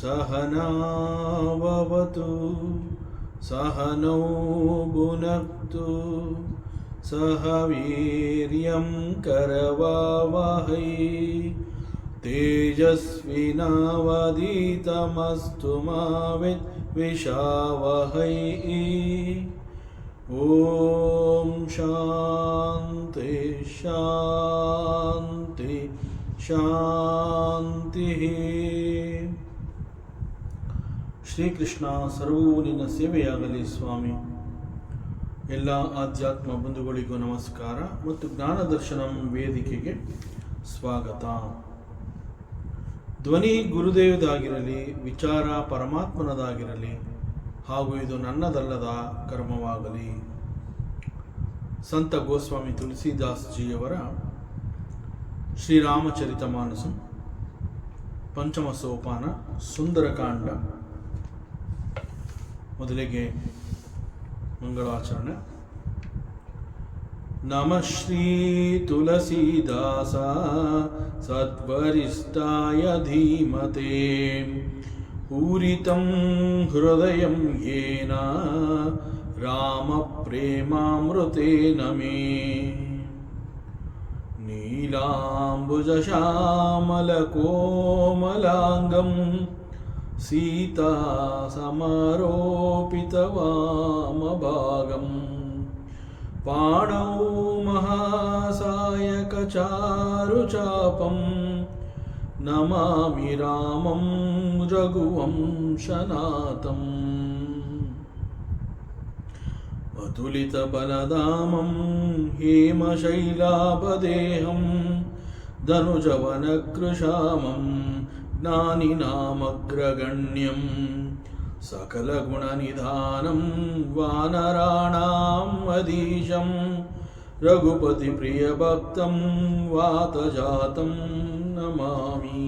सहनावतु सहनौ भुनक्तु सह वीर्यं करवावहै तेजस्विनावधीतमस्तु मा विद्विषावहै। ओम शांति शांति ಶಾಂತಿ. ಶ್ರೀಕೃಷ್ಣ ಸರ್ವೂ ನಿನ್ನ ಸೇವೆಯಾಗಲಿ ಸ್ವಾಮಿ. ಎಲ್ಲ ಆಧ್ಯಾತ್ಮ ಬಂಧುಗಳಿಗೂ ನಮಸ್ಕಾರ ಮತ್ತು ಜ್ಞಾನದರ್ಶನಂ ವೇದಿಕೆಗೆ ಸ್ವಾಗತ. ಧ್ವನಿ ಗುರುದೇವದಾಗಿರಲಿ, ವಿಚಾರ ಪರಮಾತ್ಮನದಾಗಿರಲಿ, ಹಾಗೂ ಇದು ನನ್ನದಲ್ಲದ ಕರ್ಮವಾಗಲಿ. ಸಂತ ಗೋಸ್ವಾಮಿ ತುಳಸಿದಾಸ್ ಜಿಯವರ ಶ್ರೀರಾಮಚರಿತಮಾನಸ ಪಂಚಮ ಸೋಪಾನ ಸುಂದರಕಾಂಡ. ಮೊದಲಿಗೆ ಮಂಗಳಾಚರಣೆ. ನಮಃ ಶ್ರೀ ತುಳಸೀದಾಸ ಸದ್ವರಿಷ್ಠಾಯ ಧೀಮತೆ ಪೂರಿತಂ ಹೃದಯಂ ಯೇನ ರಾಮ ಪ್ರೇಮಾಮೃತೇನ ಮೇ ನೀಲಾಂಬುಜಶ್ಯಾಮಲಕೋಮಲಾಂಗಂ ಸೀತಾ ಸಮಾರೋಪಿತವಾಮಭಾಗಂ ಪಾಣೌ ಮಹಾಸಾಯಕಚಾರುಚಾಪಂ ನಮಾಮಿ ರಾಮಂ ರಘುವಂಶನಾಥಂ ಅತುಲಿತಬಲಧಾಮಂ ಹೇಮಶೈಲಾಭದೇಹಂ ಧನುಜವನಕೃಶಾಮಂ ಜ್ಞಾನಿನಾಮಗ್ರಗಣ್ಯಂ ಸಕಲಗುಣನಿಧಾನಂ ವಾನರಾಣಾಂ ಅಧೀಶಂ ರಘುಪತಿಪ್ರಿಯಭಕ್ತಂ ವಾತಜಾತಂ ನಮಾಮಿ.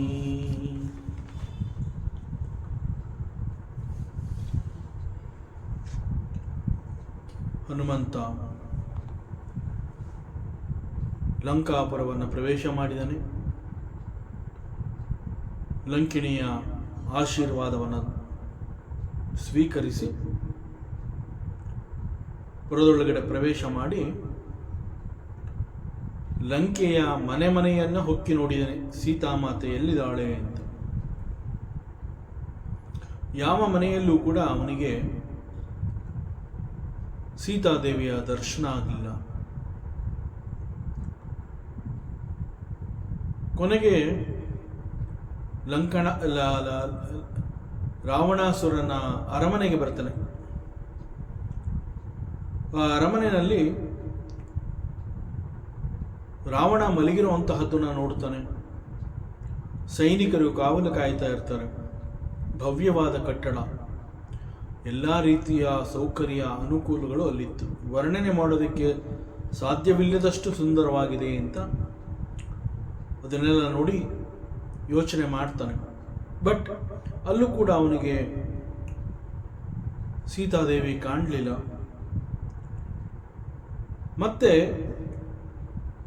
ಹನುಮಂತ ಲಂಕಾಪುರವನ್ನು ಪ್ರವೇಶ ಮಾಡಿದನೆ. ಲಂಕಿಣಿಯ ಆಶೀರ್ವಾದವನ್ನು ಸ್ವೀಕರಿಸಿ ಪುರದೊಳಗಡೆ ಪ್ರವೇಶ ಮಾಡಿ ಲಂಕೆಯ ಮನೆಯನ್ನು ಹೊಕ್ಕಿ ನೋಡಿದನೆ. ಸೀತಾಮಾತೆ ಎಲ್ಲಿದ್ದಾಳೆ ಅಂತ. ಯಾವ ಮನೆಯಲ್ಲೂ ಕೂಡ ಅವನಿಗೆ ಸೀತಾದೇವಿಯ ದರ್ಶನ ಆಗಲಿಲ್ಲ. ಕೊನೆಗೆ ರಾವಣಾಸುರನ ಅರಮನೆಗೆ ಬರ್ತಾನೆ. ಆ ಅರಮನೆಯಲ್ಲಿ ರಾವಣ ಮಲಗಿರುವಂತಹದ್ದನ್ನು ನೋಡ್ತಾನೆ. ಸೈನಿಕರು ಕಾವಲು ಕಾಯ್ತಾ ಇರ್ತಾರೆ. ಭವ್ಯವಾದ ಕಟ್ಟಡ, ಎಲ್ಲ ರೀತಿಯ ಸೌಕರ್ಯ ಅನುಕೂಲಗಳು ಅಲ್ಲಿತ್ತು. ವರ್ಣನೆ ಮಾಡೋದಕ್ಕೆ ಸಾಧ್ಯವಿಲ್ಲದಷ್ಟು ಸುಂದರವಾಗಿದೆ ಅಂತ ಅದನ್ನೆಲ್ಲ ನೋಡಿ ಯೋಚನೆ ಮಾಡ್ತಾನೆ. ಬಟ್ ಅಲ್ಲೂ ಕೂಡ ಅವನಿಗೆ ಸೀತಾದೇವಿ ಕಾಣಲಿಲ್ಲ. ಮತ್ತೆ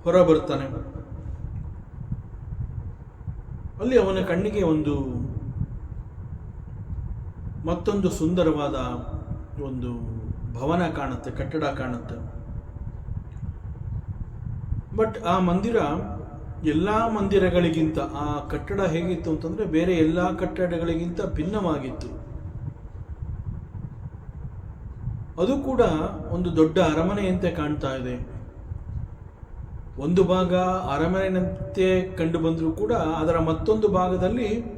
ಹೊರ ಬರ್ತಾನೆ. ಅಲ್ಲಿ ಅವನ ಕಣ್ಣಿಗೆ ಮತ್ತೊಂದು ಸುಂದರವಾದ ಒಂದು ಭವನ ಕಾಣುತ್ತೆ, ಕಟ್ಟಡ ಕಾಣುತ್ತೆ. ಬಟ್ ಆ ಮಂದಿರ ಎಲ್ಲ ಮಂದಿರಗಳಿಗಿಂತ, ಆ ಕಟ್ಟಡ ಹೇಗಿತ್ತು ಅಂತಂದ್ರೆ ಬೇರೆ ಎಲ್ಲ ಕಟ್ಟಡಗಳಿಗಿಂತ ಭಿನ್ನವಾಗಿತ್ತು. ಅದು ಕೂಡ ಒಂದು ದೊಡ್ಡ ಅರಮನೆಯಂತೆ ಕಾಣ್ತಾ ಇದೆ. ಒಂದು ಭಾಗ ಅರಮನೆಯಂತೆ ಕಂಡು ಬಂದರೂ ಕೂಡ ಅದರ ಮತ್ತೊಂದು ಭಾಗದಲ್ಲಿ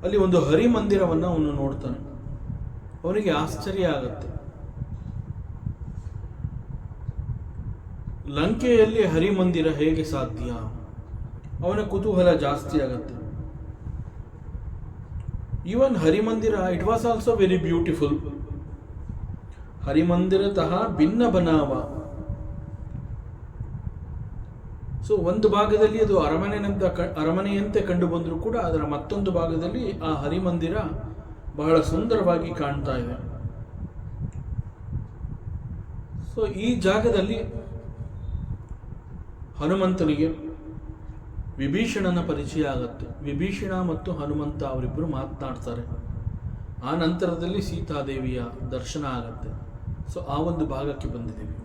ಅಲ್ಲಿ ಒಂದು ಹರಿಮಂದಿರವನ್ನು ಅವನು ನೋಡ್ತಾನೆ. ಅವನಿಗೆ ಆಶ್ಚರ್ಯ ಆಗುತ್ತೆ. ಲಂಕೆಯಲ್ಲಿ ಹರಿಮಂದಿರ ಹೇಗೆ ಸಾಧ್ಯ? ಅವನ ಕುತೂಹಲ ಜಾಸ್ತಿ ಆಗುತ್ತೆ. ಈವನ್ ಹರಿಮಂದಿರ, it was also very beautiful. ಹರಿಮಂದಿರತಃ ಭಿನ್ನ ಬನಾವ. ಸೊ ಒಂದು ಭಾಗದಲ್ಲಿ ಅದು ಅರಮನೆಯಂತೆ ಕಂಡು ಬಂದರೂ ಕೂಡ ಅದರ ಮತ್ತೊಂದು ಭಾಗದಲ್ಲಿ ಆ ಹರಿಮಂದಿರ ಬಹಳ ಸುಂದರವಾಗಿ ಕಾಣ್ತಾ ಇದೆ. ಸೊ ಈ ಜಾಗದಲ್ಲಿ ಹನುಮಂತನಿಗೆ ವಿಭೀಷಣನ ಪರಿಚಯ ಆಗುತ್ತೆ. ವಿಭೀಷಣ ಮತ್ತು ಹನುಮಂತ ಅವರಿಬ್ಬರು ಮಾತನಾಡ್ತಾರೆ. ಆ ನಂತರದಲ್ಲಿ ಸೀತಾದೇವಿಯ ದರ್ಶನ ಆಗುತ್ತೆ. ಸೊ ಆ ಒಂದು ಭಾಗಕ್ಕೆ ಬಂದಿದ್ದೀವಿ.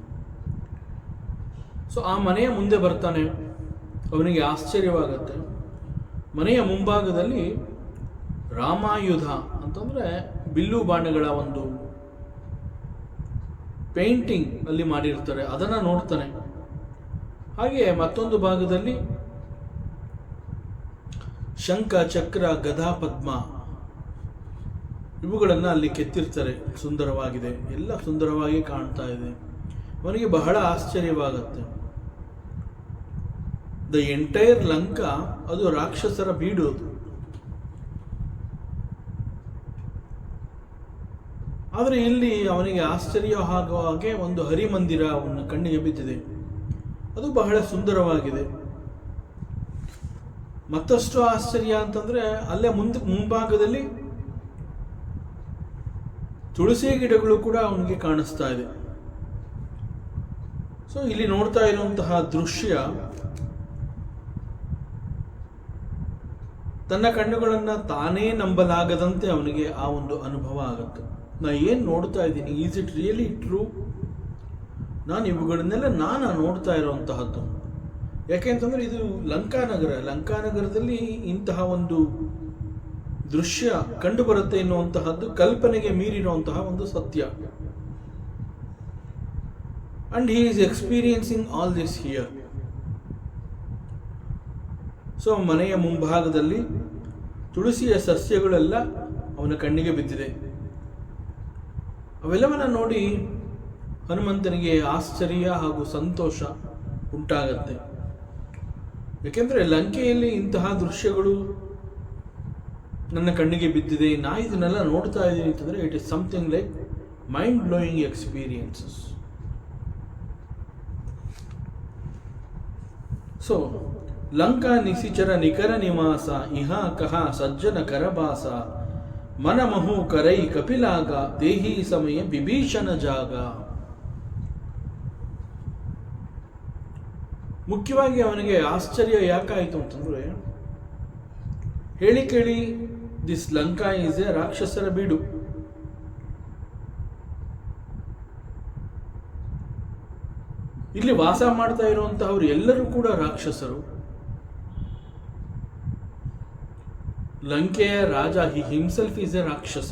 ಸೊ ಆ ಮನೆಯ ಮುಂದೆ ಬರ್ತಾನೆ. ಅವನಿಗೆ ಆಶ್ಚರ್ಯವಾಗುತ್ತೆ. ಮನೆಯ ಮುಂಭಾಗದಲ್ಲಿ ರಾಮಾಯುಧ ಅಂತಂದರೆ ಬಿಲ್ಲು ಬಾಣಗಳ ಒಂದು ಪೇಂಟಿಂಗ್ ಅಲ್ಲಿ ಮಾಡಿರ್ತಾರೆ, ಅದನ್ನು ನೋಡ್ತಾನೆ. ಹಾಗೆ ಮತ್ತೊಂದು ಭಾಗದಲ್ಲಿ ಶಂಖ, ಚಕ್ರ, ಗದಾ, ಪದ್ಮ ಇವುಗಳನ್ನು ಅಲ್ಲಿ ಕೆತ್ತಿರ್ತಾರೆ. ಸುಂದರವಾಗಿದೆ, ಎಲ್ಲ ಸುಂದರವಾಗಿ ಕಾಣ್ತಾ ಇದೆ. ಅವನಿಗೆ ಬಹಳ ಆಶ್ಚರ್ಯವಾಗುತ್ತೆ. ದ ಎಂಟೈರ್ ಲಂಕಾ ಅದು ರಾಕ್ಷಸರ ಬೀಡು. ಆದರೆ ಇಲ್ಲಿ ಅವನಿಗೆ ಆಶ್ಚರ್ಯ ಆಗುವ ಹಾಗೆ ಒಂದು ಹರಿಮಂದಿರ ಅವನ ಕಣ್ಣಿಗೆ ಬಿದ್ದಿದೆ. ಅದು ಬಹಳ ಸುಂದರವಾಗಿದೆ. ಮತ್ತಷ್ಟು ಆಶ್ಚರ್ಯ ಅಂತಂದ್ರೆ ಅಲ್ಲೇ ಮುಂಭಾಗದಲ್ಲಿ ತುಳಸಿ ಗಿಡಗಳು ಕೂಡ ಅವನಿಗೆ ಕಾಣಿಸ್ತಾ ಇದೆ. ಸೊ ಇಲ್ಲಿ ನೋಡ್ತಾ ಇರುವಂತಹ ದೃಶ್ಯ ತನ್ನ ಕಣ್ಣುಗಳನ್ನ ತಾನೇ ನಂಬಲಾಗದಂತೆ ಅವನಿಗೆ ಆ ಒಂದು ಅನುಭವ ಆಗುತ್ತೆ. ನಾ ಏನು ನೋಡ್ತಾ ಇದ್ದೀನಿ, ಈಸ್ ಇಟ್ ರಿಯಲಿ ಟ್ರೂ? ನಾನು ಇವುಗಳನ್ನೆಲ್ಲ ನಾನು ನೋಡ್ತಾ ಇರುವಂತಹದ್ದು. ಯಾಕೆಂತಂದ್ರೆ ಇದು ಲಂಕಾನಗರ. ಲಂಕಾನಗರದಲ್ಲಿ ಇಂತಹ ಒಂದು ದೃಶ್ಯ ಕಂಡು ಬರುತ್ತೆ ಎನ್ನುವಂತಹದ್ದು ಕಲ್ಪನೆಗೆ ಮೀರಿರುವಂತಹ ಒಂದು ಸತ್ಯ. And he is experiencing all this here. So ಮನೆಯ ಮುಂಭಾಗದಲ್ಲಿ ತುಳಸಿಯ ಸಸ್ಯಗಳೆಲ್ಲ ಅವನ ಕಣ್ಣಿಗೆ ಬಿದ್ದಿದೆ. ಅವೆಲ್ಲವನ್ನ ನೋಡಿ ಹನುಮಂತನಿಗೆ ಆಶ್ಚರ್ಯ ಹಾಗೂ ಸಂತೋಷ ಉಂಟಾಗತ್ತೆ. ಯಾಕೆಂದರೆ ಲಂಕೆಯಲ್ಲಿ ಇಂತಹ ದೃಶ್ಯಗಳು ನನ್ನ ಕಣ್ಣಿಗೆ ಬಿದ್ದಿದೆ, ನಾ ಇದನ್ನೆಲ್ಲ ನೋಡ್ತಾ ಇದ್ದೀನಿ ಅಂತಂದರೆ it is something like mind blowing experiences. So Lanka ನಿಸಿಚರ ನಿಕರ ನಿವಾಸ ಇಹ ಕಹ ಸಜ್ಜನ ಕರಭಾಸ ಮನಮಹು ಕರೈ ಕಪಿಲಾಗ ದೇಹಿ ಸಮಯ ವಿಭೀಷಣ ಜಾಗ. ಮುಖ್ಯವಾಗಿ ಅವನಿಗೆ ಆಶ್ಚರ್ಯ ಯಾಕಾಯಿತು ಅಂತಂದ್ರೆ, ಹೇಳಿ ಕೇಳಿ ದಿಸ್ ಲಂಕಾ ಈಸ್ ಎ ರಾಕ್ಷಸರ ಬೀಡು. ಇಲ್ಲಿ ವಾಸ ಮಾಡ್ತಾ ಇರುವಂತಹವರು ಎಲ್ಲರೂ ಕೂಡ ರಾಕ್ಷಸರು. ಲಂಕೆಯ ರಾಜ ಹಿ ಹಿಮ್ಸೆಲ್ಫ್ ಈಸ್ ಎ ರಾಕ್ಷಸ.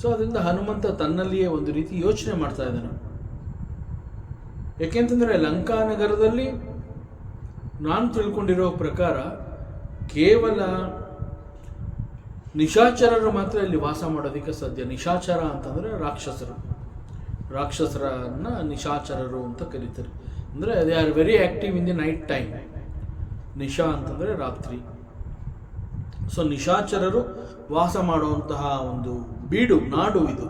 ಸೊ ಅದರಿಂದ ಹನುಮಂತ ತನ್ನಲ್ಲಿಯೇ ಒಂದು ರೀತಿ ಯೋಚನೆ ಮಾಡ್ತಾ ಇದ್ದಾನೆ. ಯಾಕೆಂತಂದ್ರೆ ಲಂಕಾನಗರದಲ್ಲಿ ನಾನು ತಿಳ್ಕೊಂಡಿರೋ ಪ್ರಕಾರ ಕೇವಲ ನಿಶಾಚರರು ಮಾತ್ರ ಇಲ್ಲಿ ವಾಸ ಮಾಡೋದಕ್ಕೆ ಸಾಧ್ಯ. ನಿಶಾಚರ ಅಂತಂದ್ರೆ ರಾಕ್ಷಸರನ್ನ ನಿಶಾಚರರು ಅಂತ ಕರೀತಾರೆ. ಅಂದ್ರೆ they are very active in the night time. Nisha ಅಂತಂದ್ರೆ ರಾತ್ರಿ. ಸೊ ನಿಶಾಚರರು ವಾಸ ಮಾಡುವಂತಹ ಒಂದು ಬೀಡು, ನಾಡು ಇದು.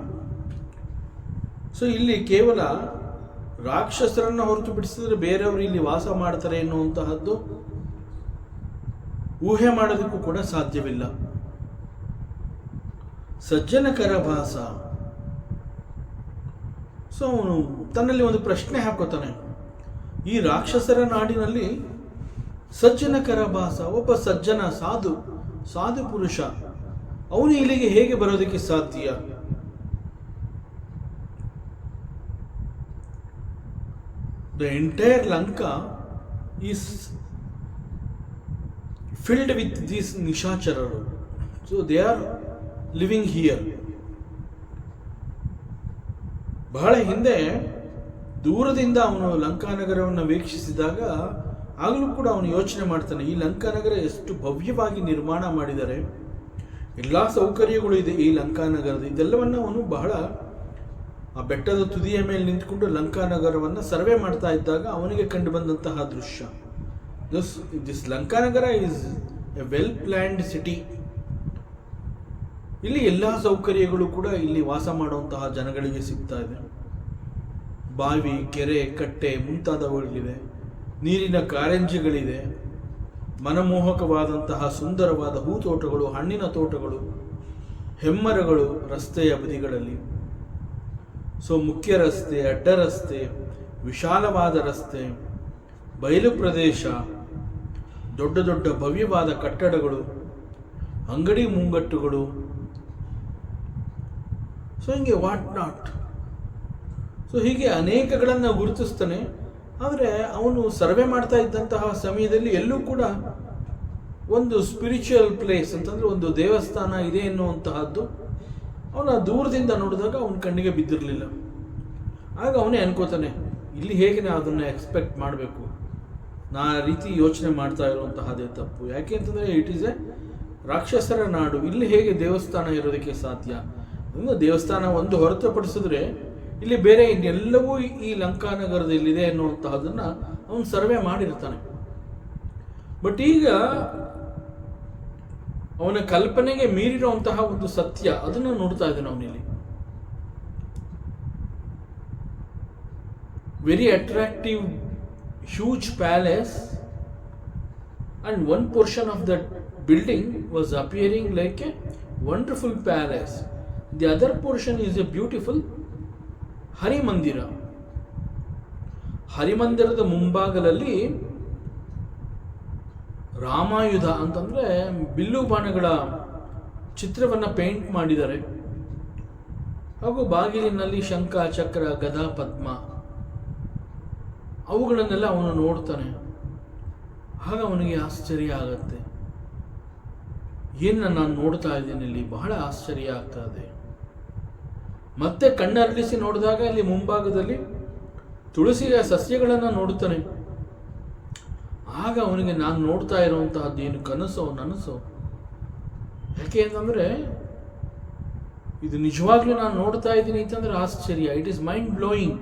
ಸೊ ಇಲ್ಲಿ ಕೇವಲ ರಾಕ್ಷಸರನ್ನ ಹೊರತುಪಡಿಸಿದ್ರೆ ಬೇರೆಯವರು ಇಲ್ಲಿ ವಾಸ ಮಾಡ್ತಾರೆ ಎನ್ನುವಂತಹದ್ದು ಊಹೆ ಮಾಡೋದಕ್ಕೂ ಕೂಡ ಸಾಧ್ಯವಿಲ್ಲ. ಸಜ್ಜನ ಕರಭಾಸ. ಸೊ ಅವನು ತನ್ನಲ್ಲಿ ಒಂದು ಪ್ರಶ್ನೆ ಹಾಕೋತಾನೆ. ಈ ರಾಕ್ಷಸರ ನಾಡಿನಲ್ಲಿ ಸಜ್ಜನ ಕರಭಾಸ, ಒಬ್ಬ ಸಜ್ಜನ ಸಾಧು ಪುರುಷ, ಅವನು ಇಲ್ಲಿಗೆ ಹೇಗೆ ಬರೋದಕ್ಕೆ ಸಾಧ್ಯ? The entire Lanka is filled with these Nishachararu. So they are living here. ಬಹಳ ಹಿಂದೆ ದೂರದಿಂದ ಅವನು ಲಂಕಾನಗರವನ್ನು ವೀಕ್ಷಿಸಿದಾಗ ಆಗಲೂ ಕೂಡ ಅವನು ಯೋಚನೆ ಮಾಡ್ತಾನೆ, ಈ ಲಂಕಾನಗರ ಎಷ್ಟು ಭವ್ಯವಾಗಿ ನಿರ್ಮಾಣ ಮಾಡಿದ್ದಾರೆ, ಎಲ್ಲ ಸೌಕರ್ಯಗಳು ಇದೆ ಈ ಲಂಕಾನಗರದ. ಇದೆಲ್ಲವನ್ನು ಅವನು ಬಹಳ ಆ ಬೆಟ್ಟದ ತುದಿಯ ಮೇಲೆ ನಿಂತ್ಕೊಂಡು ಲಂಕಾನಗರವನ್ನು ಸರ್ವೆ ಮಾಡ್ತಾ ಇದ್ದಾಗ ಅವನಿಗೆ ಕಂಡು ಬಂದಂತಹ ದೃಶ್ಯ. ದಿಸ್ ಲಂಕಾನಗರ is a well planned city. ಇಲ್ಲಿ ಎಲ್ಲ ಸೌಕರ್ಯಗಳು ಕೂಡ ಇಲ್ಲಿ ವಾಸ ಮಾಡುವಂತಹ ಜನಗಳಿಗೆ ಸಿಗ್ತಾ ಇದೆ. ಬಾವಿ, ಕೆರೆ, ಕಟ್ಟೆ ಮುಂತಾದವುಗಳಿವೆ, ನೀರಿನ ಕಾರಂಜಿಗಳಿದೆ, ಮನಮೋಹಕವಾದಂತಹ ಸುಂದರವಾದ ಹೂತೋಟಗಳು, ಹಣ್ಣಿನ ತೋಟಗಳು, ಹೆಮ್ಮರಗಳು ರಸ್ತೆಯ ಬದಿಗಳಲ್ಲಿ. ಸೊ ಮುಖ್ಯ ರಸ್ತೆ, ಅಡ್ಡ ರಸ್ತೆ, ವಿಶಾಲವಾದ ರಸ್ತೆ, ಬಯಲು ಪ್ರದೇಶ, ದೊಡ್ಡ ದೊಡ್ಡ ಭವ್ಯವಾದ ಕಟ್ಟಡಗಳು, ಅಂಗಡಿ ಮುಂಗಟ್ಟುಗಳು, ಸೊ ಹಿಂಗೆ ವಾಟ್ ನಾಟ್. ಸೊ ಹೀಗೆ ಅನೇಕಗಳನ್ನು ಗುರುತಿಸ್ತಾನೆ. ಆದರೆ ಅವನು ಸರ್ವೆ ಮಾಡ್ತಾ ಇದ್ದಂತಹ ಸಮಯದಲ್ಲಿ ಎಲ್ಲೂ ಕೂಡ ಒಂದು ಸ್ಪಿರಿಚುವಲ್ ಪ್ಲೇಸ್ ಅಂತಂದರೆ ಒಂದು ದೇವಸ್ಥಾನ ಇದೆ ಎನ್ನುವಂತಹದ್ದು ಅವನ ದೂರದಿಂದ ನೋಡಿದಾಗ ಅವನ ಕಣ್ಣಿಗೆ ಬಿದ್ದಿರಲಿಲ್ಲ. ಆಗ ಅವನೇ ಅನ್ಕೋತಾನೆ, ಇಲ್ಲಿ ಹೇಗೆ ನಾವು ಅದನ್ನು ಎಕ್ಸ್ಪೆಕ್ಟ್ ಮಾಡಬೇಕು, ನಾ ರೀತಿ ಯೋಚನೆ ಮಾಡ್ತಾ ಇರುವಂತಹದೇ ತಪ್ಪು. ಯಾಕೆ ಅಂತಂದರೆ ಇಟ್ ಈಸ್ ಎ ರಾಕ್ಷಸರ ನಾಡು, ಇಲ್ಲಿ ಹೇಗೆ ದೇವಸ್ಥಾನ ಇರೋದಕ್ಕೆ ಸಾಧ್ಯ? ದೇವಸ್ಥಾನ ಒಂದು ಹೊರತುಪಡಿಸಿದ್ರೆ ಇಲ್ಲಿ ಬೇರೆ ಇನ್ನೆಲ್ಲವೂ ಈ ಲಂಕಾನಗರದಲ್ಲಿದೆ ಅನ್ನುವಂತಹದನ್ನು ಅವನು ಸರ್ವೆ ಮಾಡಿರ್ತಾನೆ. ಬಟ್ ಈಗ ಅವನ ಕಲ್ಪನೆಗೆ ಮೀರಿರುವಂತಹ ಒಂದು ಸತ್ಯ ಅದನ್ನು ನೋಡ್ತಾ ಇದ್ದಾನೆ ಅವನಿಲ್ಲಿ. Very attractive huge palace, and one portion of that building was appearing like a wonderful palace. The other portion is a beautiful ಹರಿಮಂದಿರ. ಹರಿಮಂದಿರದ ಮುಂಭಾಗದಲ್ಲಿ ರಾಮಾಯುಧ ಅಂತಂದ್ರೆ ಬಿಲ್ಲು ಬಾಣಗಳ ಚಿತ್ರವನ್ನು ಪೇಂಟ್ ಮಾಡಿದ್ದಾರೆ. ಹಾಗೂ ಬಾಗಿಲಿನಲ್ಲಿ ಶಂಖ, ಚಕ್ರ, ಗದಾ, ಪದ್ಮ ಅವುಗಳನ್ನೆಲ್ಲ ಅವನು ನೋಡ್ತಾನೆ. ಆಗ ಅವನಿಗೆ ಆಶ್ಚರ್ಯ ಆಗತ್ತೆ, ಏನು ನಾನು ನೋಡ್ತಾ ಇದ್ದೀನಿ ಇಲ್ಲಿ, ಬಹಳ ಆಶ್ಚರ್ಯ ಆಗ್ತಾ ಇದೆ. ಮತ್ತೆ ಕಣ್ಣರಳಿಸಿ ನೋಡಿದಾಗ ಅಲ್ಲಿ ಮುಂಭಾಗದಲ್ಲಿ ತುಳಸಿಯ ಸಸ್ಯಗಳನ್ನು ನೋಡುತ್ತಾನೆ. ಆಗ ಅವನಿಗೆ ನಾನು ನೋಡ್ತಾ ಇರುವಂತಹದ್ದು ಏನು ಕನಸೋ ನನಸೋ? ಯಾಕೆ ಅಂತಂದರೆ ಇದು ನಿಜವಾಗ್ಲೂ ನಾನು ನೋಡ್ತಾ ಇದ್ದೀನಿ ಅಂತಂದ್ರೆ ಆಶ್ಚರ್ಯ. It is mind blowing.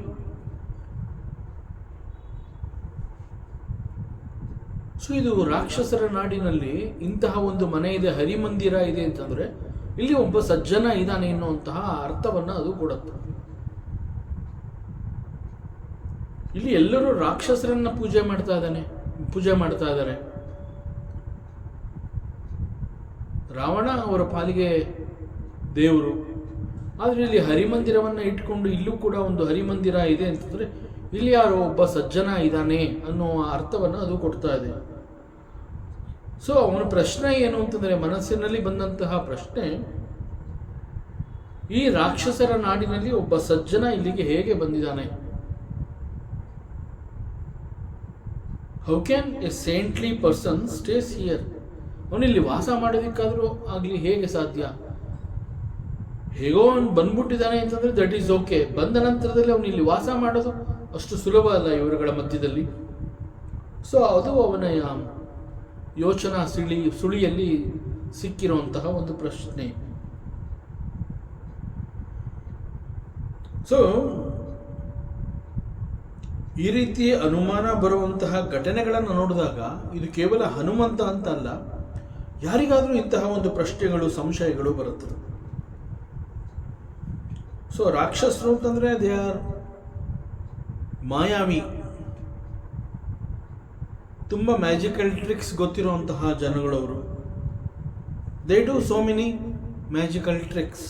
So ಇದು ರಾಕ್ಷಸರ ನಾಡಿನಲ್ಲಿ ಇಂತಹ ಒಂದು ಮನೆ ಇದೆ, ಹರಿಮಂದಿರ ಇದೆ ಅಂತಂದ್ರೆ ಇಲ್ಲಿ ಒಬ್ಬ ಸಜ್ಜನ ಇದ್ದಾನೆ ಎನ್ನುವಂತಹ ಅರ್ಥವನ್ನು ಅದು ಕೊಡುತ್ತೆ. ಇಲ್ಲಿ ಎಲ್ಲರೂ ರಾಕ್ಷಸರನ್ನ ಪೂಜೆ ಮಾಡ್ತಾ ಇದ್ದಾರೆ. ರಾವಣ ಅವರ ಪಾಲಿಗೆ ದೇವರು. ಆದರೆ ಇಲ್ಲಿ ಹರಿಮಂದಿರವನ್ನು ಇಟ್ಕೊಂಡು ಇಲ್ಲೂ ಕೂಡ ಒಂದು ಹರಿಮಂದಿರ ಇದೆ ಅಂತಂದ್ರೆ ಇಲ್ಲಿ ಯಾರೋ ಒಬ್ಬ ಸಜ್ಜನ ಇದ್ದಾನೆ ಅನ್ನುವ ಅರ್ಥವನ್ನು ಅದು ಕೊಡ್ತಾ ಇದೆ. ಸೊ ಅವನ ಪ್ರಶ್ನೆ ಏನು ಅಂತಂದರೆ, ಮನಸ್ಸಿನಲ್ಲಿ ಬಂದಂತಹ ಪ್ರಶ್ನೆ, ಈ ರಾಕ್ಷಸರ ನಾಡಿನಲ್ಲಿ ಒಬ್ಬ ಸಜ್ಜನ ಇಲ್ಲಿಗೆ ಹೇಗೆ ಬಂದಿದ್ದಾನೆ? How can a saintly person stays here? ಅವನಿಲ್ಲಿ ವಾಸ ಮಾಡೋದಕ್ಕಾದರೂ ಆಗಲಿ ಹೇಗೆ ಸಾಧ್ಯ? ಹೇಗೋ ಅವನು ಬಂದ್ಬಿಟ್ಟಿದ್ದಾನೆ ಅಂತಂದ್ರೆ ದಟ್ ಈಸ್ ಓಕೆ. ಬಂದ ನಂತರದಲ್ಲಿ ಅವನು ಇಲ್ಲಿ ವಾಸ ಮಾಡೋದು ಅಷ್ಟು ಸುಲಭ ಅಲ್ಲ ಇವರುಗಳ ಮಧ್ಯದಲ್ಲಿ. ಸೊ ಅದು ಅವನ ಯೋಚನಾ ಸುಳಿಯಲ್ಲಿ ಸಿಕ್ಕಿರುವಂತಹ ಒಂದು ಪ್ರಶ್ನೆ. ಸೊ ಈ ರೀತಿ ಅನುಮಾನ ಬರುವಂತಹ ಘಟನೆಗಳನ್ನು ನೋಡಿದಾಗ ಇದು ಕೇವಲ ಹನುಮಂತ ಅಂತ ಅಲ್ಲ, ಯಾರಿಗಾದರೂ ಇಂತಹ ಒಂದು ಪ್ರಶ್ನೆಗಳು, ಸಂಶಯಗಳು ಬರುತ್ತದೆ. ಸೊ ರಾಕ್ಷಸರು ಅಂತಂದ್ರೆ ದೇ ಆರ್ ಮಾಯಾವಿ, ತುಂಬ ಮ್ಯಾಜಿಕಲ್ ಟ್ರಿಕ್ಸ್ ಗೊತ್ತಿರುವಂತಹ ಜನಗಳವರು. They do so many magical tricks,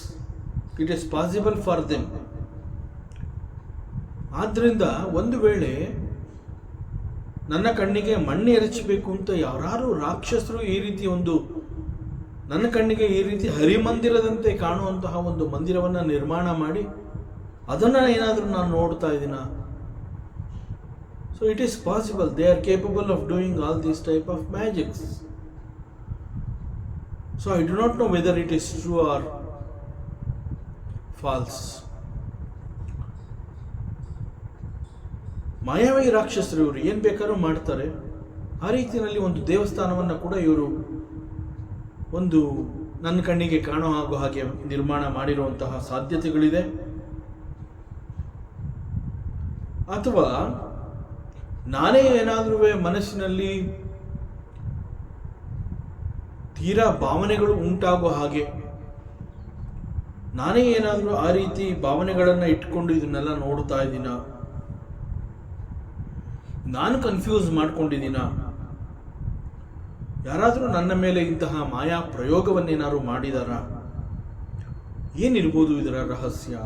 it is possible for them. ಆದ್ದರಿಂದ ಒಂದು ವೇಳೆ ನನ್ನ ಕಣ್ಣಿಗೆ ಮಣ್ಣು ಎರಚಬೇಕು ಅಂತ ಯಾರು ರಾಕ್ಷಸರು ಈ ರೀತಿ ಒಂದು ನನ್ನ ಕಣ್ಣಿಗೆ ಈ ರೀತಿ ಹರಿಮಂದಿರದಂತೆ ಕಾಣುವಂತಹ ಒಂದು ಮಂದಿರವನ್ನು ನಿರ್ಮಾಣ ಮಾಡಿ ಅದನ್ನು ಏನಾದರೂ ನಾನು ನೋಡ್ತಾ ಇದ್ದೀನ? So it is possible they are capable of doing all these type of magics. So I do not know whether it is true or false. ಮಾಯಾವಿ ರಾಕ್ಷಸರು ಇವರು ಏನು ಬೇಕಾದ್ರೂ ಮಾಡ್ತಾರೆ. ಆ ರೀತಿಯಲ್ಲಿ ಒಂದು ದೇವಸ್ಥಾನವನ್ನು ಕೂಡ ಇವರು ಒಂದು ನನ್ನ ಕಣ್ಣಿಗೆ ಕಾಣೋ ಹಾಗೆ ನಿರ್ಮಾಣ ಮಾಡಿರುವಂತಹ ಸಾಧ್ಯತೆಗಳಿದೆ. ಅಥವಾ ನಾನೇ ಏನಾದರೂ ಮನಸ್ಸಿನಲ್ಲಿ ತೀರಾ ಭಾವನೆಗಳು ಉಂಟಾಗುವ ಹಾಗೆ ನಾನೇ ಏನಾದರೂ ಆ ರೀತಿ ಭಾವನೆಗಳನ್ನು ಇಟ್ಕೊಂಡು ಇದನ್ನೆಲ್ಲ ನೋಡ್ತಾ ಇದ್ದೀನ, ನಾನು ಕನ್ಫ್ಯೂಸ್ ಮಾಡ್ಕೊಂಡಿದ್ದೀನ? ಯಾರಾದರೂ ನನ್ನ ಮೇಲೆ ಇಂತಹ ಮಾಯಾ ಪ್ರಯೋಗವನ್ನೇನಾದ್ರು ಮಾಡಿದಾರಾ? ಏನಿರ್ಬೋದು ಇದರ ರಹಸ್ಯ?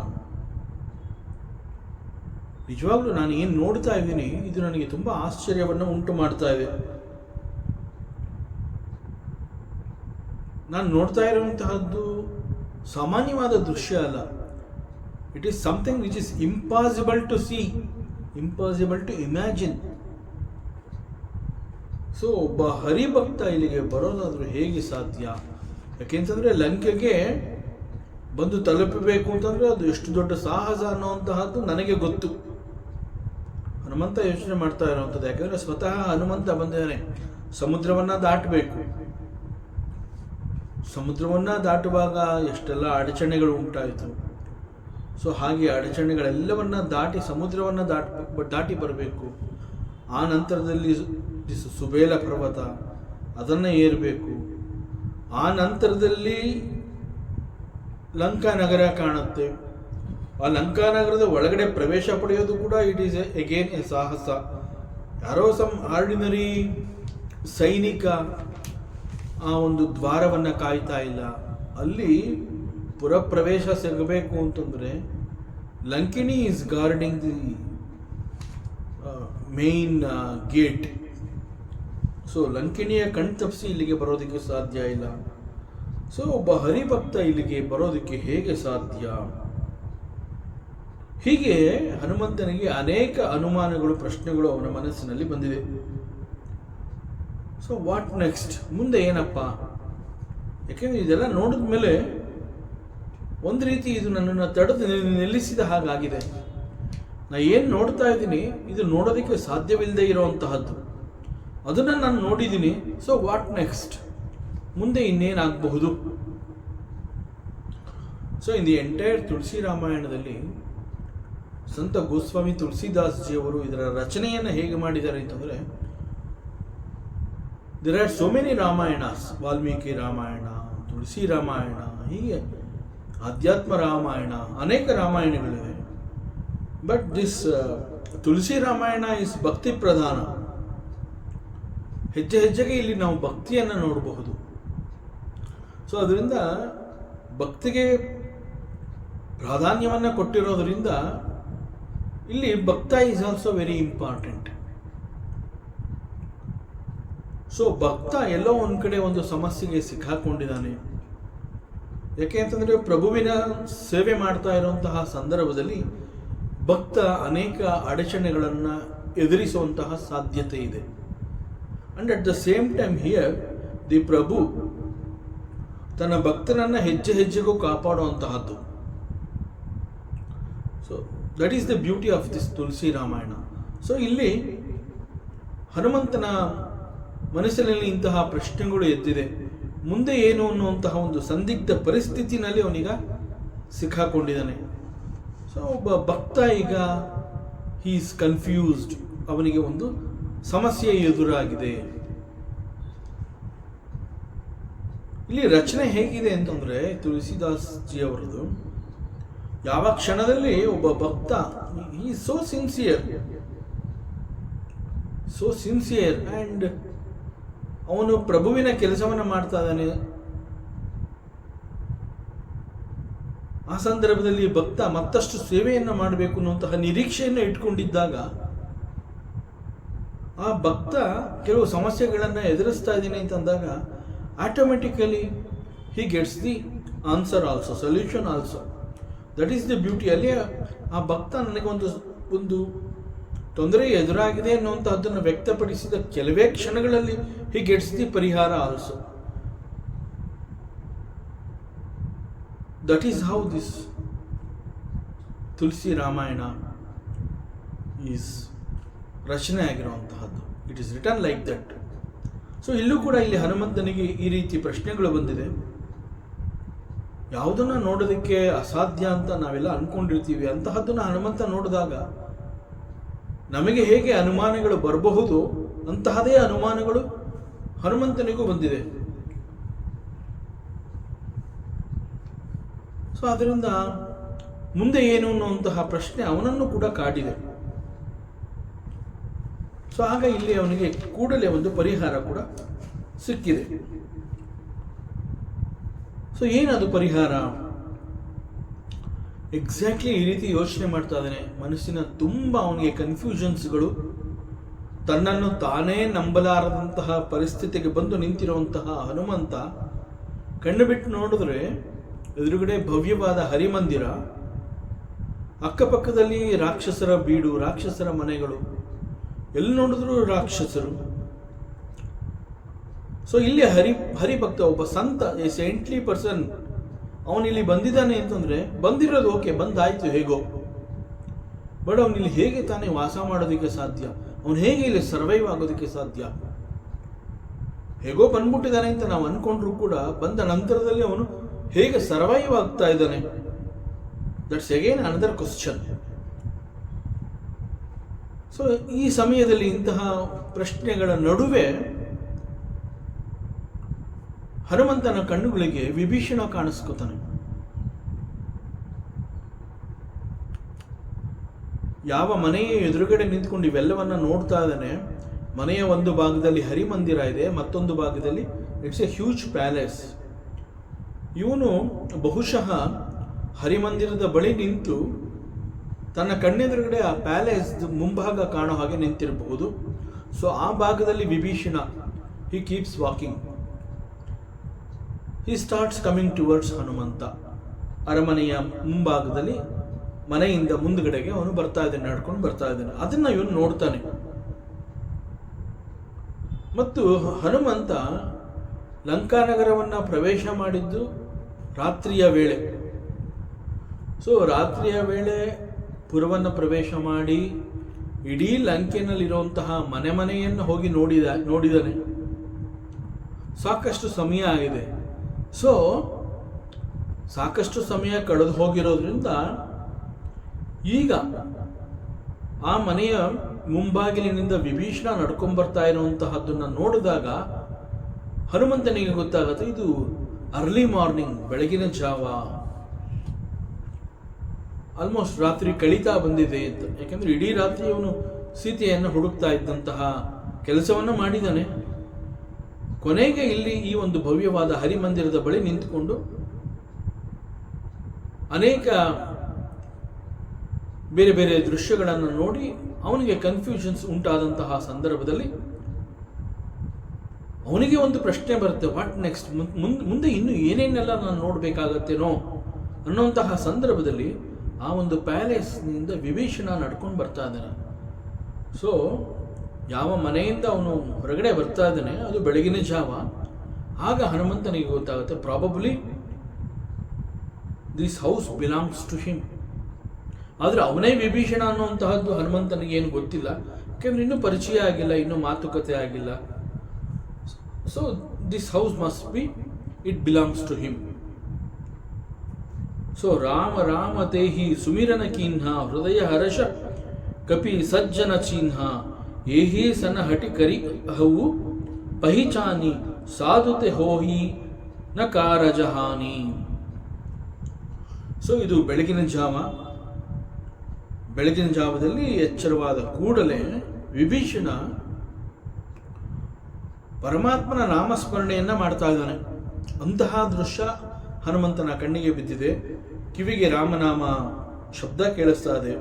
ನಿಜವಾಗ್ಲೂ ನಾನು ಏನು ನೋಡ್ತಾ ಇದ್ದೀನಿ ಇದು ನನಗೆ ತುಂಬ ಆಶ್ಚರ್ಯವನ್ನು ಉಂಟು ಮಾಡ್ತಾ ಇದೆ. ನಾನು ನೋಡ್ತಾ ಇರುವಂತಹದ್ದು ಸಾಮಾನ್ಯವಾದ ದೃಶ್ಯ ಅಲ್ಲ. It is something which is impossible to see, impossible to imagine. So ಒಬ್ಬ ಹರಿಭಕ್ತ ಇಲ್ಲಿಗೆ ಬರೋದಾದರೂ ಹೇಗೆ ಸಾಧ್ಯ? ಯಾಕೆಂತಂದರೆ ಲಂಕೆಗೆ ಬಂದು ತಲುಪಬೇಕು ಅಂತಂದರೆ ಅದು ಎಷ್ಟು ದೊಡ್ಡ ಸಾಹಸ ಅನ್ನುವಂತಹದ್ದು ನನಗೆ ಗೊತ್ತು. ಹನುಮಂತ ಯೋಚನೆ ಮಾಡ್ತಾ ಇರುವಂಥದ್ದು, ಯಾಕೆಂದರೆ ಸ್ವತಃ ಹನುಮಂತ ಬಂದಿದ್ದಾನೆ. ಸಮುದ್ರವನ್ನು ದಾಟಬೇಕು. ಸಮುದ್ರವನ್ನು ದಾಟುವಾಗ ಎಷ್ಟೆಲ್ಲ ಅಡಚಣೆಗಳು ಉಂಟಾಯಿತು. ಸೊ ಹಾಗೆ ಅಡಚಣೆಗಳೆಲ್ಲವನ್ನ ದಾಟಿ ಸಮುದ್ರವನ್ನು ದಾಟಿ ಬರಬೇಕು. ಆ ನಂತರದಲ್ಲಿ ಸುಬೇಲ ಪರ್ವತ, ಅದನ್ನು ಏರಬೇಕು. ಆ ನಂತರದಲ್ಲಿ ಲಂಕಾ ನಗರ ಕಾಣುತ್ತೆ. ಆ ಲಂಕಾ ನಗರದ ಒಳಗಡೆ ಪ್ರವೇಶ ಪಡೆಯೋದು ಕೂಡ ಇಟ್ ಈಸ್ ಎಗೇನ್ ಎ ಸಾಹಸ. ಯಾರೋ ಸಮ್ ಆರ್ಡಿನರಿ ಸೈನಿಕ ಆ ಒಂದು ದ್ವಾರವನ್ನು ಕಾಯ್ತಾ ಇಲ್ಲ. ಅಲ್ಲಿ ಪುರಪ್ರವೇಶ ಸಿಗಬೇಕು ಅಂತಂದರೆ Lankini is guarding the main gate. So ಲಂಕಿಣಿಯ ಕಣ್ತಪ್ಪಿಸಿ ಇಲ್ಲಿಗೆ ಬರೋದಕ್ಕೆ ಸಾಧ್ಯ ಇಲ್ಲ. ಸೊ ಒಬ್ಬ ಹರಿಭಕ್ತ ಇಲ್ಲಿಗೆ ಬರೋದಕ್ಕೆ ಹೇಗೆ ಸಾಧ್ಯ? ಹೀಗೆ ಹನುಮಂತನಿಗೆ ಅನೇಕ ಅನುಮಾನಗಳು, ಪ್ರಶ್ನೆಗಳು ಅವನ ಮನಸ್ಸಿನಲ್ಲಿ ಬಂದಿದೆ. So what next? ಮುಂದೆ ಏನಪ್ಪ? ಯಾಕೆಂದರೆ ಇದೆಲ್ಲ ನೋಡಿದ ಮೇಲೆ ಒಂದು ರೀತಿ ಇದು ನನ್ನನ್ನು ತಡೆದು ನಿಲ್ಲಿಸಿದ ಹಾಗಾಗಿದೆ. ನಾ ಏನು ನೋಡ್ತಾ ಇದ್ದೀನಿ ಇದು ನೋಡೋದಕ್ಕೆ ಸಾಧ್ಯವಿಲ್ಲದೆ ಇರೋವಂತಹದ್ದು. ಅದನ್ನು ನಾನು ನೋಡಿದ್ದೀನಿ. So what next? ಮುಂದೆ ಇನ್ನೇನಾಗಬಹುದು? ಸೊ ಇನ್ ದಿ ಎಂಟೈರ್ ತುಳಸಿ ರಾಮಾಯಣದಲ್ಲಿ ಸಂತ ಗೋಸ್ವಾಮಿ ತುಳಸಿದಾಸ್ ಜಿಯವರು ಇದರ ರಚನೆಯನ್ನು ಹೇಗೆ ಮಾಡಿದ್ದಾರೆ ಅಂತಂದರೆ, there are so many Ramayanas. Valmiki Ramayana, Tulsi Ramayana, ಹೀಗೆ ಆಧ್ಯಾತ್ಮ ರಾಮಾಯಣ, ಅನೇಕ ರಾಮಾಯಣಗಳಿವೆ. But this Tulsi Ramayana is ಭಕ್ತಿ ಪ್ರಧಾನ. ಹೆಜ್ಜೆ ಹೆಜ್ಜೆಗೆ ಇಲ್ಲಿ ನಾವು ಭಕ್ತಿಯನ್ನು ನೋಡಬಹುದು. ಸೊ ಅದರಿಂದ ಭಕ್ತಿಗೆ ಪ್ರಾಧಾನ್ಯವನ್ನು ಕೊಟ್ಟಿರೋದರಿಂದ ಇಲ್ಲಿ ಭಕ್ತ is also very important. So ಭಕ್ತ ಎಲ್ಲೋ ಒಂದು ಕಡೆ ಒಂದು ಸಮಸ್ಯೆಗೆ ಸಿಕ್ಕಾಕೊಂಡಿದ್ದಾನೆ. ಯಾಕೆ ಅಂತಂದರೆ ಪ್ರಭುವಿನ ಸೇವೆ ಮಾಡ್ತಾ ಇರುವಂತಹ ಸಂದರ್ಭದಲ್ಲಿ ಭಕ್ತ ಅನೇಕ ಅಡಚಣೆಗಳನ್ನು ಎದುರಿಸುವಂತಹ ಸಾಧ್ಯತೆ ಇದೆ. And at the same time here the ಪ್ರಭು ತನ್ನ ಭಕ್ತನನ್ನು ಹೆಜ್ಜೆ ಹೆಜ್ಜೆಗೂ ಕಾಪಾಡುವಂತಹದ್ದು. So that is the beauty of this Tulsi Ramayana. So ಇಲ್ಲಿ ಹನುಮಂತನ ಮನಸ್ಸಿನಲ್ಲಿ ಇಂತಹ ಪ್ರಶ್ನೆಗಳು ಎದ್ದಿದೆ. ಮುಂದೆ ಏನು ಅನ್ನುವಂತಹ ಒಂದು ಸಂದಿಗ್ಧ ಪರಿಸ್ಥಿತಿನಲ್ಲಿ ಅವನೀಗ ಸಿಕ್ಕಾಕೊಂಡಿದ್ದಾನೆ. ಸೊ ಒಬ್ಬ ಭಕ್ತ ಈಗ ಹಿ ಈಸ್ ಕನ್ಫ್ಯೂಸ್ಡ್. ಅವನಿಗೆ ಒಂದು ಸಮಸ್ಯೆ ಎದುರಾಗಿದೆ. ಇಲ್ಲಿ ರಚನೆ ಹೇಗಿದೆ ಅಂತಂದರೆ ತುಳಸಿದಾಸ್ ಜಿ ಅವರದು, ಯಾವ ಕ್ಷಣದಲ್ಲಿ ಒಬ್ಬ ಭಕ್ತ ಹಿ ಸೋ ಸಿನ್ಸಿಯರ್ ಆ್ಯಂಡ್ ಅವನು ಪ್ರಭುವಿನ ಕೆಲಸವನ್ನು ಮಾಡ್ತಾ ಇದ್ದಾನೆ. ಆ ಸಂದರ್ಭದಲ್ಲಿ ಭಕ್ತ ಮತ್ತಷ್ಟು ಸೇವೆಯನ್ನು ಮಾಡಬೇಕು ಅನ್ನುವಂತಹ ನಿರೀಕ್ಷೆಯನ್ನು ಇಟ್ಕೊಂಡಿದ್ದಾಗ ಆ ಭಕ್ತ ಕೆಲವು ಸಮಸ್ಯೆಗಳನ್ನು ಎದುರಿಸ್ತಾ ಇದ್ದೀನಿ ಅಂತಂದಾಗ automatically he gets the answer also, solution also. That is the beauty. ಅಲ್ಲಿ ಆ ಭಕ್ತ ನನಗೆ ಒಂದು ತೊಂದರೆ ಎದುರಾಗಿದೆ ಅನ್ನುವಂತಹದ್ದನ್ನು ವ್ಯಕ್ತಪಡಿಸಿದ ಕೆಲವೇ ಕ್ಷಣಗಳಲ್ಲಿ ಹಿ ಗೆಟ್ಸ್ ದಿ ಪರಿಹಾರ also. That is how this Tulsi Ramayana is ರಚನೆ ಆಗಿರುವಂತಹದ್ದು. It is return like that. So ಇಲ್ಲೂ ಕೂಡ ಇಲ್ಲಿ ಹನುಮಂತನಿಗೆ ಈ ರೀತಿ ಪ್ರಶ್ನೆಗಳು ಬಂದಿದೆ. ಯಾವುದನ್ನು ನೋಡೋದಕ್ಕೆ ಅಸಾಧ್ಯ ಅಂತ ನಾವೆಲ್ಲ ಅಂದ್ಕೊಂಡಿರ್ತೀವಿ, ಅಂತಹದ್ದನ್ನು ಹನುಮಂತ ನೋಡಿದಾಗ ನಮಗೆ ಹೇಗೆ ಅನುಮಾನಗಳು ಬರಬಹುದು ಅಂತಹದೇ ಅನುಮಾನಗಳು ಹನುಮಂತನಿಗೂ ಬಂದಿದೆ. ಸೊ ಅದರಿಂದ ಮುಂದೆ ಏನು ಅನ್ನುವಂತಹ ಪ್ರಶ್ನೆ ಅವನನ್ನು ಕೂಡ ಕಾಡಿದೆ. ಸೊ ಆಗ ಇಲ್ಲಿ ಅವನಿಗೆ ಕೂಡಲೇ ಒಂದು ಪರಿಹಾರ ಕೂಡ ಸಿಕ್ಕಿದೆ. ಸೊ ಏನದು ಪರಿಹಾರ? ಎಕ್ಸಾಕ್ಟ್ಲಿ ಈ ರೀತಿ ಯೋಚನೆ ಮಾಡ್ತಾ ಇದ್ದಾನೆ. ಮನಸ್ಸಿನ ತುಂಬ ಅವನಿಗೆ ಕನ್ಫ್ಯೂಷನ್ಸ್ಗಳು, ತನ್ನನ್ನು ತಾನೇ ನಂಬಲಾರದಂತಹ ಪರಿಸ್ಥಿತಿಗೆ ಬಂದು ನಿಂತಿರುವಂತಹ ಹನುಮಂತ ಕಣ್ಣು ಬಿಟ್ಟು ನೋಡಿದ್ರೆ ಎದುರುಗಡೆ ಭವ್ಯವಾದ ಹರಿಮಂದಿರ, ಅಕ್ಕಪಕ್ಕದಲ್ಲಿ ರಾಕ್ಷಸರ ಬೀಡು, ರಾಕ್ಷಸರ ಮನೆಗಳು, ಎಲ್ಲಿ ನೋಡಿದ್ರು ರಾಕ್ಷಸರು. ಸೊ ಇಲ್ಲಿ ಹರಿಭಕ್ತ, ಒಬ್ಬ ಸಂತ, ಎ ಸೈಂಟ್ಲಿ ಪರ್ಸನ್, ಅವನಿಲ್ಲಿ ಬಂದಿದ್ದಾನೆ ಅಂತಂದ್ರೆ ಬಂದಿರೋದು ಓಕೆ, ಬಂದಾಯ್ತು ಹೇಗೋ, ಬಟ್ ಅವನಿಲ್ಲಿ ಹೇಗೆ ತಾನೇ ವಾಸ ಮಾಡೋದಕ್ಕೆ ಸಾಧ್ಯ? ಅವನು ಹೇಗೆ ಇಲ್ಲಿ ಸರ್ವೈವ್ ಆಗೋದಕ್ಕೆ ಸಾಧ್ಯ? ಹೇಗೋ ಬಂದ್ಬಿಟ್ಟಿದ್ದಾನೆ ಅಂತ ನಾವು ಅನ್ಕೊಂಡ್ರು ಕೂಡ ಬಂದ ನಂತರದಲ್ಲಿ ಅವನು ಹೇಗೆ ಸರ್ವೈವ್ ಆಗ್ತಾ ಇದ್ದಾನೆ? That's again another question. So ಈ ಸಮಯದಲ್ಲಿ ಇಂತಹ ಪ್ರಶ್ನೆಗಳ ನಡುವೆ ಹನುಮಂತನ ಕಣ್ಣುಗಳಿಗೆ ವಿಭೀಷಣ ಕಾಣಿಸ್ಕೊತಾನೆ. ಯಾವ ಮನೆಯ ಎದುರುಗಡೆ ನಿಂತ್ಕೊಂಡು ಇವೆಲ್ಲವನ್ನ ನೋಡ್ತಾ ಇದ್ದಾನೆ. ಮನೆಯ ಒಂದು ಭಾಗದಲ್ಲಿ ಹರಿಮಂದಿರ ಇದೆ, ಮತ್ತೊಂದು ಭಾಗದಲ್ಲಿ ಇಟ್ಸ್ ಎ ಹ್ಯೂಜ್ ಪ್ಯಾಲೇಸ್. ಇವನು ಬಹುಶಃ ಹರಿಮಂದಿರದ ಬಳಿ ನಿಂತು ತನ್ನ ಕಣ್ಣೆದುರುಗಡೆ ಆ ಪ್ಯಾಲೇಸ್ ಮುಂಭಾಗ ಕಾಣೋ ಹಾಗೆ ನಿಂತಿರಬಹುದು. ಸೊ ಆ ಭಾಗದಲ್ಲಿ Vibhishana, he keeps walking, he starts coming towards Hanumanta. ಅರಮನೆಯ ಮುಂಭಾಗದಲ್ಲಿ ಮನೆಯಿಂದ ಮುಂದ್ಗಡೆಗೆ ಅವನು ಬರ್ತಾ ಇದ್ದಾನೆ, ನಡ್ಕೊಂಡು ಬರ್ತಾ ಇದ್ದಾನೆ. ಅದನ್ನ ಇವನು ನೋಡ್ತಾನೆ. ಮತ್ತು ಹನುಮಂತ ಲಂಕಾನಗರವನ್ನು ಪ್ರವೇಶ ಮಾಡಿದ್ದು ರಾತ್ರಿಯ ವೇಳೆ. ಸೊ ರಾತ್ರಿಯ ವೇಳೆ ಪುರವನ್ನು ಪ್ರವೇಶ ಮಾಡಿ ಇಡೀ ಲಂಕೆಯಲ್ಲಿರುವಂತಹ ಮನೆಯನ್ನು ಹೋಗಿ ನೋಡಿದಾನೆ. ಸಾಕಷ್ಟು ಸಮಯ ಆಗಿದೆ. ಸೊ ಸಾಕಷ್ಟು ಸಮಯ ಕಳೆದು ಹೋಗಿರೋದ್ರಿಂದ ಈಗ ಆ ಮನೆಯ ಮುಂಬಾಗಿಲಿನಿಂದ ವಿಭೀಷಣ ನಡ್ಕೊಂಡ್ಬರ್ತಾ ಇರುವಂತಹದ್ದನ್ನು ನೋಡಿದಾಗ ಹನುಮಂತನಿಗೆ ಗೊತ್ತಾಗುತ್ತೆ, ಇದು ಅರ್ಲಿ ಮಾರ್ನಿಂಗ್, ಬೆಳಗಿನ ಜಾವ, ಆಲ್ಮೋಸ್ಟ್ ರಾತ್ರಿ ಕಳೀತಾ ಬಂದಿದೆ ಅಂತ. ಯಾಕೆಂದ್ರೆ ಇಡೀ ರಾತ್ರಿ ಅವನು ಸೀತೆಯನ್ನು ಹುಡುಕ್ತಾ ಇದ್ದಂತಹ ಕೆಲಸವನ್ನು ಮಾಡಿದ್ದಾನೆ. ಕೊನೆಗೆ ಇಲ್ಲಿ ಈ ಒಂದು ಭವ್ಯವಾದ ಹರಿಮಂದಿರದ ಬಳಿ ನಿಂತುಕೊಂಡು ಅನೇಕ ಬೇರೆ ಬೇರೆ ದೃಶ್ಯಗಳನ್ನು ನೋಡಿ ಅವನಿಗೆ ಕನ್ಫ್ಯೂಷನ್ಸ್ ಉಂಟಾದಂತಹ ಸಂದರ್ಭದಲ್ಲಿ ಅವನಿಗೆ ಒಂದು ಪ್ರಶ್ನೆ ಬರುತ್ತೆ, ವಾಟ್ ನೆಕ್ಸ್ಟ್, ಮುಂದೆ ಇನ್ನು ಏನೇನೆಲ್ಲ ನಾನು ನೋಡಬೇಕಾಗತ್ತೇನೋ ಅನ್ನುವಂತಹ ಸಂದರ್ಭದಲ್ಲಿ ಆ ಒಂದು ಪ್ಯಾಲೇಸ್ನಿಂದ ವಿಭೀಷಣ ನಡ್ಕೊಂಡು ಬರ್ತಾ ಇದ್ದಾನೆ. ಸೊ ಯಾವ ಮನೆಯಿಂದ ಅವನು ಹೊರಗಡೆ ಬರ್ತಾ ಇದ್ದಾನೆ ಅದು ಬೆಳಗಿನ ಜಾವ. ಆಗ ಹನುಮಂತನಿಗೆ ಗೊತ್ತಾಗುತ್ತೆ, probably this house belongs to him. ಆದರೆ ಅವನೇ ವಿಭೀಷಣ ಅನ್ನುವಂತಹದ್ದು ಹನುಮಂತನಿಗೆ ಏನು ಗೊತ್ತಿಲ್ಲ, ಯಾಕೆಂದ್ರೆ ಇನ್ನೂ ಪರಿಚಯ ಆಗಿಲ್ಲ, ಇನ್ನೂ ಮಾತುಕತೆ ಆಗಿಲ್ಲ. So this house must be, it belongs to him. So Rama Rama ತೇಹಿ ಸುಮಿರನ ಕೀನ್ಹ ಹೃದಯ ಹರ್ಷ ಕಪಿ ಸಜ್ಜನ ಚಿಹ್ನ ಏಹಿ ಸನ ಹಟಿ ಕರಿ ಹವು ಪಹಿಚಾನಿ ಸಾಧುತೆ ಹೋಹಿ ನ ಕಾರಜಹಾನಿ. ಸೊ ಇದು ಬೆಳಗಿನ ಜಾವ. ಬೆಳಗಿನ ಜಾವದಲ್ಲಿ ಎಚ್ಚರವಾದ ಕೂಡಲೇ ವಿಭೀಷಣ ಪರಮಾತ್ಮನ ನಾಮಸ್ಮರಣೆಯನ್ನ ಮಾಡ್ತಾ ಇದ್ದಾನೆ. ಅಂತಹ ದೃಶ್ಯ ಹನುಮಂತನ ಕಣ್ಣಿಗೆ ಬಿದ್ದಿದೆ. ಕಿವಿಗೆ ರಾಮನಾಮ ಶಬ್ದ ಕೇಳಿಸ್ತಾ ಇದೆ.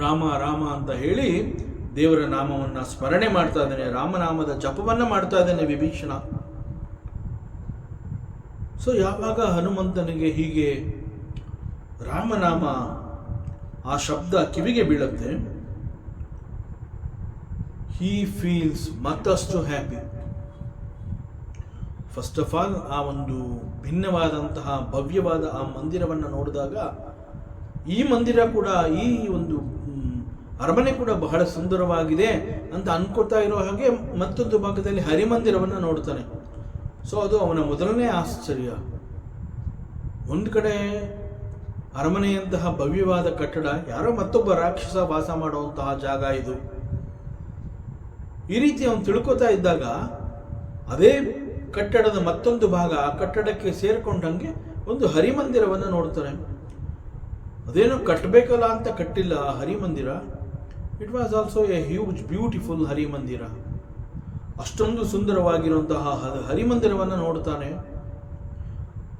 ರಾಮ ರಾಮ ಅಂತ ಹೇಳಿ ದೇವರ ನಾಮವನ್ನ ಸ್ಮರಣೆ ಮಾಡ್ತಾ ಇದ್ದಾನೆ, ರಾಮನಾಮದ ಜಪವನ್ನ ಮಾಡ್ತಾ ಇದ್ದಾನೆ ವಿಭೀಷಣ. ಸೊ ಯಾವಾಗ ಹನುಮಂತನಿಗೆ ಹೀಗೆ ರಾಮನಾಮ ಆ ಶಬ್ದ ಕಿವಿಗೆ ಬೀಳುತ್ತೆ, he feels ಮತ್ತಷ್ಟು ಹ್ಯಾಪಿ. ಫಸ್ಟ್ ಆಫ್ ಆಲ್ ಆ ಒಂದು ಭಿನ್ನವಾದಂತಹ ಭವ್ಯವಾದ ಆ ಮಂದಿರವನ್ನು ನೋಡಿದಾಗ, ಈ ಮಂದಿರ ಕೂಡ, ಈ ಒಂದು ಅರಮನೆ ಕೂಡ ಬಹಳ ಸುಂದರವಾಗಿದೆ ಅಂತ ಅನ್ಕೋತಾ ಇರೋ ಹಾಗೆ ಮತ್ತೊಂದು ಭಾಗದಲ್ಲಿ ಹರಿಮಂದಿರವನ್ನು ನೋಡ್ತಾನೆ. ಸೊ ಅದು ಅವನ ಮೊದಲನೇ ಆಶ್ಚರ್ಯ. ಒಂದು ಕಡೆ ಅರಮನೆಯಂತಹ ಭವ್ಯವಾದ ಕಟ್ಟಡ, ಯಾರೋ ಮತ್ತೊಬ್ಬ ರಾಕ್ಷಸ ವಾಸ ಮಾಡುವಂತಹ ಜಾಗ ಇದು. ಈ ರೀತಿ ಅವನು ತಿಳ್ಕೊತಾ ಇದ್ದಾಗ ಅದೇ ಕಟ್ಟಡದ ಮತ್ತೊಂದು ಭಾಗ, ಆ ಕಟ್ಟಡಕ್ಕೆ ಸೇರ್ಕೊಂಡಂಗೆ ಒಂದು ಹರಿಮಂದಿರವನ್ನು ನೋಡ್ತಾನೆ. ಅದೇನೋ ಕಟ್ಟಬೇಕಲ್ಲ ಅಂತ ಕಟ್ಟಿಲ್ಲ ಆ ಹರಿಮಂದಿರ. It was also a huge beautiful ಹರಿಮಂದಿರ. ಅಷ್ಟೊಂದು ಸುಂದರವಾಗಿರುವಂತಹ ಹರಿಮಂದಿರವನ್ನು ನೋಡ್ತಾನೆ.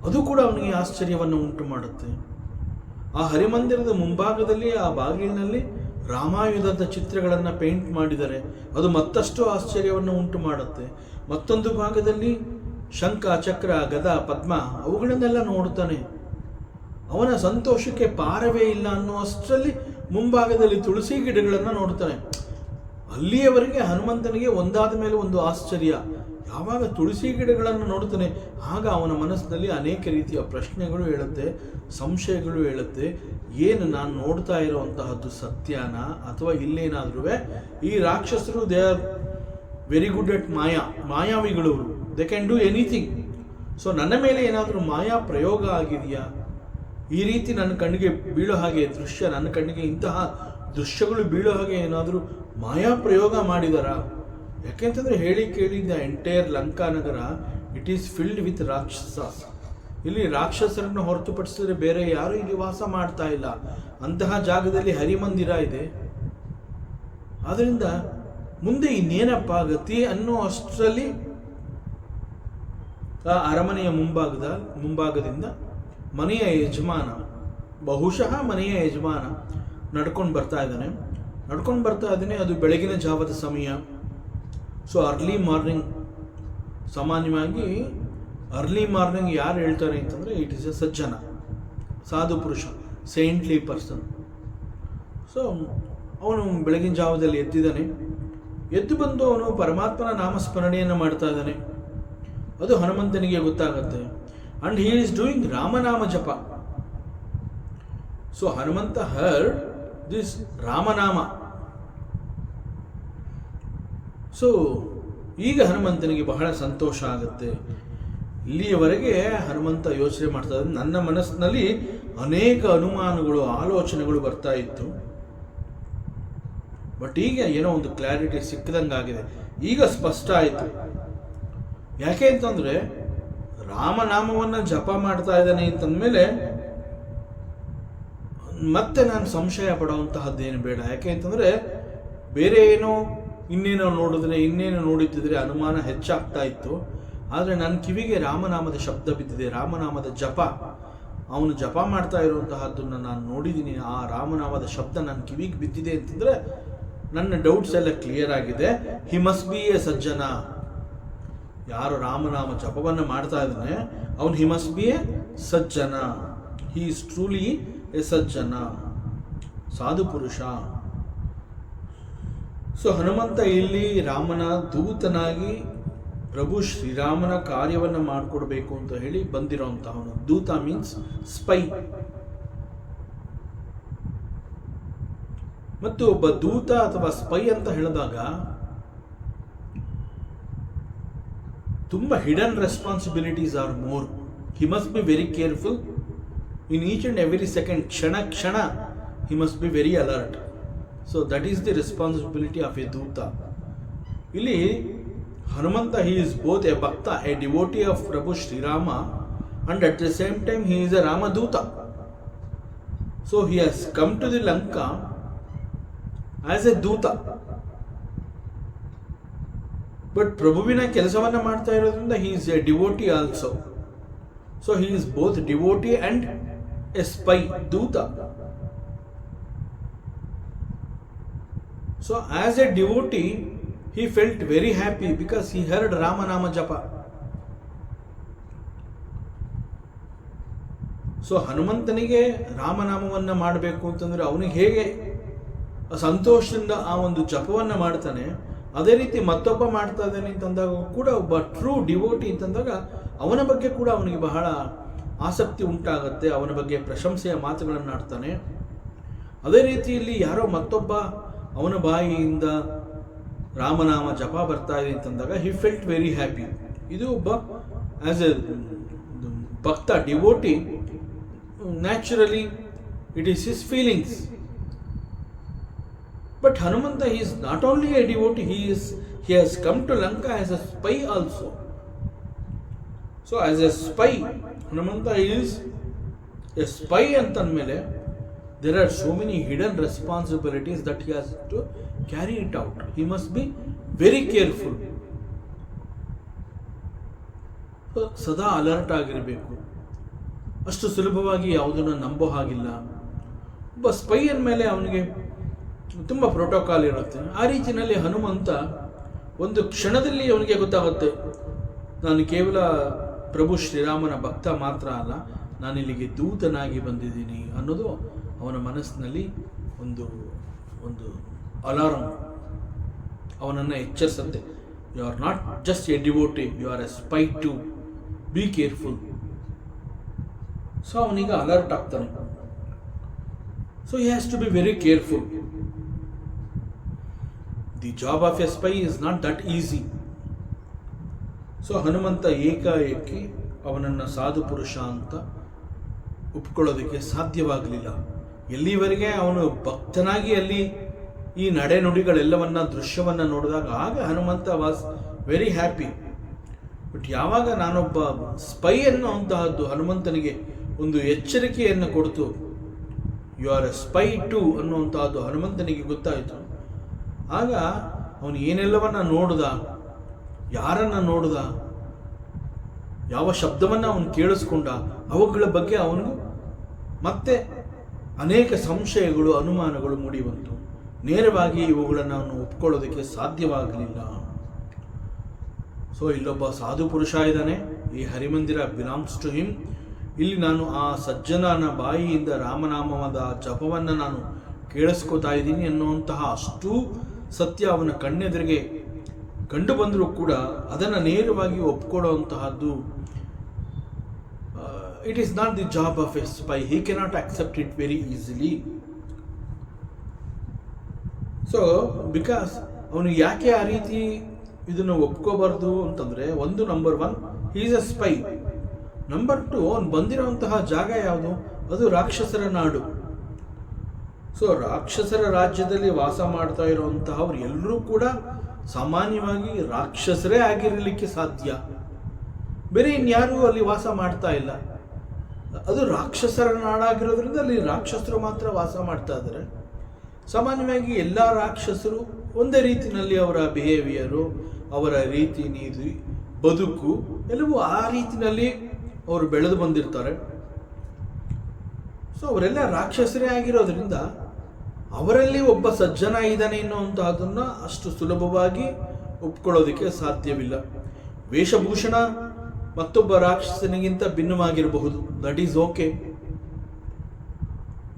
ಅದು ಕೂಡ ಅವನಿಗೆ ಆಶ್ಚರ್ಯವನ್ನು ಉಂಟು ಮಾಡುತ್ತೆ. ಆ ಹರಿಮಂದಿರದ ಮುಂಭಾಗದಲ್ಲಿ ಆ ಬಾಗಿಲಿನಲ್ಲಿ ರಾಮಾಯುಧದ ಚಿತ್ರಗಳನ್ನು ಪೇಂಟ್ ಮಾಡಿದರೆ ಅದು ಮತ್ತಷ್ಟು ಆಶ್ಚರ್ಯವನ್ನು ಉಂಟು ಮಾಡುತ್ತೆ. ಮತ್ತೊಂದು ಭಾಗದಲ್ಲಿ ಶಂಖ, ಚಕ್ರ, ಗದ, ಪದ್ಮ ಅವುಗಳನ್ನೆಲ್ಲ ನೋಡ್ತಾನೆ. ಅವನ ಸಂತೋಷಕ್ಕೆ ಪಾರವೇ ಇಲ್ಲ ಅನ್ನುವಷ್ಟರಲ್ಲಿ ಮುಂಭಾಗದಲ್ಲಿ ತುಳಸಿ ಗಿಡಗಳನ್ನು ನೋಡ್ತಾನೆ. ಅಲ್ಲಿಯವರೆಗೆ ಹನುಮಂತನಿಗೆ ಒಂದಾದ ಮೇಲೆ ಒಂದು ಆಶ್ಚರ್ಯ. ಯಾವಾಗ ತುಳಸಿ ಗಿಡಗಳನ್ನು ನೋಡ್ತಾನೆ ಆಗ ಅವನ ಮನಸ್ಸಿನಲ್ಲಿ ಅನೇಕ ರೀತಿಯ ಪ್ರಶ್ನೆಗಳು ಹೇಳುತ್ತೆ, ಸಂಶಯಗಳು ಹೇಳುತ್ತೆ. ಏನು ನಾನು ನೋಡ್ತಾ ಇರುವಂತಹದ್ದು ಸತ್ಯನಾ ಅಥವಾ ಇಲ್ಲೇನಾದ್ರೂ ಈ ರಾಕ್ಷಸರು they are very good at ಮಾಯಾವಿಗಳು, they can do anything. So ನನ್ನ ಮೇಲೆ ಏನಾದರೂ ಮಾಯಾ ಪ್ರಯೋಗ ಆಗಿದೆಯಾ? ಈ ರೀತಿ ನನ್ನ ಕಣ್ಣಿಗೆ ಬೀಳೋ ಹಾಗೆ ದೃಶ್ಯ, ನನ್ನ ಕಣ್ಣಿಗೆ ಇಂತಹ ದೃಶ್ಯಗಳು ಬೀಳೋ ಹಾಗೆ ಏನಾದರೂ ಮಾಯಾ ಪ್ರಯೋಗ ಮಾಡಿದಾರಾ? ಯಾಕೆಂತಂದರೆ ಹೇಳಿ ಕೇಳಿದ್ದ ಎಂಟೈರ್ ಲಂಕಾನಗರ ಇಟ್ ಈಸ್ ಫಿಲ್ಡ್ ವಿತ್ ರಾಕ್ಷಸ. ಇಲ್ಲಿ ರಾಕ್ಷಸರನ್ನು ಹೊರತುಪಡಿಸಿದ್ರೆ ಬೇರೆ ಯಾರು ಇಲ್ಲಿ ವಾಸ ಮಾಡ್ತಾ ಇಲ್ಲ. ಅಂತಹ ಜಾಗದಲ್ಲಿ ಹರಿಮಂದಿರ ಇದೆ. ಆದ್ದರಿಂದ ಮುಂದೆ ಇನ್ನೇನಪ್ಪ ಗತಿ ಅನ್ನೋ ಅಷ್ಟರಲ್ಲಿ ಆ ಅರಮನೆಯ ಮುಂಭಾಗದಿಂದ ಮನೆಯ ಯಜಮಾನ, ಬಹುಶಃ ಮನೆಯ ಯಜಮಾನ ನಡ್ಕೊಂಡು ಬರ್ತಾ ಇದ್ದಾನೆ. ಅದು ಬೆಳಗಿನ ಜಾವದ ಸಮಯ. ಸೊ ಅರ್ಲಿ ಮಾರ್ನಿಂಗ್, ಸಾಮಾನ್ಯವಾಗಿ ಅರ್ಲಿ ಮಾರ್ನಿಂಗ್ ಯಾರು ಹೇಳ್ತಾರೆ ಅಂತಂದರೆ ಇಟ್ ಈಸ್ ಎ ಸಜ್ಜನ, ಸಾಧು ಪುರುಷ, ಸೈಂಟ್ಲಿ ಪರ್ಸನ್. ಸೊ ಅವನು ಬೆಳಗಿನ ಜಾವದಲ್ಲಿ ಎದ್ದು ಬಂದು ಅವನು ಪರಮಾತ್ಮನ ನಾಮಸ್ಮರಣೆಯನ್ನು ಮಾಡ್ತಾ ಇದ್ದಾನೆ. ಅದು ಹನುಮಂತನಿಗೆ ಗೊತ್ತಾಗುತ್ತೆ. ಅಂಡ್ ಹಿ ಈಸ್ ಡೂಯಿಂಗ್ ರಾಮನಾಮ ಜಪ. ಸೊ ಹನುಮಂತ ಹರ್ಡ್ ದಿಸ್ ರಾಮನಾಮ. ಸೊ ಈಗ ಹನುಮಂತನಿಗೆ ಬಹಳ ಸಂತೋಷ ಆಗುತ್ತೆ. ಇಲ್ಲಿಯವರೆಗೆ ಹನುಮಂತ ಯೋಚನೆ ಮಾಡ್ತಾ ಇದ್ದ, ನನ್ನ ಮನಸ್ಸಿನಲ್ಲಿ ಅನೇಕ ಅನುಮಾನಗಳು, ಆಲೋಚನೆಗಳು ಬರ್ತಾ ಇತ್ತು. ಬಟ್ ಈಗ ಏನೋ ಒಂದು ಕ್ಲಾರಿಟಿ ಸಿಕ್ಕದಂಗಾಗಿದೆ. ಈಗ ಸ್ಪಷ್ಟ ಆಯಿತು. ಯಾಕೆ ಅಂತಂದರೆ ರಾಮನಾಮವನ್ನು ಜಪ ಮಾಡ್ತಾ ಇದ್ದಾನೆ ಅಂತಂದಮೇಲೆ ಮತ್ತೆ ನಾನು ಸಂಶಯ ಪಡುವಂತಹದ್ದೇನು ಬೇಡ. ಯಾಕೆ ಅಂತಂದರೆ ಬೇರೆ ಇನ್ನೇನೋ ನೋಡುತ್ತಿದ್ರೆ ಅನುಮಾನ ಹೆಚ್ಚಾಗ್ತಾ ಇತ್ತು. ಆದರೆ ನನ್ನ ಕಿವಿಗೆ ರಾಮನಾಮದ ಶಬ್ದ ಬಿದ್ದಿದೆ, ರಾಮನಾಮದ ಜಪ. ಅವನು ಜಪ ಮಾಡ್ತಾ ಇರುವಂತಹದ್ದನ್ನು ನಾನು ನೋಡಿದ್ದೀನಿ. ಆ ರಾಮನಾಮದ ಶಬ್ದ ನನ್ನ ಕಿವಿಗೆ ಬಿದ್ದಿದೆ ಅಂತಂದರೆ ನನ್ನ ಡೌಟ್ಸ್ ಎಲ್ಲ ಕ್ಲಿಯರ್ ಆಗಿದೆ. ಹಿ ಮಸ್ಟ್ ಬಿ ಎ ಸಜ್ಜನ. ಯಾರು ರಾಮನಾಮ ಜಪವನ್ನು ಮಾಡ್ತಾ ಇದ್ದಾನೆ ಅವನು ಹಿ ಮಸ್ಟ್ ಬಿ ಎ ಸಜ್ಜನ. ಹಿ ಈಸ್ ಟ್ರೂಲಿ ಎ ಸಜ್ಜನ, ಸಾಧು ಪುರುಷ. ಸೊ ಹನುಮಂತ ಇಲ್ಲಿ ರಾಮನ ದೂತನಾಗಿ ಪ್ರಭು ಶ್ರೀರಾಮನ ಕಾರ್ಯವನ್ನು ಮಾಡಿಕೊಡ್ಬೇಕು ಅಂತ ಹೇಳಿ ಬಂದಿರೋಂತಹವನು. ದೂತ ಮೀನ್ಸ್ ಸ್ಪೈ. ಮತ್ತು ಒಬ್ಬ ದೂತ ಅಥವಾ ಸ್ಪೈ ಅಂತ ಹೇಳಿದಾಗ ತುಂಬ hidden responsibilities are more. He must be very careful in each and every second. ಕ್ಷಣ he must be very alert. So that is the responsibility of a ದೂತ. ಇಲ್ಲಿ Hanumantha, he is both a bhakta, a devotee of Prabhu Sri Rama, and at the same time he is a Ramaduta. So he has come to the Lanka as a Duta. But ಪ್ರಭುವಿನ ಕೆಲಸವನ್ನು ಮಾಡ್ತಾ ಇರೋದ್ರಿಂದ he is a devotee also. So he is both devotee and a spy, Duta. So as a devotee he felt very happy because he heard Ramanama Japa. So ಹನುಮಂತನಿಗೆ ರಾಮನಾಮವನ್ನು ಮಾಡಬೇಕು ಅಂತಂದರೆ ಅವನಿಗೆ ಹೇಗೆ ಸಂತೋಷದಿಂದ ಆ ಒಂದು ಜಪವನ್ನು ಮಾಡ್ತಾನೆ, ಅದೇ ರೀತಿ ಮತ್ತೊಬ್ಬ ಮಾಡ್ತಾ ಇದ್ದಾನೆ ಅಂತಂದಾಗ ಕೂಡ ಒಬ್ಬ ಟ್ರೂ ಡಿವೋಟಿ ಅಂತಂದಾಗ ಅವನ ಬಗ್ಗೆ ಕೂಡ ಅವನಿಗೆ ಬಹಳ ಆಸಕ್ತಿ ಉಂಟಾಗುತ್ತೆ. ಅವನ ಬಗ್ಗೆ ಪ್ರಶಂಸೆಯ ಮಾತುಗಳನ್ನು ಆಡ್ತಾನೆ. ಅದೇ ರೀತಿಯಲ್ಲಿ ಯಾರೋ ಮತ್ತೊಬ್ಬ ಅವನ ಬಾಯಿಯಿಂದ ರಾಮನಾಮ ಜಪ ಬರ್ತಾ ಇದೆ ಅಂತಂದಾಗ ಹಿ ಫೆಲ್ಟ್ ವೆರಿ ಹ್ಯಾಪಿ. ಇದು ಒಬ್ಬ ಆಸ್ ಎ ಭಕ್ತ, devotee, naturally it is his feelings. But Hanumantha is not only a devotee, he has come to Lanka as a spy also. So as a spy Hanumantha is a spy ಅಂತಂದಮೇಲೆ there are so many hidden responsibilities that he has to carry it out. He must be very careful. ಸದಾ alert ಆಗಿರಬೇಕು. ಅಷ್ಟು ಸುಲಭವಾಗಿ ಯಾವುದನ್ನು ನಂಬೋ ಹಾಗಿಲ್ಲ. ಒಬ್ಬ spy ಅಂದಮೇಲೆ ಅವನಿಗೆ ತುಂಬ ಪ್ರೋಟೋಕಾಲ್ ಇರುತ್ತೆ. ಆ ರೀತಿಯಲ್ಲಿ ಹನುಮಂತ ಒಂದು ಕ್ಷಣದಲ್ಲಿ ಅವನಿಗೆ ಗೊತ್ತಾಗುತ್ತೆ, ನಾನು ಕೇವಲ ಪ್ರಭು ಶ್ರೀರಾಮನ ಭಕ್ತ ಮಾತ್ರ ಅಲ್ಲ, ನಾನಿಲ್ಲಿಗೆ ದೂತನಾಗಿ ಬಂದಿದ್ದೀನಿ ಅನ್ನೋದು ಅವನ ಮನಸ್ಸಿನಲ್ಲಿ ಒಂದು ಒಂದು ಅಲಾರಮ್ ಅವನನ್ನು ಎಚ್ಚರಿಸುತ್ತೆ. You are not just a devotee, you are a spy too, be careful. So ಅವನೀಗ ಅಲರ್ಟ್ ಆಗ್ತಾನೆ. So he has to be very careful. The job of a spy is not that easy. So Hanumantha ಏಕಾಏಕಿ ಅವನನ್ನು ಸಾಧು ಪುರುಷ ಅಂತ ಒಪ್ಕೊಳ್ಳೋದಕ್ಕೆ ಸಾಧ್ಯವಾಗಲಿಲ್ಲ. ಎಲ್ಲಿವರೆಗೆ ಅವನು ಭಕ್ತನಾಗಿ ಅಲ್ಲಿ ಈ ನಡೆನುಡಿಗಳೆಲ್ಲವನ್ನ ದೃಶ್ಯವನ್ನು ನೋಡಿದಾಗ ಆಗ Hanumantha was very happy. But ಯಾವಾಗ ನಾನೊಬ್ಬ ಸ್ಪೈ ಅನ್ನುವಂತಹದ್ದು ಹನುಮಂತನಿಗೆ ಒಂದು ಎಚ್ಚರಿಕೆಯನ್ನು ಕೊಡ್ತು, you are a spy too ಅನ್ನುವಂತಹದ್ದು ಹನುಮಂತನಿಗೆ ಗೊತ್ತಾಯಿತು, ಆಗ ಅವನು ಏನೆಲ್ಲವನ್ನ ನೋಡ್ದ, ಯಾರನ್ನ ನೋಡ್ದ, ಯಾವ ಶಬ್ದವನ್ನು ಅವನು ಕೇಳಿಸ್ಕೊಂಡ, ಅವುಗಳ ಬಗ್ಗೆ ಅವನಿಗೂ ಮತ್ತೆ ಅನೇಕ ಸಂಶಯಗಳು, ಅನುಮಾನಗಳು ಮೂಡಿ ಬಂತು. ನೇರವಾಗಿ ಇವುಗಳನ್ನು ಅವನು ಒಪ್ಕೊಳ್ಳೋದಕ್ಕೆ ಸಾಧ್ಯವಾಗಲಿಲ್ಲ. ಸೊ ಇಲ್ಲೊಬ್ಬ ಸಾಧು ಪುರುಷ ಇದ್ದಾನೆ, ಈ ಹರಿಮಂದಿರ ಬಿಲಾಂಗ್ಸ್ ಟು ಹಿಮ್. ಇಲ್ಲಿ ನಾನು ಆ ಸಜ್ಜನನ ಬಾಯಿಯಿಂದ ರಾಮನಾಮದ ಜಪವನ್ನು ನಾನು ಕೇಳಿಸ್ಕೋತಾ ಇದ್ದೀನಿ ಅನ್ನುವಂತಹ ಅಷ್ಟೂ ಸತ್ಯ ಅವನ ಕಣ್ಣೆದುರಿಗೆ ಕಂಡು ಬಂದರೂ ಕೂಡ ಅದನ್ನು ನೇರವಾಗಿ ಒಪ್ಕೊಳ್ಳುವಂತಹದ್ದು it is not the job of a spy. He cannot accept it very easily. So because ಅವನು ಯಾಕೆ ಆ ರೀತಿ ಇದನ್ನು ಒಪ್ಕೋಬಾರ್ದು ಅಂತಂದರೆ, ಒಂದು number 1 he is a spy. Number 2 ಅವನು ಬಂದಿರುವಂತಹ ಜಾಗ ಯಾವುದು, ಅದು ರಾಕ್ಷಸರ ನಾಡು. ಸೊ ರಾಕ್ಷಸರ ರಾಜ್ಯದಲ್ಲಿ ವಾಸ ಮಾಡ್ತಾ ಇರುವಂತಹವ್ರು ಎಲ್ಲರೂ ಕೂಡ ಸಾಮಾನ್ಯವಾಗಿ ರಾಕ್ಷಸರೇ ಆಗಿರಲಿಕ್ಕೆ ಸಾಧ್ಯ, ಬೇರೆ ಇನ್ಯಾರೂ ಅಲ್ಲಿ ವಾಸ ಮಾಡ್ತಾ ಇಲ್ಲ. ಅದು ರಾಕ್ಷಸರ ನಾಡಾಗಿರೋದ್ರಿಂದ ಅಲ್ಲಿ ರಾಕ್ಷಸರು ಮಾತ್ರ ವಾಸ ಮಾಡ್ತಾ ಇದ್ದಾರೆ. ಸಾಮಾನ್ಯವಾಗಿ ಎಲ್ಲ ರಾಕ್ಷಸರು ಒಂದೇ ರೀತಿಯಲ್ಲಿ ಅವರ ಬಿಹೇವಿಯರು, ಅವರ ರೀತಿ ನೀತಿ, ಬದುಕು ಎಲ್ಲವೂ ಆ ರೀತಿಯಲ್ಲಿ ಅವರು ಬೆಳೆದು ಬಂದಿರ್ತಾರೆ. ಸೊ ಅವರೆಲ್ಲ ರಾಕ್ಷಸರೇ ಆಗಿರೋದ್ರಿಂದ ಅವರಲ್ಲಿ ಒಬ್ಬ ಸಜ್ಜನ ಇದ್ದಾನೆ ಎನ್ನುವಂತಹದನ್ನು ಅಷ್ಟು ಸುಲಭವಾಗಿ ಒಪ್ಕೊಳ್ಳೋದಕ್ಕೆ ಸಾಧ್ಯವಿಲ್ಲ. ವೇಷಭೂಷಣ ಮತ್ತೊಬ್ಬ ರಾಕ್ಷಸನಿಗಿಂತ ಭಿನ್ನವಾಗಿರಬಹುದು, that is okay.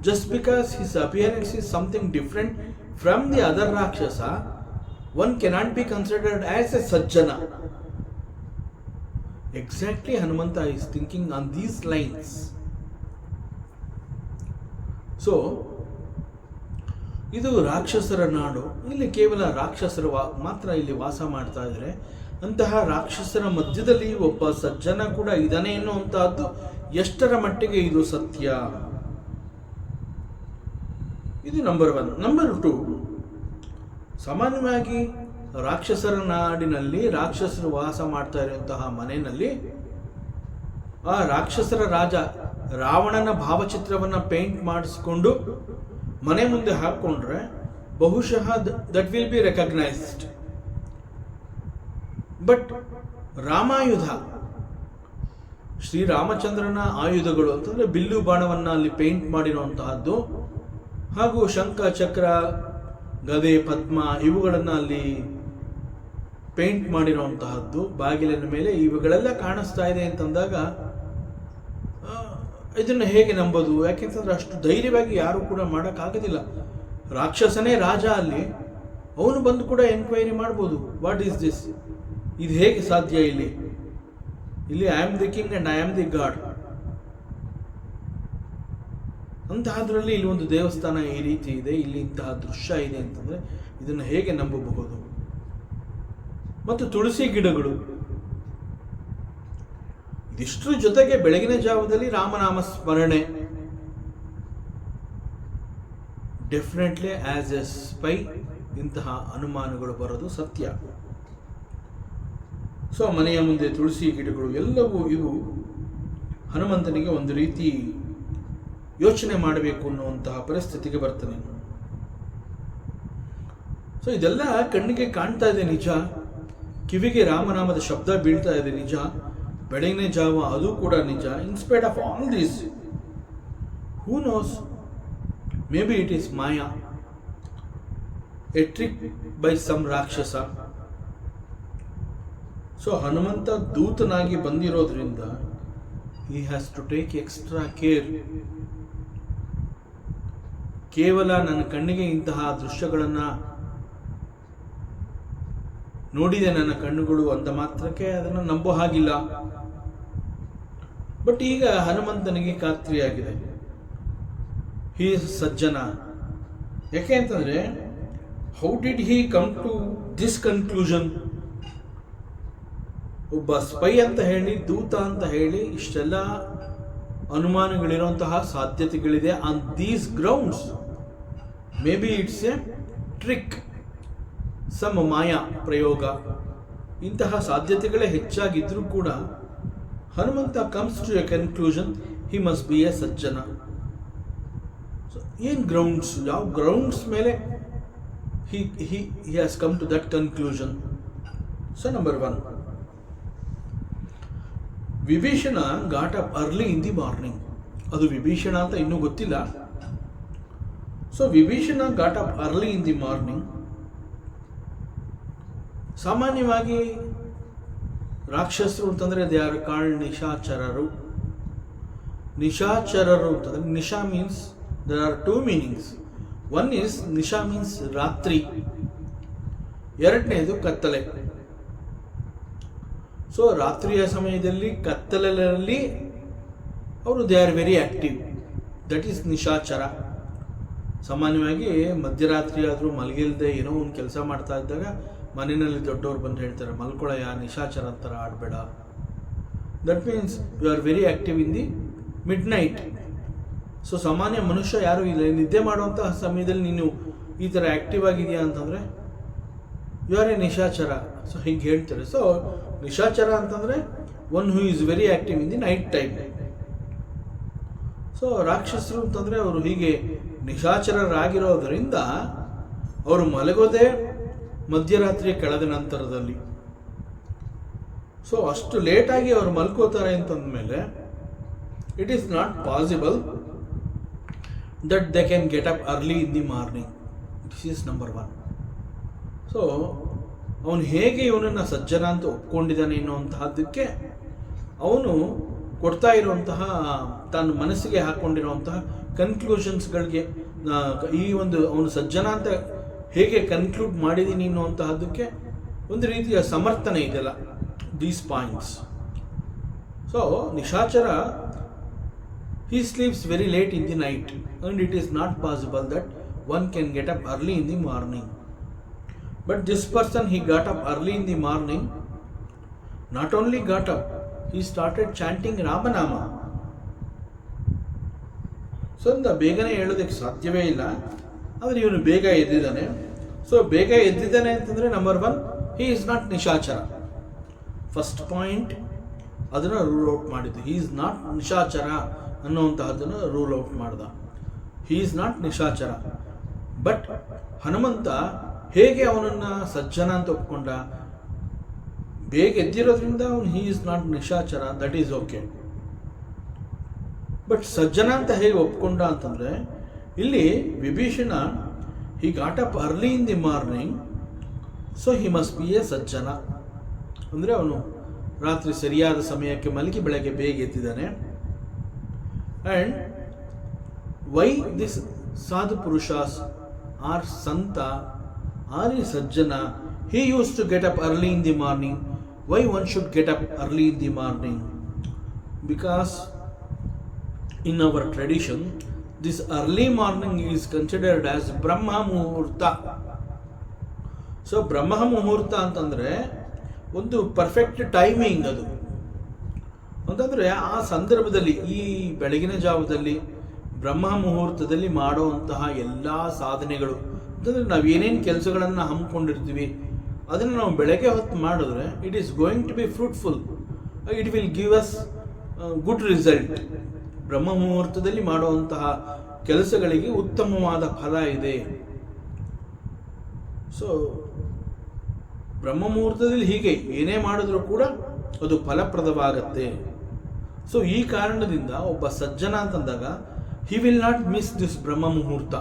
Just because his appearance is something different from the other rakshasa, one cannot be considered as a sajjana. Exactly Hanumantha is thinking on these lines. So ಇದು ರಾಕ್ಷಸರ ನಾಡು, ಇಲ್ಲಿ ಕೇವಲ ರಾಕ್ಷಸರು ಮಾತ್ರ ಇಲ್ಲಿ ವಾಸ ಮಾಡ್ತಾ ಇದ್ದಾರೆ. ಅಂತಹ ರಾಕ್ಷಸರ ಮಧ್ಯದಲ್ಲಿ ಒಬ್ಬ ಸಜ್ಜನ ಕೂಡ ಇದ್ದಾನೆ ಎನ್ನುವಂತಹದ್ದು ಎಷ್ಟರ ಮಟ್ಟಿಗೆ ಇದು ಸತ್ಯ, ಇದು ನಂಬರ್ 1. ನಂಬರ್ 2, ಸಾಮಾನ್ಯವಾಗಿ ರಾಕ್ಷಸರ ನಾಡಿನಲ್ಲಿ ರಾಕ್ಷಸರು ವಾಸ ಮಾಡ್ತಾ ಇರುವಂತಹ ಮನೆಯಲ್ಲಿ ಆ ರಾಕ್ಷಸರ ರಾಜ ರಾವಣನ ಭಾವಚಿತ್ರವನ್ನು ಪೇಂಟ್ ಮಾಡಿಸ್ಕೊಂಡು ಮನೆ ಮುಂದೆ ಹಾಕ್ಕೊಂಡ್ರೆ ಬಹುಶಃ that will be recognised. But ರಾಮಾಯುಧ, ಶ್ರೀರಾಮಚಂದ್ರನ ಆಯುಧಗಳು ಅಂತಂದರೆ ಬಿಲ್ಲು ಬಾಣವನ್ನು ಅಲ್ಲಿ ಪೇಂಟ್ ಮಾಡಿರುವಂತಹದ್ದು, ಹಾಗೂ ಶಂಖ ಚಕ್ರ ಗದೆ ಪದ್ಮ ಇವುಗಳನ್ನು ಅಲ್ಲಿ ಪೇಂಟ್ ಮಾಡಿರುವಂತಹದ್ದು ಬಾಗಿಲಿನ ಮೇಲೆ, ಇವುಗಳೆಲ್ಲ ಕಾಣಿಸ್ತಾ ಇದೆ ಅಂತಂದಾಗ ಇದನ್ನು ಹೇಗೆ ನಂಬೋದು? ಯಾಕೆಂತಂದ್ರೆ ಅಷ್ಟು ಧೈರ್ಯವಾಗಿ ಯಾರು ಕೂಡ ಮಾಡೋಕ್ಕಾಗೋದಿಲ್ಲ. ರಾಕ್ಷಸನೇ ರಾಜ ಅಲ್ಲಿ, ಅವನು ಬಂದು ಕೂಡ ಎನ್ಕ್ವೈರಿ ಮಾಡ್ಬೋದು, ವಾಟ್ ಈಸ್ ದಿಸ್, ಇದು ಹೇಗೆ ಸಾಧ್ಯ? ಇಲ್ಲಿ I am the king and I am the god ಅಂತಹದ್ರಲ್ಲಿ ಇಲ್ಲಿ ಒಂದು ದೇವಸ್ಥಾನ ಈ ರೀತಿ ಇದೆ, ಇಲ್ಲಿ ಇಂತಹ ದೃಶ್ಯ ಇದೆ ಅಂತಂದರೆ ಇದನ್ನು ಹೇಗೆ ನಂಬಬಹುದು? ಮತ್ತು ತುಳಸಿ ಗಿಡಗಳು, ಇದಿಷ್ಟರ ಜೊತೆಗೆ ಬೆಳಗಿನ ಜಾವದಲ್ಲಿ ರಾಮನಾಮ ಸ್ಮರಣೆ, ಡೆಫಿನೆಟ್ಲಿ ಆಸ್ ಎ ಸ್ಪೈ ಇಂತಹ ಅನುಮಾನಗಳು ಬರೋದು ಸತ್ಯ. ಸೊ ಮನೆಯ ಮುಂದೆ ತುಳಸಿ ಗಿಡಗಳು ಎಲ್ಲವೂ ಇವು ಹನುಮಂತನಿಗೆ ಒಂದು ರೀತಿ ಯೋಚನೆ ಮಾಡಬೇಕು ಅನ್ನುವಂತಹ ಪರಿಸ್ಥಿತಿಗೆ ಬರ್ತಾನೆ. ಸೊ ಇದೆಲ್ಲ ಕಣ್ಣಿಗೆ ಕಾಣ್ತಾ ಇದೆ ನಿಜ, ಕಿವಿಗೆ ರಾಮನಾಮದ ಶಬ್ದ ಬೀಳ್ತಾ ಇದೆ ನಿಜ, ಬೆಳಗಿನ ಜಾವ ಅದು ಕೂಡ ನಿಜ. In spite of all this, who knows, maybe it is maya, a trick by some rakshasa. So Hanumantha ದೂತನಾಗಿ ಬಂದಿರೋದ್ರಿಂದ he has to take extra care. ಕೇವಲ ನನ್ನ ಕಣ್ಣಿಗೆ ಇಂತಹ ದೃಶ್ಯಗಳನ್ನು ನೋಡಿದೆ ನನ್ನ ಕಣ್ಣುಗಳು ಅಂದ ಮಾತ್ರಕ್ಕೆ ಅದನ್ನು ನಂಬೋ ಹಾಗಿಲ್ಲ. ಬಟ್ ಈಗ ಹನುಮಂತನಿಗೆ ಖಾತ್ರಿಯಾಗಿದೆ, ಹಿ ಇಸ್ ಸಜ್ಜನ. ಯಾಕೆ ಅಂತಂದ್ರೆ, how did he come to this conclusion? ಒಬ್ಬ ಸ್ಪೈ ಅಂತ ಹೇಳಿ, ದೂತ ಅಂತ ಹೇಳಿ ಇಷ್ಟೆಲ್ಲ ಅನುಮಾನಗಳಿರುವಂತಹ ಸಾಧ್ಯತೆಗಳಿದೆ. On these grounds may be it's a trick, some ಮಾಯಾ ಪ್ರಯೋಗ, ಇಂತಹ ಸಾಧ್ಯತೆಗಳೇ ಹೆಚ್ಚಾಗಿದ್ರೂ ಕೂಡ Hanumantha comes to a conclusion, he must be a sajjana. ಏನು ಗ್ರೌಂಡ್ಸ್, ಯಾವ ಗ್ರೌಂಡ್ಸ್ ಮೇಲೆ he has come to that conclusion? So number 1, Vibhishana got up early in the morning. ಅದು ವಿಭೀಷಣ ಅಂತ ಇನ್ನೂ ಗೊತ್ತಿಲ್ಲ. So Vibhishana got up early in the morning. ಸಾಮಾನ್ಯವಾಗಿ ರಾಕ್ಷಸರು ಅಂತಂದ್ರೆ ದೇ ಆರ್ ಕಾಲ್ಡ್ ನಿಶಾಚರರು. ನಿಶಾಚರರು ಅಂತಂದ್ರೆ, nisha means there are 2 meanings. One is nisha means ratri, ಎರಡನೇದು ಕತ್ತಲೆ. ಸೊ ರಾತ್ರಿಯ ಸಮಯದಲ್ಲಿ ಕತ್ತಲಲ್ಲಿ ಅವರು they are very active, that is nishachara. ಸಾಮಾನ್ಯವಾಗಿ ಮಧ್ಯರಾತ್ರಿ ಆದರೂ ಮಲಗಿಲ್ದೆ ಏನೋ ಒಂದು ಕೆಲಸ ಮಾಡ್ತಾ ಇದ್ದಾಗ ಮನೆಯಲ್ಲಿ ದೊಡ್ಡವ್ರು ಬಂದು ಹೇಳ್ತಾರೆ, ಮಲ್ಕೊಳಯ್ಯ, ನಿಶಾಚರ ಅಂತಾರೆ, ಆಡಬೇಡ. That means you are very active in the midnight. So ಸಾಮಾನ್ಯ ಮನುಷ್ಯ ಯಾರೂ ಇಲ್ಲ, ನಿದ್ದೆ ಮಾಡುವಂತಹ ಸಮಯದಲ್ಲಿ ನೀನು ಈ ಥರ ಆ್ಯಕ್ಟಿವ್ ಆಗಿದೆಯಾ ಅಂತಂದರೆ ಯು ಆರ್ ಎ ನಿಶಾಚರ. ಸೊ ಹೀಗೆ ಹೇಳ್ತಾರೆ. ಸೊ ನಿಶಾಚರ ಅಂತಂದರೆ one who is very active in the night time. So ರಾಕ್ಷಸರು ಅಂತಂದರೆ ಅವರು ಹೀಗೆ ನಿಶಾಚರರಾಗಿರೋದರಿಂದ ಅವರು ಮಲಗೋದೇ ಮಧ್ಯರಾತ್ರಿ ಕಳೆದ ನಂತರದಲ್ಲಿ. ಸೊ ಅಷ್ಟು ಲೇಟಾಗಿ ಅವರು ಮಲ್ಕೋತಾರೆ ಅಂತಂದಮೇಲೆ it is not possible that they can get up early in the morning. This is number 1. So ಅವನು ಹೇಗೆ ಇವನನ್ನು ಸಜ್ಜನ ಅಂತ ಒಪ್ಕೊಂಡಿದ್ದಾನೆ ಎನ್ನುವಂತಹದ್ದಕ್ಕೆ ಅವನು ಕೊಡ್ತಾ ಇರುವಂತಹ, ತಾನು ಮನಸ್ಸಿಗೆ ಹಾಕ್ಕೊಂಡಿರುವಂತಹ ಕನ್ಕ್ಲೂಷನ್ಸ್ಗಳಿಗೆ, ಈ ಒಂದು ಅವನು ಸಜ್ಜನ ಅಂತ ಹೇಗೆ ಕನ್ಕ್ಲೂಡ್ ಮಾಡಿದ್ದೀನಿ ಅನ್ನುವಂತಹದ್ದಕ್ಕೆ ಒಂದು ರೀತಿಯ ಸಮರ್ಥನೆ ಇದೆಯಲ್ಲ, these points. So nishachara, he sleeps very late in the night and it is not possible that one can get up early in the morning. But this person, he got up early in the morning. Not only got up, he started chanting Ramanama. So ಬೇಗನೆ ಹೇಳೋದಕ್ಕೆ ಸಾಧ್ಯವೇ ಇಲ್ಲ, ಆದರೆ ಇವನು ಬೇಗ ಎದ್ದಿದ್ದಾನೆ. So ಬೇಗ ಎದ್ದಿದ್ದಾನೆ ಅಂತಂದರೆ number 1, he is not nishachara. First point ಅದನ್ನು ರೂಲ್ ಔಟ್ ಮಾಡಿದ್ದು. he is not ನಿಶಾಚರ ಅನ್ನುವಂತಹದ್ದನ್ನು ರೂಲ್ ಔಟ್ ಮಾಡ್ದ. He is not nishachara. But Hanumantha ಹೇಗೆ ಅವನನ್ನು ಸಜ್ಜನ ಅಂತ ಒಪ್ಕೊಂಡ? ಬೇಗ ಎದ್ದಿರೋದ್ರಿಂದ ಅವನು he is not nishachara, that is okay. But ಸಜ್ಜನ ಅಂತ ಹೇಗೆ ಒಪ್ಕೊಂಡ ಅಂತಂದರೆ, ಇಲ್ಲಿ Vibhishana he got up early in the morning, so he must be a sajjana. ಅಂದರೆ ಅವನು ರಾತ್ರಿ ಸರಿಯಾದ ಸಮಯಕ್ಕೆ ಮಲಗಿ ಬೆಳಗ್ಗೆ ಬೇಗ ಎದ್ದಿದ್ದಾನೆ. And why this sadhu purushas or santa or sajjana, he used to get up early in the morning? Why one should get up early in the morning? Because in our tradition this early morning is considered as Brahma Muhurta. So Brahma Muhurta ಅಂತಂದರೆ ಒಂದು perfect timing. ಅದು ಅಂತಂದರೆ ಆ ಸಂದರ್ಭದಲ್ಲಿ, ಈ ಬೆಳಗಿನ ಜಾವದಲ್ಲಿ ಬ್ರಹ್ಮ ಮುಹೂರ್ತದಲ್ಲಿ ಮಾಡುವಂತಹ ಎಲ್ಲ ಸಾಧನೆಗಳು ಅಂತಂದರೆ ನಾವು ಏನೇನು ಕೆಲಸಗಳನ್ನು ಹಮ್ಮಿಕೊಂಡಿರ್ತೀವಿ ಅದನ್ನು ನಾವು ಬೆಳಗ್ಗೆ ಹೊತ್ತು ಮಾಡಿದ್ರೆ it is going to be fruitful, it will give us good result. ಬ್ರಹ್ಮ ಮುಹೂರ್ತದಲ್ಲಿ ಮಾಡುವಂತಹ ಕೆಲಸಗಳಿಗೆ ಉತ್ತಮವಾದ ಫಲ ಇದೆ. ಸೊ ಬ್ರಹ್ಮ ಮುಹೂರ್ತದಲ್ಲಿ ಹೀಗೆ ಏನೇ ಮಾಡಿದ್ರೂ ಕೂಡ ಅದು ಫಲಪ್ರದವಾಗತ್ತೆ. ಸೊ ಈ ಕಾರಣದಿಂದ ಒಬ್ಬ ಸಜ್ಜನ ಅಂತಂದಾಗ he will not miss this Brahma muhurta.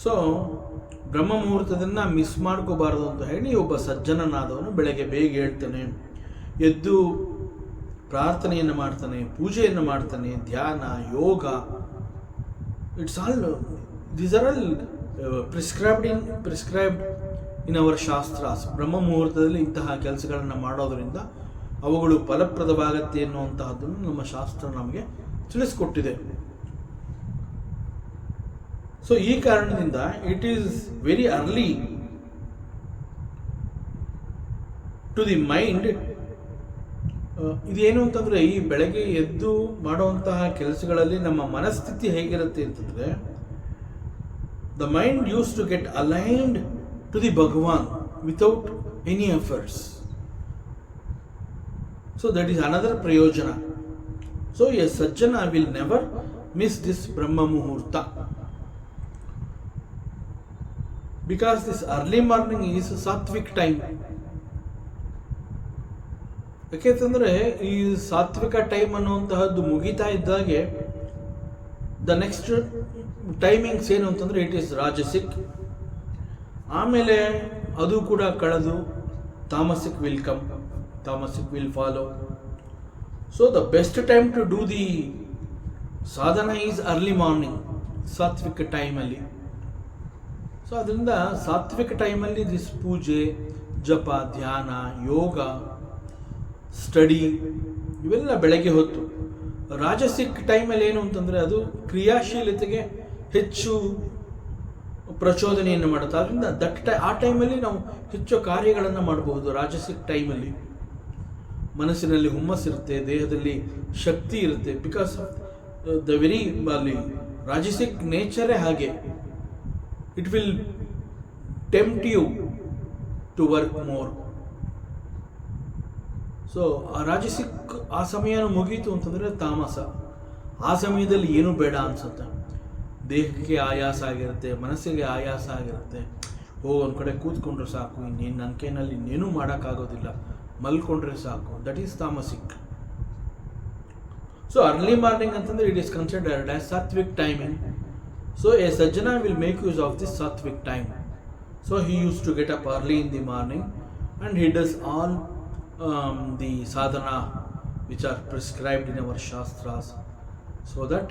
So Brahma ಮುಹೂರ್ತದನ್ನ miss ಮಾಡ್ಕೋಬಾರದು ಅಂತ ಹೇಳಿ ಒಬ್ಬ ಸಜ್ಜನನಾದವನು ಬೆಳಗ್ಗೆ ಬೇಗ ಹೇಳ್ತಾನೆ, ಎದ್ದು ಪ್ರಾರ್ಥನೆಯನ್ನು ಮಾಡ್ತಾನೆ, ಪೂಜೆಯನ್ನು ಮಾಡ್ತಾನೆ, ಧ್ಯಾನ, ಯೋಗ, it's all these are all prescribed in our shastras. ಬ್ರಹ್ಮ ಮುಹೂರ್ತದಲ್ಲಿ ಇಂತಹ ಕೆಲಸಗಳನ್ನು ಮಾಡೋದರಿಂದ ಅವುಗಳು ಫಲಪ್ರದವಾಗತ್ತೆ ಎನ್ನುವಂತಹದ್ದನ್ನು ನಮ್ಮ ಶಾಸ್ತ್ರ ನಮಗೆ ತಿಳಿಸ್ಕೊಟ್ಟಿದೆ. ಸೊ ಈ ಕಾರಣದಿಂದ it is very early to the mind. ಇದೇನು ಅಂತಂದರೆ, ಈ ಬೆಳಗ್ಗೆ ಎದ್ದು ಮಾಡುವಂತಹ ಕೆಲಸಗಳಲ್ಲಿ ನಮ್ಮ ಮನಸ್ಥಿತಿ ಹೇಗಿರುತ್ತೆ ಅಂತಂದರೆ, the mind used to get aligned to the Bhagwan without any efforts. So that is another prayojana. So a sajjana will never miss this Brahma muhurta, because this early morning is sattvik time. ಯಾಕೆಂತಂದರೆ ಈ ಸಾತ್ವಿಕ ಟೈಮ್ ಅನ್ನುವಂತಹದ್ದು ಮುಗಿತಾ ಇದ್ದಾಗೆ ದ ನೆಕ್ಸ್ಟ್ ಟೈಮಿಂಗ್ಸ್ ಏನು ಅಂತಂದರೆ it is ರಾಜಸಿಕ್. ಆಮೇಲೆ ಅದು ಕೂಡ ಕಳೆದು tamasik will come, tamasik will follow. So the best time to do the sadhana is early morning, ಸಾತ್ವಿಕ ಟೈಮಲ್ಲಿ. ಸೊ ಅದರಿಂದ ಸಾತ್ವಿಕ ಟೈಮಲ್ಲಿ ದಿಸ್ ಪೂಜೆ, ಜಪ, ಧ್ಯಾನ, ಯೋಗ, ಸ್ಟಡಿ ಇವೆಲ್ಲ ಬೆಳಗ್ಗೆ ಹೊತ್ತು. ರಾಜಸಿಕ್ ಟೈಮಲ್ಲಿ ಏನು ಅಂತಂದರೆ ಅದು ಕ್ರಿಯಾಶೀಲತೆಗೆ ಹೆಚ್ಚು ಪ್ರಚೋದನೆಯನ್ನು ಮಾಡುತ್ತೆ. ಅದರಿಂದ ಆ ಟೈಮಲ್ಲಿ ನಾವು ಹೆಚ್ಚು ಕಾರ್ಯಗಳನ್ನು ಮಾಡಬಹುದು. ರಾಜಸಿಕ್ ಟೈಮಲ್ಲಿ ಮನಸ್ಸಿನಲ್ಲಿ ಹುಮ್ಮಸ್ಸಿರುತ್ತೆ, ದೇಹದಲ್ಲಿ ಶಕ್ತಿ ಇರುತ್ತೆ. ಬಿಕಾಸ್ ದ ವೆರಿ ಅಲ್ಲಿ ರಾಜಸಿಕ್ ನೇಚರೇ ಹಾಗೆ. It will tempt you to work more. So ಆ ರಾಜಸಿಕ್ ಆ ಸಮಯನೂ ಮುಗೀತು ಅಂತಂದರೆ ತಾಮಸ. ಆ ಸಮಯದಲ್ಲಿ ಏನೂ ಬೇಡ ಅನಿಸುತ್ತೆ, ದೇಹಕ್ಕೆ ಆಯಾಸ ಆಗಿರುತ್ತೆ, ಮನಸ್ಸಿಗೆ ಆಯಾಸ ಆಗಿರುತ್ತೆ. ಒಂದು ಕಡೆ ಕೂತ್ಕೊಂಡ್ರೆ ಸಾಕು, ಇನ್ನೇನು ನನ್ನ ಕೈನಲ್ಲಿ ಇನ್ನೇನೂ ಮಾಡೋಕ್ಕಾಗೋದಿಲ್ಲ, ಮಲ್ಕೊಂಡ್ರೆ ಸಾಕು. That is tamasik. So early morning ಅಂತಂದರೆ it is considered as satvik timing. So a sajjana will make use of this satvik time. So he use to get up early in the morning and he does all the sadhana which are prescribed in our shastras, so that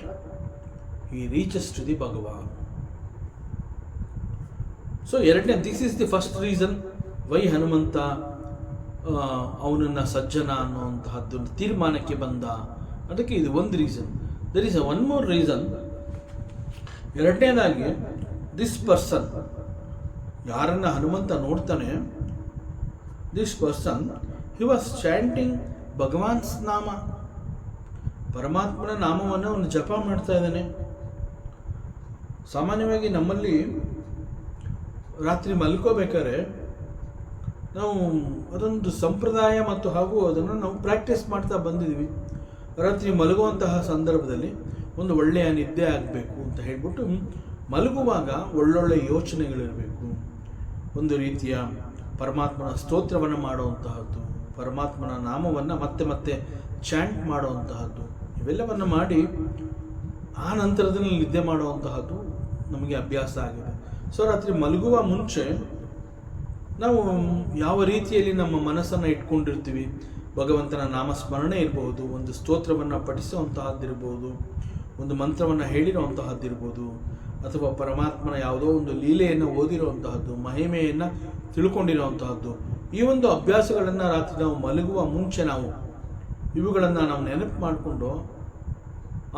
he reaches to the Bhagavan. So this is the first reason why Hanumantha ಅವನನ್ನು ಸಜ್ಜನ ಅನ್ನುವಂತಹದ್ದು ತೀರ್ಮಾನಕ್ಕೆ ಬಂದ. ಅದಕ್ಕೆ ಇದು ಒಂದು reason. There is one more reason. ಎರಡನೇದಾಗಿ, this person ಯಾರನ್ನ ಹನುಮಂತ ನೋಡ್ತಾನೆ, this person he was chanting Bhagwan's ನಾಮ, ಪರಮಾತ್ಮನ ನಾಮವನ್ನು ಅವನು ಜಪ ಮಾಡ್ತಾ ಇದ್ದಾನೆ. ಸಾಮಾನ್ಯವಾಗಿ ನಮ್ಮಲ್ಲಿ ರಾತ್ರಿ ಮಲ್ಕೋಬೇಕಾದ್ರೆ ನಾವು ಅದೊಂದು ಸಂಪ್ರದಾಯ ಮತ್ತು ಹಾಗೂ ಅದನ್ನು ನಾವು ಪ್ರಾಕ್ಟೀಸ್ ಮಾಡ್ತಾ ಬಂದಿದ್ದೀವಿ. ರಾತ್ರಿ ಮಲಗುವಂತಹ ಸಂದರ್ಭದಲ್ಲಿ ಒಂದು ಒಳ್ಳೆಯ ನಿದ್ದೆ ಆಗಬೇಕು ಅಂತ ಹೇಳ್ಬಿಟ್ಟು ಮಲಗುವಾಗ ಒಳ್ಳೊಳ್ಳೆ ಯೋಚನೆಗಳಿರಬೇಕು. ಒಂದು ರೀತಿಯ ಪರಮಾತ್ಮನ ಸ್ತೋತ್ರವನ್ನು ಮಾಡುವಂತಹದ್ದು, ಪರಮಾತ್ಮನ ನಾಮವನ್ನು ಮತ್ತೆ ಮತ್ತೆ ಚಾಂಟ್ ಮಾಡುವಂತಹದ್ದು, ಇವೆಲ್ಲವನ್ನು ಮಾಡಿ ಆ ನಂತರದಲ್ಲಿ ನಿದ್ದೆ ಮಾಡುವಂತಹದ್ದು ನಮಗೆ ಅಭ್ಯಾಸ ಆಗಿದೆ. ಸೊ ರಾತ್ರಿ ಮಲಗುವ ಮುಂಚೆ ನಾವು ಯಾವ ರೀತಿಯಲ್ಲಿ ನಮ್ಮ ಮನಸ್ಸನ್ನು ಇಟ್ಕೊಂಡಿರ್ತೀವಿ, ಭಗವಂತನ ನಾಮಸ್ಮರಣೆ ಇರಬಹುದು, ಒಂದು ಸ್ತೋತ್ರವನ್ನು ಪಠಿಸುವಂತಹದ್ದಿರ್ಬೋದು, ಒಂದು ಮಂತ್ರವನ್ನು ಹೇಳಿರುವಂತಹದ್ದಿರ್ಬೋದು, ಅಥವಾ ಪರಮಾತ್ಮನ ಯಾವುದೋ ಒಂದು ಲೀಲೆಯನ್ನು ಓದಿರುವಂತಹದ್ದು, ಮಹಿಮೆಯನ್ನು ತಿಳ್ಕೊಂಡಿರುವಂತಹದ್ದು, ಈ ಒಂದು ಅಭ್ಯಾಸಗಳನ್ನು ರಾತ್ರಿ ನಾವು ಮಲಗುವ ಮುಂಚೆ ಇವುಗಳನ್ನು ನಾವು ನೆನಪು ಮಾಡಿಕೊಂಡು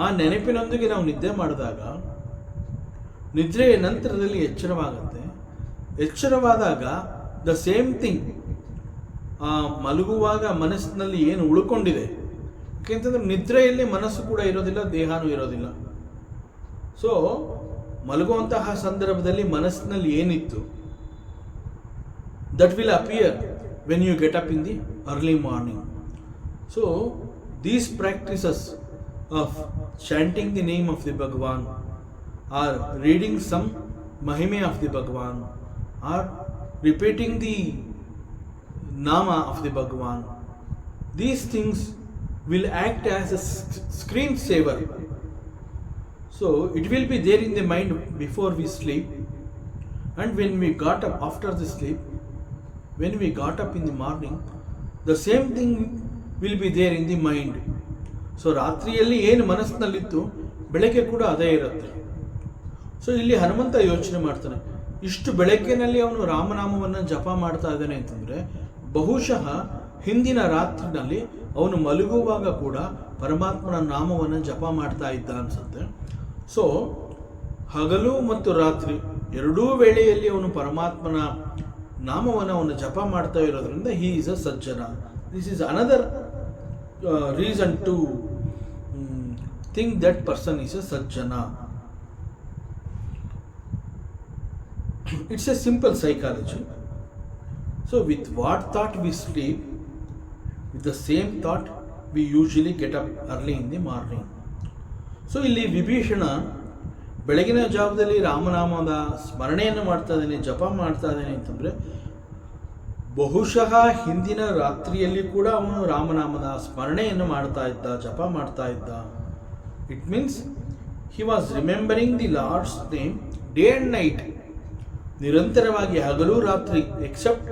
ಆ ನೆನಪಿನೊಂದಿಗೆ ನಾವು ನಿದ್ದೆ ಮಾಡಿದಾಗ ನಿದ್ರೆಯ ನಂತರದಲ್ಲಿ ಎಚ್ಚರವಾಗುತ್ತೆ. ಎಚ್ಚರವಾದಾಗ ದ ಸೇಮ್ ಥಿಂಗ್ ಆ ಮಲಗುವಾಗ ಮನಸ್ಸಿನಲ್ಲಿ ಏನು ಉಳ್ಕೊಂಡಿದೆ, ಯಾಕೆಂತಂದರೆ ನಿದ್ರೆಯಲ್ಲಿ ಮನಸ್ಸು ಕೂಡ ಇರೋದಿಲ್ಲ, ದೇಹನೂ ಇರೋದಿಲ್ಲ. ಸೊ ಮಲಗುವಂತಹ ಸಂದರ್ಭದಲ್ಲಿ ಮನಸ್ಸಿನಲ್ಲಿ ಏನಿತ್ತು, that will appear when you get up in the early morning. So these practices of chanting the name of the Bhagavan, or reading some mahime of the Bhagavan, or repeating the Nama of the Bhagavan. These things will act as a screen saver. So it will be there in the mind before we sleep, and when we got up after the sleep, when we got up in the morning, the same thing will be there in the mind. So ರಾತ್ರಿಯಲ್ಲಿ ಏನು ಮನಸ್ಸಿನಲ್ಲಿತ್ತು ಬೆಳಗ್ಗೆ ಕೂಡ ಅದೇ ಇರುತ್ತೆ. So ಇಲ್ಲಿ ಹನುಮಂತ ಯೋಚನೆ ಮಾಡ್ತಾನೆ, ಇಷ್ಟು ಬೆಳಗ್ಗೆನಲ್ಲಿ ಅವನು ರಾಮನಾಮವನ್ನು ಜಪ ಮಾಡ್ತಾ ಇದ್ದಾನೆ ಅಂತಂದರೆ ಬಹುಶಃ ಹಿಂದಿನ ರಾತ್ರಿನಲ್ಲಿ ಅವನು ಮಲಗುವಾಗ ಕೂಡ ಪರಮಾತ್ಮನ ನಾಮವನ್ನು ಜಪ ಮಾಡ್ತಾ ಇದ್ದ ಅನಿಸುತ್ತೆ. ಸೊ ಹಗಲು ಮತ್ತು ರಾತ್ರಿ ಎರಡೂ ವೇಳೆಯಲ್ಲಿ ಅವನು ಪರಮಾತ್ಮನ ನಾಮವನ್ನು ಅವನು ಜಪ ಮಾಡ್ತಾ ಇರೋದ್ರಿಂದ ಹಿ is a sajjana. This is another reason to think that person is a sajjana. It's a simple psychology. So with what thought we sleep, with the same thought we usually get up early in the morning. So ಇಲ್ಲಿ ವಿಭೀಷಣ ಬೆಳಗಿನ ಜಾವದಲ್ಲಿ ರಾಮನಾಮದ ಸ್ಮರಣೆಯನ್ನು ಮಾಡ್ತಾ ಇದ್ದೇನೆ, ಜಪ ಮಾಡ್ತಾ ಇದ್ದೇನೆ ಅಂತಂದರೆ ಬಹುಶಃ ಹಿಂದಿನ ರಾತ್ರಿಯಲ್ಲಿ ಕೂಡ ಅವನು ರಾಮನಾಮದ ಸ್ಮರಣೆಯನ್ನು ಮಾಡ್ತಾ ಇದ್ದ, ಜಪ ಮಾಡ್ತಾ ಇದ್ದ. It means he was remembering the lord's name day and night, ನಿರಂತರವಾಗಿ ಹಗಲು ರಾತ್ರಿ, ಎಕ್ಸೆಪ್ಟ್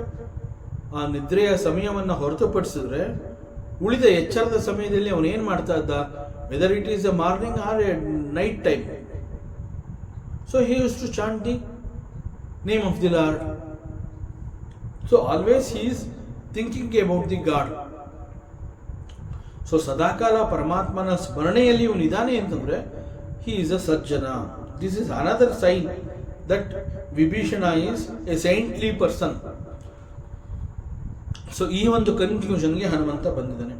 ಆ ನಿದ್ರೆಯ ಸಮಯವನ್ನು ಹೊರತುಪಡಿಸಿದ್ರೆ ಉಳಿದ ಎಚ್ಚರದ ಸಮಯದಲ್ಲಿ ಅವನೇನು ಮಾಡ್ತಾ ಇದ್ದ, whether it is A morning R A night time. So he used to chant the name of the Lord. So always he is thinking about the God. So ಸದಾಕಾಲ ಪರಮಾತ್ಮನ ಸ್ಮರಣೆಯಲ್ಲಿ ಇವನು ಇದ್ದಾನೆ ಅಂತಂದ್ರೆ he is a sajjana. This is another sign that Vibhishana is a saintly person. So ಈ ಒಂದು ಕನ್ಕ್ಲೂಷನ್ಗೆ ಹನುಮಂತ ಬಂದಿದ್ದಾನೆ.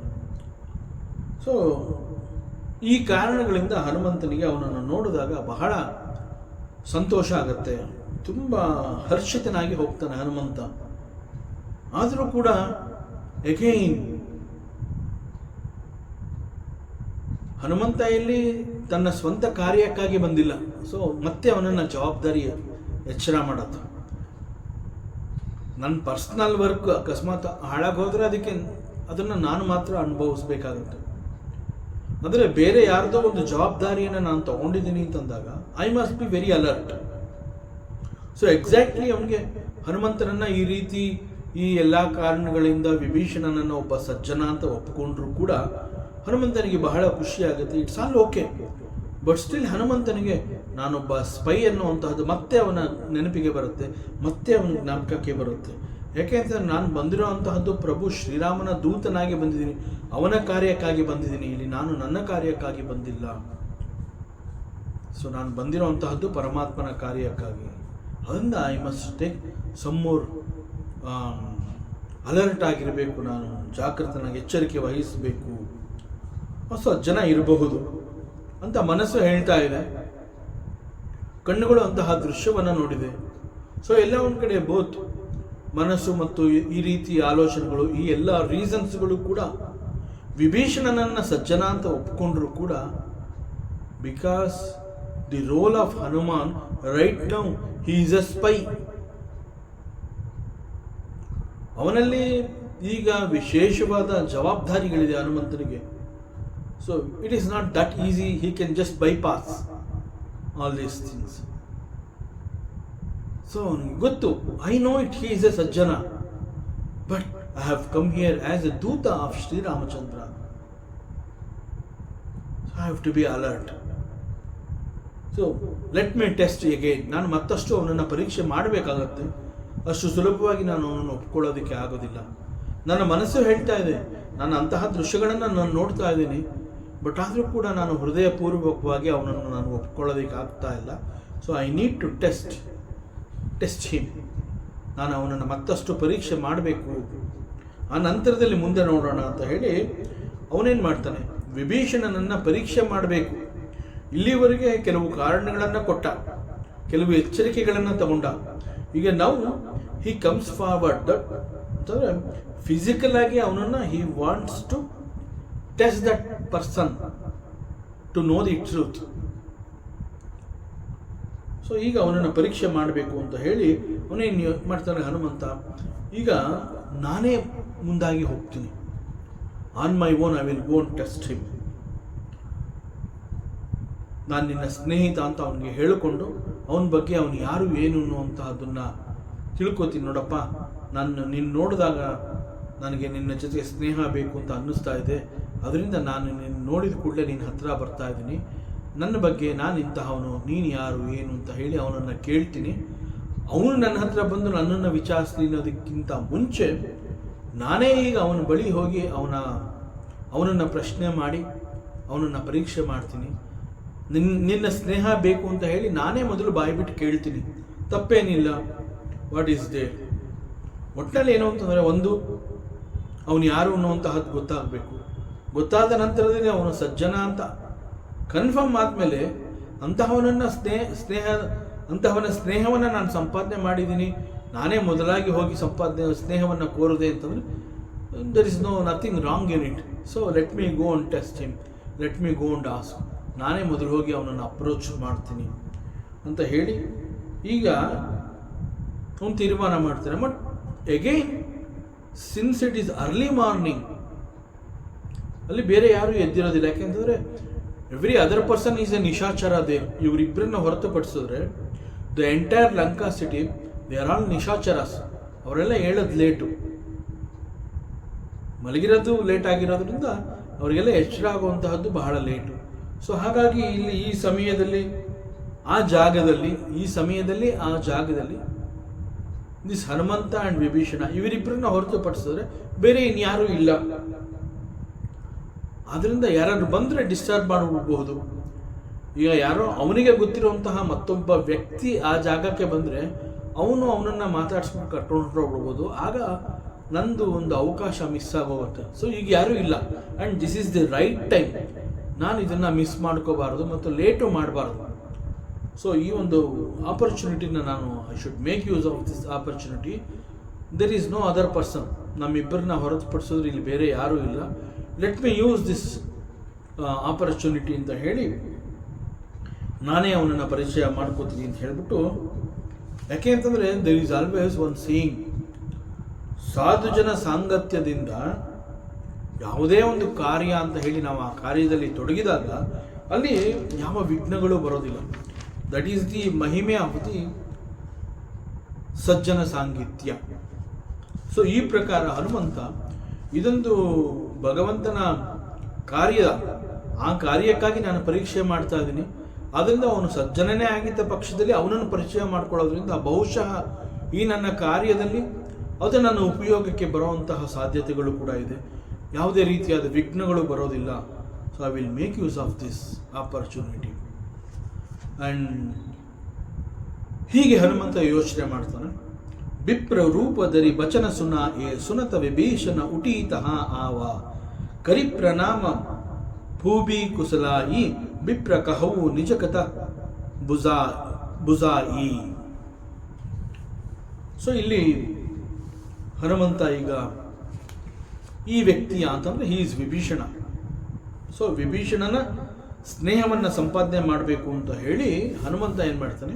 So ಈ ಕಾರಣಗಳಿಂದ ಹನುಮಂತನಿಗೆ ಅವನನ್ನು ನೋಡಿದಾಗ ಬಹಳ ಸಂತೋಷ ಆಗುತ್ತೆ, ತುಂಬ ಹರ್ಷಿತನಾಗಿ ಹೋಗ್ತಾನೆ ಹನುಮಂತ. ಆದರೂ ಕೂಡ ಎಗೈನ್ ಹನುಮಂತ ಇಲ್ಲಿ ತನ್ನ ಸ್ವಂತ ಕಾರ್ಯಕ್ಕಾಗಿ ಬಂದಿಲ್ಲ. ಸೊ ಮತ್ತೆ ಅವನನ್ನು ಜವಾಬ್ದಾರಿ ಎಚ್ಚರ ಮಾಡುತ್ತೆ. ನನ್ನ ಪರ್ಸ್ನಲ್ ವರ್ಕ್ ಅಕಸ್ಮಾತ್ ಹಾಳಾಗೋದ್ರೆ ಅದನ್ನು ನಾನು ಮಾತ್ರ ಅನುಭವಿಸ್ಬೇಕಾಗುತ್ತೆ. ಅಂದರೆ ಬೇರೆ ಯಾರ್ದೋ ಒಂದು ಜವಾಬ್ದಾರಿಯನ್ನು ನಾನು ತಗೊಂಡಿದ್ದೀನಿ ಅಂತಂದಾಗ I must be very alert. So exactly ಅವನಿಗೆ ಹನುಮಂತನನ್ನು ಈ ರೀತಿ ಈ ಎಲ್ಲ ಕಾರಣಗಳಿಂದ ವಿಭೀಷಣನನ್ನು ಒಬ್ಬ ಸಜ್ಜನ ಅಂತ ಒಪ್ಪಿಕೊಂಡ್ರೂ ಕೂಡ ಹನುಮಂತನಿಗೆ ಬಹಳ ಖುಷಿ ಆಗುತ್ತೆ. It's all okay. But still ಹನುಮಂತನಿಗೆ ನಾನೊಬ್ಬ ಸ್ಪೈ ಅನ್ನುವಂತಹದ್ದು ಮತ್ತೆ ಅವನ ನೆನಪಿಗೆ ಬರುತ್ತೆ, ಮತ್ತೆ ಅವನ ಜ್ಞಾಪಕಕ್ಕೆ ಬರುತ್ತೆ. ಯಾಕೆಂತಂದ್ರೆ ನಾನು ಬಂದಿರೋ ಅಂತಹದ್ದು ಪ್ರಭು ಶ್ರೀರಾಮನ ದೂತನಾಗಿ ಬಂದಿದ್ದೀನಿ, ಅವನ ಕಾರ್ಯಕ್ಕಾಗಿ ಬಂದಿದ್ದೀನಿ. ಇಲ್ಲಿ ನಾನು ನನ್ನ ಕಾರ್ಯಕ್ಕಾಗಿ ಬಂದಿಲ್ಲ. ಸೊ ನಾನು ಬಂದಿರೋ ಅಂತಹದ್ದು ಪರಮಾತ್ಮನ ಕಾರ್ಯಕ್ಕಾಗಿ. ಅದರಿಂದ I must take some more alert ಆಗಿರಬೇಕು, ನಾನು ಜಾಗೃತನಾಗಿ ಎಚ್ಚರಿಕೆ ವಹಿಸಬೇಕು. ಹೊಸ ಜನ ಇರಬಹುದು ಅಂತ ಮನಸ್ಸು ಹೇಳ್ತಾ ಇದೆ, ಕಣ್ಣುಗಳು ಅಂತಹ ದೃಶ್ಯವನ್ನು ನೋಡಿದೆ. ಸೊ ಎಲ್ಲ ಒಂದು ಕಡೆ ಬೋತ್ ಮನಸ್ಸು ಮತ್ತು ಈ ರೀತಿ ಆಲೋಚನೆಗಳು, ಈ ಎಲ್ಲ ರೀಸನ್ಸ್ಗಳು ಕೂಡ ವಿಭೀಷಣನನ್ನು ಸಜ್ಜನ ಅಂತ ಒಪ್ಪಿಕೊಂಡ್ರು ಕೂಡ, because the role of Hanuman right now he is a spy. ಅವನಲ್ಲಿ ಈಗ ವಿಶೇಷವಾದ ಜವಾಬ್ದಾರಿಗಳಿದೆ ಹನುಮಂತನಿಗೆ. So it is not that easy, he can just bypass all these things. So ಗೊತ್ತು, I know it he is a sajjana, but I have come here as a duta of Shriramachandra. I have to be alert. So let me test again. ನಾನು ಮತ್ತಷ್ಟು ಅವನನ್ನು ಪರೀಕ್ಷೆ ಮಾಡಬೇಕಾಗತ್ತೆ. ಅಷ್ಟು ಸುಲಭವಾಗಿ ನಾನು ಅವನನ್ನು ಒಪ್ಕೊಳ್ಳೋದಕ್ಕೆ ಆಗೋದಿಲ್ಲ. ನನ್ನ ಮನಸ್ಸು ಹೇಳ್ತಾ ಇದೆ, ನಾನು ಅಂತಹ ದೃಶ್ಯಗಳನ್ನು ನಾನು ನೋಡ್ತಾ ಇದ್ದೀನಿ, ಬಟ್ ಆದರೂ ಕೂಡ ನಾನು ಹೃದಯಪೂರ್ವಕವಾಗಿ ಅವನನ್ನು ನಾನು ಒಪ್ಕೊಳ್ಳೋದಕ್ಕೆ ಆಗ್ತಾ ಇಲ್ಲ. So I need to test him. ನಾನು ಅವನನ್ನು ಮತ್ತಷ್ಟು ಪರೀಕ್ಷೆ ಮಾಡಬೇಕು, ಆ ನಂತರದಲ್ಲಿ ಮುಂದೆ ನೋಡೋಣ ಅಂತ ಹೇಳಿ ಅವನೇನು ಮಾಡ್ತಾನೆ, ವಿಭೀಷಣನನ್ನು ಪರೀಕ್ಷೆ ಮಾಡಬೇಕು. ಇಲ್ಲಿವರೆಗೆ ಕೆಲವು ಕಾರಣಗಳನ್ನು ಕೊಟ್ಟ, ಕೆಲವು ಎಚ್ಚರಿಕೆಗಳನ್ನು ತಗೊಂಡ. ಈಗ ನಾವು ಹಿ ಕಮ್ಸ್ ಫಾರ್ವರ್ಡ್ ಅಂತಂದರೆ ಫಿಸಿಕಲ್ ಆಗಿ ಅವನನ್ನು he wants to test that person to know the truth. So ಈಗ ಅವನನ್ನು ಪರೀಕ್ಷೆ ಮಾಡಬೇಕು ಅಂತ ಹೇಳಿ ಅವನೇನು ಮಾಡ್ತಾನೆ ಹನುಮಂತ, ಈಗ ನಾನೇ ಮುಂದಾಗಿ ಹೋಗ್ತೀನಿ, on my own I will go and test him. ನಾನು ನಿನ್ನ ಸ್ನೇಹಿತ ಅಂತ ಅವನಿಗೆ ಹೇಳಿಕೊಂಡು ಅವನ ಬಗ್ಗೆ ಅವನು ಯಾರು ಏನು ಅನ್ನುವಂತಹದ್ದನ್ನು ತಿಳ್ಕೊತೀನಿ. ನೋಡಪ್ಪ, ನಿನ್ನ ನೋಡಿದಾಗ ನನಗೆ ನಿನ್ನ ಜೊತೆ ಸ್ನೇಹ ಬೇಕು ಅಂತ ಅನ್ನಿಸ್ತಾ ಇದೆ, ಅದರಿಂದ ನಾನು ನಿನ್ನ ನೋಡಿದ ಕೂಡಲೇ ನಿನ್ನ ಹತ್ರ ಬರ್ತಾ ಇದ್ದೀನಿ. ನನ್ನ ಬಗ್ಗೆ ನಾನು ಇಂತಹವನು, ನೀನು ಯಾರು ಏನು ಅಂತ ಹೇಳಿ ಅವನನ್ನು ಕೇಳ್ತೀನಿ. ಅವನು ನನ್ನ ಹತ್ರ ಬಂದು ನನ್ನನ್ನು ವಿಚಾರಿಸಲಿ ಅನ್ನೋದಕ್ಕಿಂತ ಮುಂಚೆ ನಾನೇ ಈಗ ಅವನ ಬಳಿ ಹೋಗಿ ಅವನನ್ನು ಪ್ರಶ್ನೆ ಮಾಡಿ ಅವನನ್ನು ಪರೀಕ್ಷೆ ಮಾಡ್ತೀನಿ. ನಿನ್ನ ಸ್ನೇಹ ಬೇಕು ಅಂತ ಹೇಳಿ ನಾನೇ ಮೊದಲು ಬಾಯ್ಬಿಟ್ಟು ಕೇಳ್ತೀನಿ, ತಪ್ಪೇನಿಲ್ಲ. ವಾಟ್ ಈಸ್ ದೇ ಒಟ್ಟಿನಲ್ಲಿ ಏನು ಅಂತಂದರೆ, ಒಂದು ಅವನು ಯಾರು ಅನ್ನುವಂತಹದ್ದು ಗೊತ್ತಾಗಬೇಕು. ಗೊತ್ತಾದ ನಂತರದಲ್ಲಿ ಅವನು ಸಜ್ಜನ ಅಂತ ಕನ್ಫರ್ಮ್ ಆದಮೇಲೆ ಅಂತಹವನ ಸ್ನೇಹವನ್ನು ನಾನು ಸಂಪಾದನೆ ಮಾಡಿದ್ದೀನಿ, ನಾನೇ ಮೊದಲಾಗಿ ಹೋಗಿ ಸ್ನೇಹವನ್ನು ಕೋರದೆ ಅಂತಂದರೆ there is nothing wrong in it. So let me go and test him, let me go and ask. ನಾನೇ ಮೊದಲು ಹೋಗಿ ಅವನನ್ನು ಅಪ್ರೋಚ್ ಮಾಡ್ತೀನಿ ಅಂತ ಹೇಳಿ ಈಗ ಅವನು ತೀರ್ಮಾನ ಮಾಡ್ತಾನೆ. But again since it is early morning, ಅಲ್ಲಿ ಬೇರೆ ಯಾರೂ ಎದ್ದಿರೋದಿಲ್ಲ. ಯಾಕೆಂತಂದರೆ every other person is a nishachara ದೇವ್. ಇವರಿಬ್ಬರನ್ನ ಹೊರತುಪಡಿಸಿದ್ರೆ the entire Lanka city they are all nishacharas. ಅವರೆಲ್ಲ ಹೇಳೋದು ಲೇಟು, ಮಲಗಿರೋದು ಲೇಟ್ ಆಗಿರೋದ್ರಿಂದ ಅವರಿಗೆಲ್ಲ ಎಚ್ಚರ ಆಗುವಂತಹದ್ದು ಬಹಳ ಲೇಟು. ಸೊ ಹಾಗಾಗಿ ಇಲ್ಲಿ ಈ ಸಮಯದಲ್ಲಿ ಆ ಜಾಗದಲ್ಲಿ ದಿಸ್ ಹನುಮಂತ ಆ್ಯಂಡ್ ವಿಭೀಷಣ ಇವರಿಬ್ಬರನ್ನ ಹೊರತುಪಡಿಸಿದ್ರೆ ಬೇರೆ ಇನ್ಯಾರೂ ಇಲ್ಲ. ಆದ್ದರಿಂದ ಯಾರಾದ್ರು ಬಂದರೆ ಡಿಸ್ಟರ್ಬ್ ಮಾಡಬಹುದು. ಈಗ ಯಾರೋ ಅವನಿಗೆ ಗೊತ್ತಿರುವಂತಹ ಮತ್ತೊಬ್ಬ ವ್ಯಕ್ತಿ ಆ ಜಾಗಕ್ಕೆ ಬಂದರೆ ಅವನನ್ನು ಮಾತಾಡಿಸ್ಕೊಂಡು ಕರ್ಕೊಂಡು ಹೋಗ್ಬೋದು. ಆಗ ನಂದು ಒಂದು ಅವಕಾಶ ಮಿಸ್ ಆಗೋಗುತ್ತೆ. ಸೊ ಈಗ ಯಾರೂ ಇಲ್ಲ and this is the right time. ನಾನು ಇದನ್ನು ಮಿಸ್ ಮಾಡ್ಕೋಬಾರ್ದು ಮತ್ತು ಲೇಟು ಮಾಡಬಾರ್ದು. ಸೊ ಈ ಒಂದು ಆಪರ್ಚುನಿಟಿನ I should make use of this opportunity. There is no other person. ನಮ್ಮಿಬ್ಬರನ್ನ ಹೊರತುಪಡಿಸಿದ್ರೆ ಇಲ್ಲಿ ಬೇರೆ ಯಾರೂ ಇಲ್ಲ. Let me use this opportunity ಅಂತ ಹೇಳಿ ನಾನೇ ಅವನನ್ನು ಪರಿಚಯ ಮಾಡ್ಕೋತೀನಿ ಅಂತ ಹೇಳಿಬಿಟ್ಟು, ಯಾಕೆ ಅಂತಂದರೆ there is always one saying, ಸಾಧು ಜನ ಸಾಂಗತ್ಯದಿಂದ ಯಾವುದೇ ಒಂದು ಕಾರ್ಯ ಅಂತ ಹೇಳಿ ನಾವು ಆ ಕಾರ್ಯದಲ್ಲಿ ತೊಡಗಿದಾಗ ಅಲ್ಲಿ ಯಾವ ವಿಘ್ನಗಳು ಬರೋದಿಲ್ಲ. ದಟ್ ಈಸ್ ದಿ ಮಹಿಮೆ ಆಫ್ ದಿ ಸಜ್ಜನ ಸಾಂಗಿತ್ಯ. ಸೊ ಈ ಪ್ರಕಾರ ಹನುಮಂತ ಇದೊಂದು ಭಗವಂತನ ಆ ಕಾರ್ಯಕ್ಕಾಗಿ ನಾನು ಪರೀಕ್ಷೆ ಮಾಡ್ತಾ ಇದ್ದೀನಿ. ಅದರಿಂದ ಅವನು ಸಜ್ಜನನೇ ಆಗಿದ್ದ ಪಕ್ಷದಲ್ಲಿ ಅವನನ್ನು ಪರಿಚಯ ಮಾಡ್ಕೊಳ್ಳೋದ್ರಿಂದ ಬಹುಶಃ ಈ ನನ್ನ ಕಾರ್ಯದಲ್ಲಿ ಅದು ನನ್ನ ಉಪಯೋಗಕ್ಕೆ ಬರುವಂತಹ ಸಾಧ್ಯತೆಗಳು ಕೂಡ ಇದೆ. ಯಾವುದೇ ರೀತಿಯಾದ ವಿಘ್ನಗಳು ಬರೋದಿಲ್ಲ. So I will make use of this opportunity. And ಹೀಗೆ ಹನುಮಂತ ಯೋಚನೆ ಮಾಡ್ತಾನೆ. ವಿಪ್ರ ರೂಪಧರಿ ಬಚನ ಸುನತ ವಿಭೀಷಣ ಉಟೀತಃ ಆವ ಕರಿಪ್ರನಾಮ ಭೂಭಿ ಕುಶಲಾಯಿ ವಿಪ್ರ ಕಹವು ನಿಜಕತ ಬುಜಾಯಿ. ಸೊ ಇಲ್ಲಿ ಹನುಮಂತ ಈಗ ಈ ವ್ಯಕ್ತಿಯ ಅಂತಂದರೆ ಹಿ ಈಸ್ ವಿಭೀಷಣ. ಸೊ ವಿಭೀಷಣನ ಸ್ನೇಹವನ್ನು ಸಂಪಾದನೆ ಮಾಡಬೇಕು ಅಂತ ಹೇಳಿ ಹನುಮಂತ ಏನು ಮಾಡ್ತಾನೆ,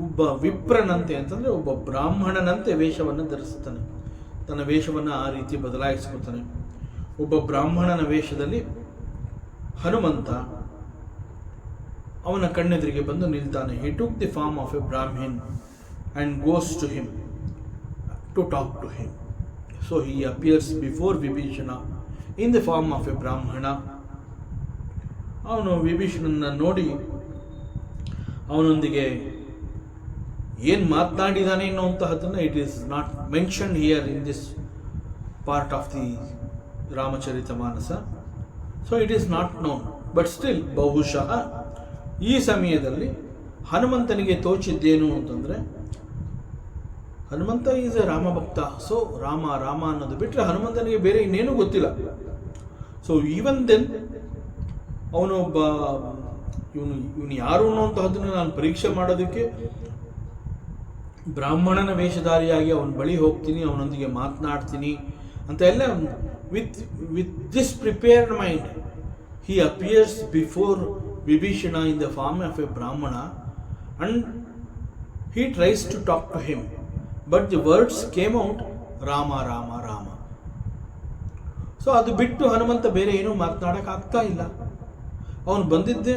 ಒಬ್ಬ ವಿಪ್ರನಂತೆ ಅಂತಂದರೆ ಒಬ್ಬ ಬ್ರಾಹ್ಮಣನಂತೆ ವೇಷವನ್ನು ಧರಿಸ್ತಾನೆ. ತನ್ನ ವೇಷವನ್ನು ಆ ರೀತಿ ಬದಲಾಯಿಸ್ಕೊತಾನೆ. ಒಬ್ಬ ಬ್ರಾಹ್ಮಣನ ವೇಷದಲ್ಲಿ ಹನುಮಂತ ಅವನ ಕಣ್ಣೆದುರಿಗೆ ಬಂದು ನಿಲ್ತಾನೆ. He took the form of a brahmin and goes to him to talk to him. So he appears before Vibhishana in the form of a brahmana. ಅವನು ವಿಭೀಷಣನ ನೋಡಿ ಅವನೊಂದಿಗೆ ಏನು ಮಾತನಾಡಿದಾನೆ ಅನ್ನುವಂತಹದ್ದನ್ನು it is not mention here in this part of the Ramcharitmanas. So it is not known, but still ಬಹುಶಃ ಈ ಸಮಯದಲ್ಲಿ ಹನುಮಂತನಿಗೆ ತೋಚಿದ್ದೇನು ಅಂತಂದರೆ, Hanumantha is a Ramabhakta. So Rama ಅನ್ನೋದು ಬಿಟ್ಟರೆ ಹನುಮಂತನಿಗೆ ಬೇರೆ ಇನ್ನೇನು ಗೊತ್ತಿಲ್ಲ. ಸೊ ಈವನ್ ದೆನ್ ಇವನು ಯಾರು ಅನ್ನುವಂತಹದ್ದನ್ನು ನಾನು ಪರೀಕ್ಷೆ ಮಾಡೋದಕ್ಕೆ ಬ್ರಾಹ್ಮಣನ ವೇಷಧಾರಿಯಾಗಿ ಅವನ ಬಳಿ ಹೋಗ್ತೀನಿ, ಅವನೊಂದಿಗೆ ಮಾತನಾಡ್ತೀನಿ ಅಂತ ಎಲ್ಲ with this prepared mind he appears before Vibhishana in the form of a brahmana. And he tries to talk to him, but the words came out Rama Rama Rama. So ಅದು ಬಿಟ್ಟು ಹನುಮಂತ ಬೇರೆ ಏನೂ ಮಾತನಾಡೋಕ್ಕಾಗ್ತಾ ಇಲ್ಲ. ಅವನು ಬಂದಿದ್ದೆ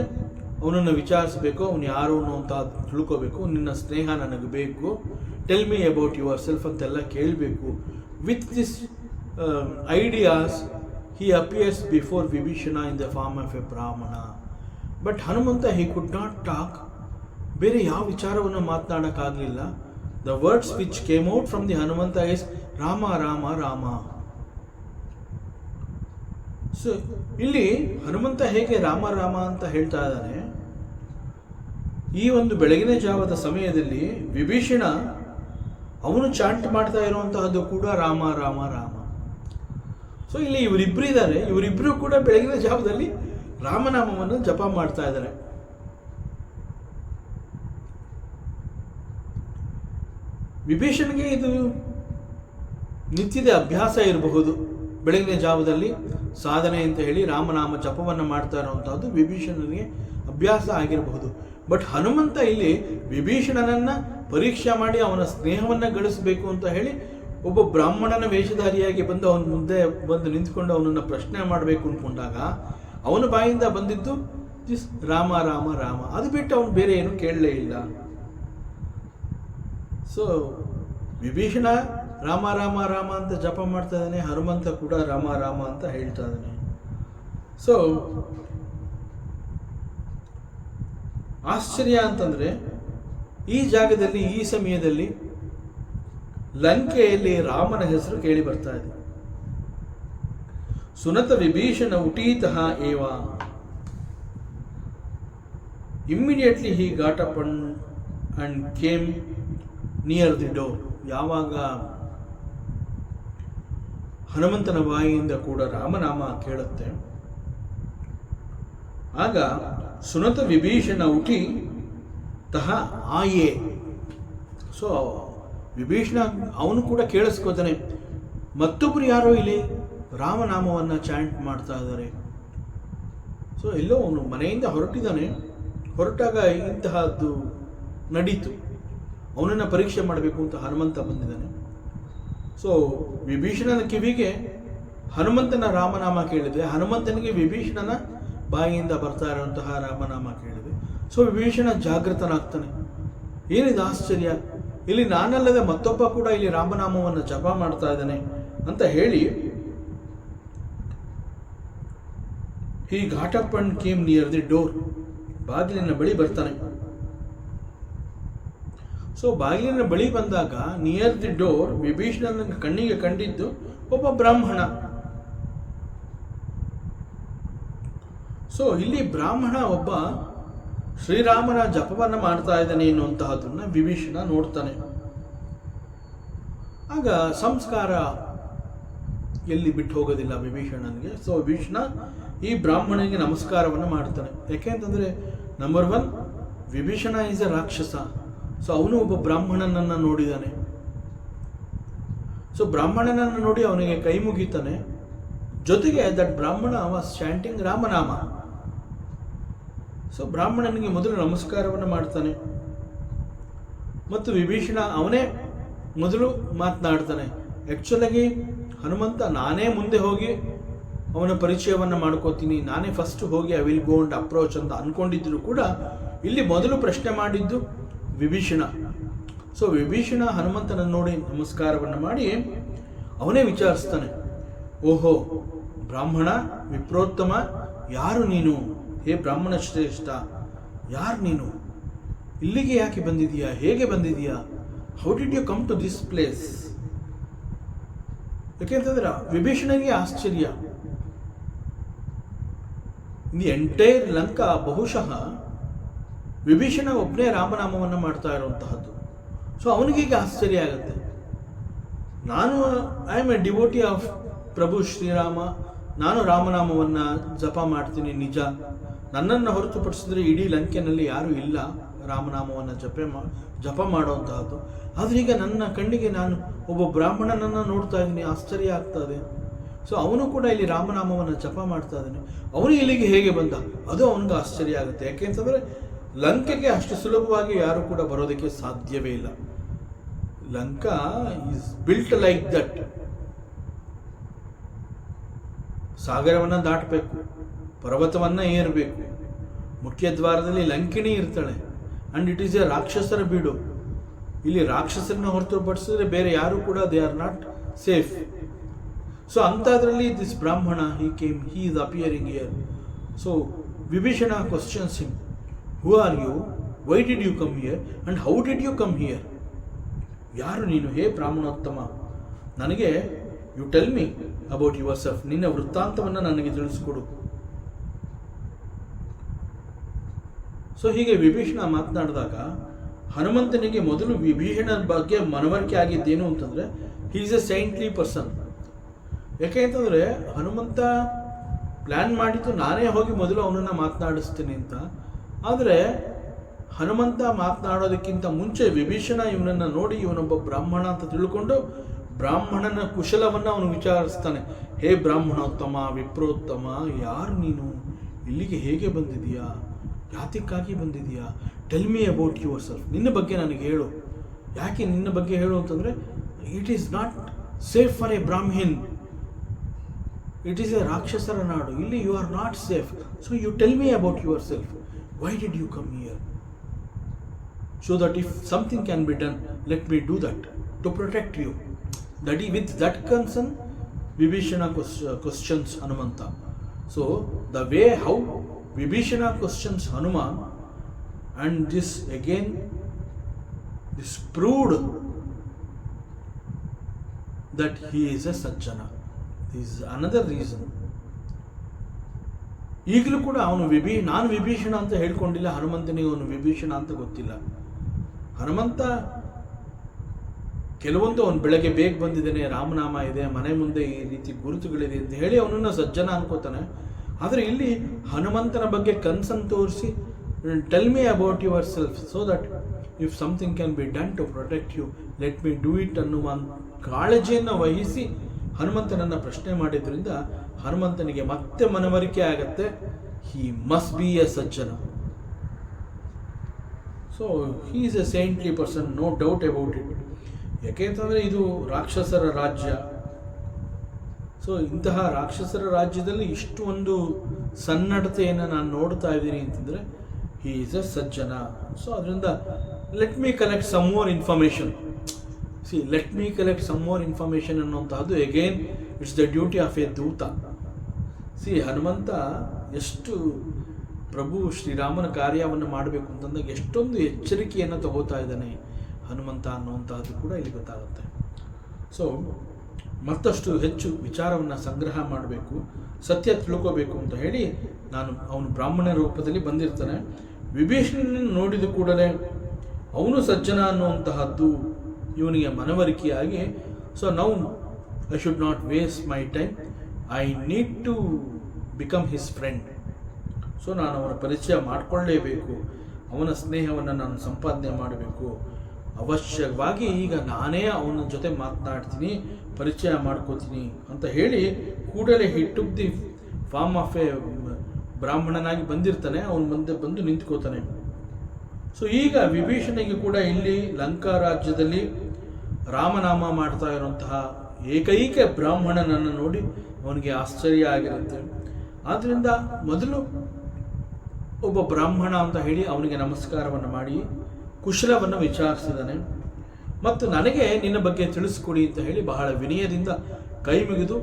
ಅವನನ್ನು ವಿಚಾರಿಸಬೇಕು, ಅವನು ಯಾರು ಅಂತ ತಿಳ್ಕೋಬೇಕು, ನಿನ್ನ ಸ್ನೇಹ ನನಗೆ ಬೇಕು, tell me about your self ಅಂತೆಲ್ಲ ಕೇಳಬೇಕು. With this ideas he appears before Vibhishana in the form of a Brahmana. But Hanumanta, he could not talk. ಬೇರೆ ಯಾವ ವಿಚಾರವನ್ನು ಮಾತನಾಡೋಕ್ಕಾಗಲಿಲ್ಲ. The words which came out from the Hanumanta is Rama Rama Rama. So ಇಲ್ಲಿ ಹನುಮಂತ ಹೇಗೆ ರಾಮ ರಾಮ ಅಂತ ಹೇಳ್ತಾ ಇದ್ದಾನೆ, ಈ ಒಂದು ಬೆಳಗಿನ ಜಾವದ ಸಮಯದಲ್ಲಿ ವಿಭೀಷಣ ಅವನು ಚಾಂಟ್ ಮಾಡ್ತಾ ಇರುವಂತಹದ್ದು ಕೂಡ ರಾಮ ರಾಮ ರಾಮ. ಸೊ ಇಲ್ಲಿ ಇವರಿಬ್ಬರು ಇದ್ದಾರೆ, ಇವರಿಬ್ಬರು ಕೂಡ ಬೆಳಗಿನ ಜಾವದಲ್ಲಿ ರಾಮನಾಮವನ್ನು ಜಪ ಮಾಡ್ತಾ ಇದ್ದಾರೆ. ವಿಭೀಷಣಿಗೆ ಇದು ನಿತ್ಯದ ಅಭ್ಯಾಸ ಇರಬಹುದು, ಬೆಳಗಿನ ಜಾವದಲ್ಲಿ ಸಾಧನೆ ಅಂತ ಹೇಳಿ ರಾಮನಾಮ ಜಪವನ್ನು ಮಾಡ್ತಾ ಇರುವಂತಹದ್ದು ವಿಭೀಷಣನಿಗೆ ಅಭ್ಯಾಸ ಆಗಿರಬಹುದು. ಬಟ್ ಹನುಮಂತ ಇಲ್ಲಿ ವಿಭೀಷಣನನ್ನ ಪರೀಕ್ಷೆ ಮಾಡಿ ಅವನ ಸ್ನೇಹವನ್ನು ಗಳಿಸಬೇಕು ಅಂತ ಹೇಳಿ ಒಬ್ಬ ಬ್ರಾಹ್ಮಣನ ವೇಷಧಾರಿಯಾಗಿ ಬಂದು ಅವನ ಮುಂದೆ ಬಂದು ನಿಂತ್ಕೊಂಡು ಅವನನ್ನು ಪ್ರಶ್ನೆ ಮಾಡಬೇಕು ಅಂದ್ಕೊಂಡಾಗ ಅವನ ಬಾಯಿಂದ ಬಂದಿದ್ದು ರಾಮ ರಾಮ ರಾಮ. ಅದು ಬಿಟ್ಟು ಅವನು ಬೇರೆ ಏನು ಕೇಳಲೇ ಇಲ್ಲ. ಸೊ ವಿಭೀಷಣ ರಾಮ ರಾಮ ರಾಮ ಅಂತ ಜಪ ಮಾಡ್ತಾ ಇದ್ದಾನೆ, ಹನುಮಂತ ಕೂಡ ರಾಮ ರಾಮ ಅಂತ ಹೇಳ್ತಾ ಇದ್ದಾನೆ. ಸೊ ಆಶ್ಚರ್ಯ ಅಂತಂದ್ರೆ ಈ ಜಾಗದಲ್ಲಿ ಈ ಸಮಯದಲ್ಲಿ ಲಂಕೆಯಲ್ಲಿ ರಾಮನ ಹೆಸರು ಕೇಳಿ ಬರ್ತಾ ಇದೆ. ಸುನತ ವಿಭೀಷಣ ಉಟೀತಃ ಏವ. Immediately he got up and came near the door. ಯಾವಾಗ ಹನುಮಂತನ ಬಾಯಿಯಿಂದ ಕೂಡ ರಾಮನಾಮ ಕೇಳುತ್ತೆ, ಆಗ ಸುನತ ವಿಭೀಷಣ ಉಟಿ ತಹ ಆಯೇ. ಸೊ ವಿಭೀಷಣ ಅವನು ಕೂಡ ಕೇಳಿಸ್ಕೋತಾನೆ, ಮತ್ತೊಬ್ಬರು ಯಾರೋ ಇಲ್ಲಿ ರಾಮನಾಮವನ್ನು ಚಾಂಟ್ ಮಾಡ್ತಾ ಇದ್ದಾರೆ. ಸೊ ಎಲ್ಲೋ ಅವನು ಮನೆಯಿಂದ ಹೊರಟಾಗ ಇಂತಹದ್ದು ನಡೀತು. ಅವನನ್ನು ಪರೀಕ್ಷೆ ಮಾಡಬೇಕು ಅಂತ ಹನುಮಂತ ಬಂದಿದ್ದಾನೆ. ಸೊ ವಿಭೀಷಣನ ಕಿವಿಗೆ ಹನುಮಂತನ ರಾಮನಾಮ ಕೇಳಿದೆ, ಹನುಮಂತನಿಗೆ ವಿಭೀಷಣನ ಬಾಯಿಯಿಂದ ಬರ್ತಾ ಇರುವಂತಹ ರಾಮನಾಮ ಕೇಳಿದೆ. ಸೊ ವಿಭೀಷಣ ಜಾಗೃತನಾಗ್ತಾನೆ. ಏನಿದು ಆಶ್ಚರ್ಯ, ಇಲ್ಲಿ ನಾನಲ್ಲದೆ ಮತ್ತೊಬ್ಬ ಕೂಡ ಇಲ್ಲಿ ರಾಮನಾಮವನ್ನು ಜಪ ಮಾಡ್ತಾ ಇದ್ದಾನೆ ಅಂತ ಹೇಳಿ ಹಿ got up and came near the door. ಬಾಗಿಲಿನ ಬಳಿ ಬರ್ತಾನೆ. ಸೊ ಬಾಗಿಲಿನ ಬಳಿ ಬಂದಾಗ ನಿಯರ್ ದಿ ಡೋರ್ ವಿಭೀಷಣನ ಕಣ್ಣಿಗೆ ಕಂಡಿದ್ದು ಒಬ್ಬ ಬ್ರಾಹ್ಮಣ. ಸೊ ಇಲ್ಲಿ ಬ್ರಾಹ್ಮಣ ಒಬ್ಬ ಶ್ರೀರಾಮನ ಜಪವನ್ನು ಮಾಡ್ತಾ ಇದ್ದಾನೆ ಎನ್ನುವಂತಹದನ್ನ ವಿಭೀಷಣ ನೋಡ್ತಾನೆ. ಆಗ ಸಂಸ್ಕಾರ ಎಲ್ಲಿ ಬಿಟ್ಟು ಹೋಗೋದಿಲ್ಲ ವಿಭೀಷಣನಿಗೆ. ಸೊ ವಿಭೀಷಣ ಈ ಬ್ರಾಹ್ಮಣನಿಗೆ ನಮಸ್ಕಾರವನ್ನು ಮಾಡ್ತಾನೆ. ಯಾಕೆಂತಂದ್ರೆ ನಂಬರ್ 1, ವಿಭೀಷಣ ಈಸ್ ಎ ರಾಕ್ಷಸ. ಸೊ ಅವನು ಒಬ್ಬ ಬ್ರಾಹ್ಮಣನನ್ನು ನೋಡಿದ್ದಾನೆ. ಸೊ ಬ್ರಾಹ್ಮಣನನ್ನು ನೋಡಿ ಅವನಿಗೆ ಕೈ ಮುಗಿತಾನೆ. ಜೊತೆಗೆ ದಟ್ ಬ್ರಾಹ್ಮಣ ವಾಸ್ ಚಾಂಟಿಂಗ್ ರಾಮನಾಮ. ಸೊ ಬ್ರಾಹ್ಮಣನಿಗೆ ಮೊದಲು ನಮಸ್ಕಾರವನ್ನು ಮಾಡ್ತಾನೆ ಮತ್ತು ವಿಭೀಷಣ ಅವನೇ ಮೊದಲು ಮಾತನಾಡ್ತಾನೆ. ಆ್ಯಕ್ಚುಲಾಗಿ ಹನುಮಂತ ನಾನೇ ಮುಂದೆ ಹೋಗಿ ಅವನ ಪರಿಚಯವನ್ನು ಮಾಡ್ಕೋತೀನಿ, ನಾನೇ ಫಸ್ಟ್ ಹೋಗಿ I will go and approach ಅಂತ ಅಂದ್ಕೊಂಡಿದ್ರು ಕೂಡ ಇಲ್ಲಿ ಮೊದಲು ಪ್ರಶ್ನೆ ಮಾಡಿದ್ದು ವಿಭೀಷಣ. ಸೊ ವಿಭೀಷಣ ಹನುಮಂತನನ್ನು ನೋಡಿ ನಮಸ್ಕಾರವನ್ನು ಮಾಡಿ ಅವನೇ ವಿಚಾರಿಸ್ತಾನೆ, ಓಹೋ ಬ್ರಾಹ್ಮಣ ವಿಪ್ರೋತ್ತಮ, ಯಾರು ನೀನು? ಹೇ ಬ್ರಾಹ್ಮಣ ಶ್ರೇಷ್ಠ, ಯಾರು ನೀನು? ಇಲ್ಲಿಗೆ ಯಾಕೆ ಬಂದಿದೀಯಾ? ಹೇಗೆ ಬಂದಿದೀಯಾ? How did you come to this place? ಯಾಕೆಂತಂದ್ರೆ ವಿಭೀಷಣನಿಗೆ ಆಶ್ಚರ್ಯ. ದಿ ಎಂಟೈರ್ ಲಂಕಾ ಬಹುಶಃ ವಿಭೀಷಣ ಒಬ್ಬನೇ ರಾಮನಾಮವನ್ನು ಮಾಡ್ತಾ ಇರುವಂತಹದ್ದು. ಸೊ ಅವನಿಗೀಗ ಆಶ್ಚರ್ಯ ಆಗುತ್ತೆ. ನಾನು I am a devotee of Prabhu Shrirama, ನಾನು ರಾಮನಾಮವನ್ನು ಜಪ ಮಾಡ್ತೀನಿ ನಿಜ. ನನ್ನನ್ನು ಹೊರತುಪಡಿಸಿದ್ರೆ ಇಡೀ ಲಂಕೆನಲ್ಲಿ ಯಾರೂ ಇಲ್ಲ ರಾಮನಾಮವನ್ನು ಜಪ ಮಾಡುವಂತಹದ್ದು. ಆದರೆ ಈಗ ನನ್ನ ಕಣ್ಣಿಗೆ ನಾನು ಒಬ್ಬ ಬ್ರಾಹ್ಮಣನನ್ನು ನೋಡ್ತಾ ಇದ್ದೀನಿ, ಆಶ್ಚರ್ಯ ಆಗ್ತಾ ಇದೆ. ಸೊ ಅವನು ಕೂಡ ಇಲ್ಲಿ ರಾಮನಾಮವನ್ನು ಜಪ ಮಾಡ್ತಾ ಇದ್ದಾನೆ. ಅವನು ಇಲ್ಲಿಗೆ ಹೇಗೆ ಬಂದ? ಅದು ಅವನಿಗೆ ಆಶ್ಚರ್ಯ ಆಗುತ್ತೆ. ಯಾಕೆಂತಂದರೆ ಲಂಕೆಗೆ ಅಷ್ಟು ಸುಲಭವಾಗಿ ಯಾರು ಕೂಡ ಬರೋದಕ್ಕೆ ಸಾಧ್ಯವೇ ಇಲ್ಲ. Lanka is built like that. ಸಾಗರವನ್ನು ದಾಟಬೇಕು, ಪರ್ವತವನ್ನು ಏರಬೇಕು, ಮುಖ್ಯ ದ್ವಾರದಲ್ಲಿ ಲಂಕಿಣಿ ಇರ್ತಾಳೆ. ಅಂಡ್ ಇಟ್ ಈಸ್ ಎ ರಾಕ್ಷಸರ ಬೀಡು. ಇಲ್ಲಿ ರಾಕ್ಷಸರನ್ನ ಹೊರತುಪಡಿಸಿದ್ರೆ ಬೇರೆ ಯಾರು ಕೂಡ they are not safe. So ಅಂಥದ್ರಲ್ಲಿ this Brahmana he is appearing here. So Vibhishana questions him, who are you, why did you come here and how did you come here? ಯಾರು ನೀನು, ಹೇ ಬ್ರಾಹ್ಮಣೋತ್ತಮ, ನನಗೆ you tell me about yourself, ನಿನ್ನ ವೃತ್ತಾಂತವನ್ನು ನನಗೆ ತಿಳಿಸ್ಕೊಡು. So ಹೀಗೆ ವಿಭೀಷಣ ಮಾತನಾಡಿದಾಗ ಹನುಮಂತನಿಗೆ ಮೊದಲು ವಿಭೀಷಣನ ಬಗ್ಗೆ ಮನವರಿಕೆ ಆಗಿದ್ದೇನು ಅಂತಂದರೆ, he is a saintly person. ಯಾಕೆ ಅಂತಂದರೆ ಹನುಮಂತ ಪ್ಲ್ಯಾನ್ ಮಾಡಿದ್ದು ನಾನೇ ಹೋಗಿ ಮೊದಲು ಅವನನ್ನು ಮಾತನಾಡಿಸ್ತೀನಿ ಅಂತ. ಆದರೆ ಹನುಮಂತ ಮಾತನಾಡೋದಕ್ಕಿಂತ ಮುಂಚೆ ವಿಭೀಷಣ ಇವನನ್ನು ನೋಡಿ ಇವನೊಬ್ಬ ಬ್ರಾಹ್ಮಣ ಅಂತ ತಿಳ್ಕೊಂಡು ಬ್ರಾಹ್ಮಣನ ಕುಶಲವನ್ನು ಅವನು ವಿಚಾರಿಸ್ತಾನೆ. ಹೇ ಬ್ರಾಹ್ಮಣೋತ್ತಮ, ವಿಪ್ರೋತ್ತಮ, ಯಾರು ನೀನು, ಇಲ್ಲಿಗೆ ಹೇಗೆ ಬಂದಿದೀಯಾ, ಯಾತಕ್ಕಾಗಿ ಬಂದಿದೆಯಾ, tell me about yourself, ನಿನ್ನ ಬಗ್ಗೆ ನನಗೆ ಹೇಳು. ಯಾಕೆ ನಿನ್ನ ಬಗ್ಗೆ ಹೇಳು ಅಂತಂದರೆ, it is not safe for a brahmin, it is a ರಾಕ್ಷಸರ ನಾಡು, ಇಲ್ಲಿ you are not safe. So you tell me about yourself, why did you come here, so that if something can be done, let me do that to protect you. With that concern, Vibhishana questions Hanumanta. So the way how Vibhishana questions Hanuman, and this proved that he is a Sajjana. This is another reason. ಈಗಲೂ ಕೂಡ ಅವನು ನಾನು ವಿಭೀಷಣ ಅಂತ ಹೇಳ್ಕೊಂಡಿಲ್ಲ, ಹನುಮಂತನಿಗೆ ಅವನು ವಿಭೀಷಣ ಅಂತ ಗೊತ್ತಿಲ್ಲ. ಹನುಮಂತ ಕೆಲವೊಂದು ಅವನು ಬೆಳಗ್ಗೆ ಬೇಗ ಬಂದಿದ್ದಾನೆ, ರಾಮನಾಮ ಇದೆ, ಮನೆ ಮುಂದೆ ಈ ರೀತಿ ಗುರುತುಗಳಿದೆ ಅಂತ ಹೇಳಿ ಅವನನ್ನು ಸಜ್ಜನ ಅನ್ಕೋತಾನೆ. ಆದರೆ ಇಲ್ಲಿ ಹನುಮಂತನ ಬಗ್ಗೆ ಕನ್ಸನ್ ತೋರಿಸಿ, tell me about yourself so that if something can be done to protect you, let me do it ಅನ್ನುವ ಕಾಳಜಿಯನ್ನು ವಹಿಸಿ ಹನುಮಂತನನ್ನು ಪ್ರಶ್ನೆ ಮಾಡಿದ್ರಿಂದ ಹನುಮಂತನಿಗೆ ಮತ್ತೆ ಮನವರಿಕೆ ಆಗತ್ತೆ, he must be a sajjana. So he is a saintly person, no doubt about it. ಯಾಕೆಂತಂದರೆ ಇದು ರಾಕ್ಷಸರ ರಾಜ್ಯ. ಸೊ ಇಂತಹ ರಾಕ್ಷಸರ ರಾಜ್ಯದಲ್ಲಿ ಇಷ್ಟು ಒಂದು ಸನ್ನಡತೆಯನ್ನು ನಾನು ನೋಡ್ತಾ ಇದ್ದೀನಿ ಅಂತಂದರೆ he is a sajjana. So ಅದರಿಂದ let me collect some more information. Let me collect some more information ಅನ್ನುವಂತಹದ್ದು again it's the duty of a duta. Hanumantha ಎಷ್ಟು ಪ್ರಭು ಶ್ರೀರಾಮನ ಕಾರ್ಯವನ್ನು ಮಾಡಬೇಕು ಅಂತಂದಾಗ ಎಷ್ಟೊಂದು ಎಚ್ಚರಿಕೆಯನ್ನು ತಗೋತಾ ಇದ್ದಾನೆ ಹನುಮಂತ ಅನ್ನುವಂಥದ್ದು ಕೂಡ ಇಲ್ಲಿ ಗೊತ್ತಾಗುತ್ತೆ. ಸೊ ಮತ್ತಷ್ಟು ಹೆಚ್ಚು ವಿಚಾರವನ್ನು ಸಂಗ್ರಹ ಮಾಡಬೇಕು, ಸತ್ಯ ತಿಳ್ಕೋಬೇಕು ಅಂತ ಹೇಳಿ ಅವನು ಬ್ರಾಹ್ಮಣ ರೂಪದಲ್ಲಿ ಬಂದಿರ್ತಾನೆ. ವಿಭೀಷಣನನ್ನು ನೋಡಿದ ಕೂಡಲೇ ಅವನು ಸಜ್ಜನ ಅನ್ನುವಂತಹದ್ದು ಇವನಿಗೆ ಮನವರಿಕೆಯಾಗಿ, so now I should not waste my time, I need to become his friend. So ನಾನು ಅವನ ಪರಿಚಯ ಮಾಡಿಕೊಳ್ಳಲೇಬೇಕು, ಅವನ ಸ್ನೇಹವನ್ನು ನಾನು ಸಂಪಾದನೆ ಮಾಡಬೇಕು. ಅವಶ್ಯವಾಗಿ ಈಗ ನಾನೇ ಅವನ ಜೊತೆ ಮಾತನಾಡ್ತೀನಿ, ಪರಿಚಯ ಮಾಡ್ಕೋತೀನಿ ಅಂತ ಹೇಳಿ ಕೂಡಲೇ he took the form of a ಬ್ರಾಹ್ಮಣನಾಗಿ ಬಂದಿರ್ತಾನೆ. ಅವನು ಮುಂದೆ ಬಂದು ನಿಂತ್ಕೋತಾನೆ. ಸೊ ಈಗ ವಿಭೀಷಣಿಗೆ ಕೂಡ ಇಲ್ಲಿ ಲಂಕಾ ರಾಜ್ಯದಲ್ಲಿ ರಾಮನಾಮ ಮಾಡ್ತಾ ಇರುವಂತಹ ಏಕೈಕ ಬ್ರಾಹ್ಮಣನನ್ನು ನೋಡಿ ಅವನಿಗೆ ಆಶ್ಚರ್ಯ ಆಗಿರುತ್ತೆ. ಆದ್ದರಿಂದ ಮೊದಲು ಒಬ್ಬ ಬ್ರಾಹ್ಮಣ ಅಂತ ಹೇಳಿ ಅವನಿಗೆ ನಮಸ್ಕಾರವನ್ನು ಮಾಡಿ ಕುಶಲವನ್ನು ವಿಚಾರಿಸಿದ್ದಾನೆ. ಮತ್ತು ನನಗೆ ನಿನ್ನ ಬಗ್ಗೆ ತಿಳಿಸ್ಕೊಡಿ ಅಂತ ಹೇಳಿ ಬಹಳ ವಿನಯದಿಂದ ಕೈ ಮುಗಿದು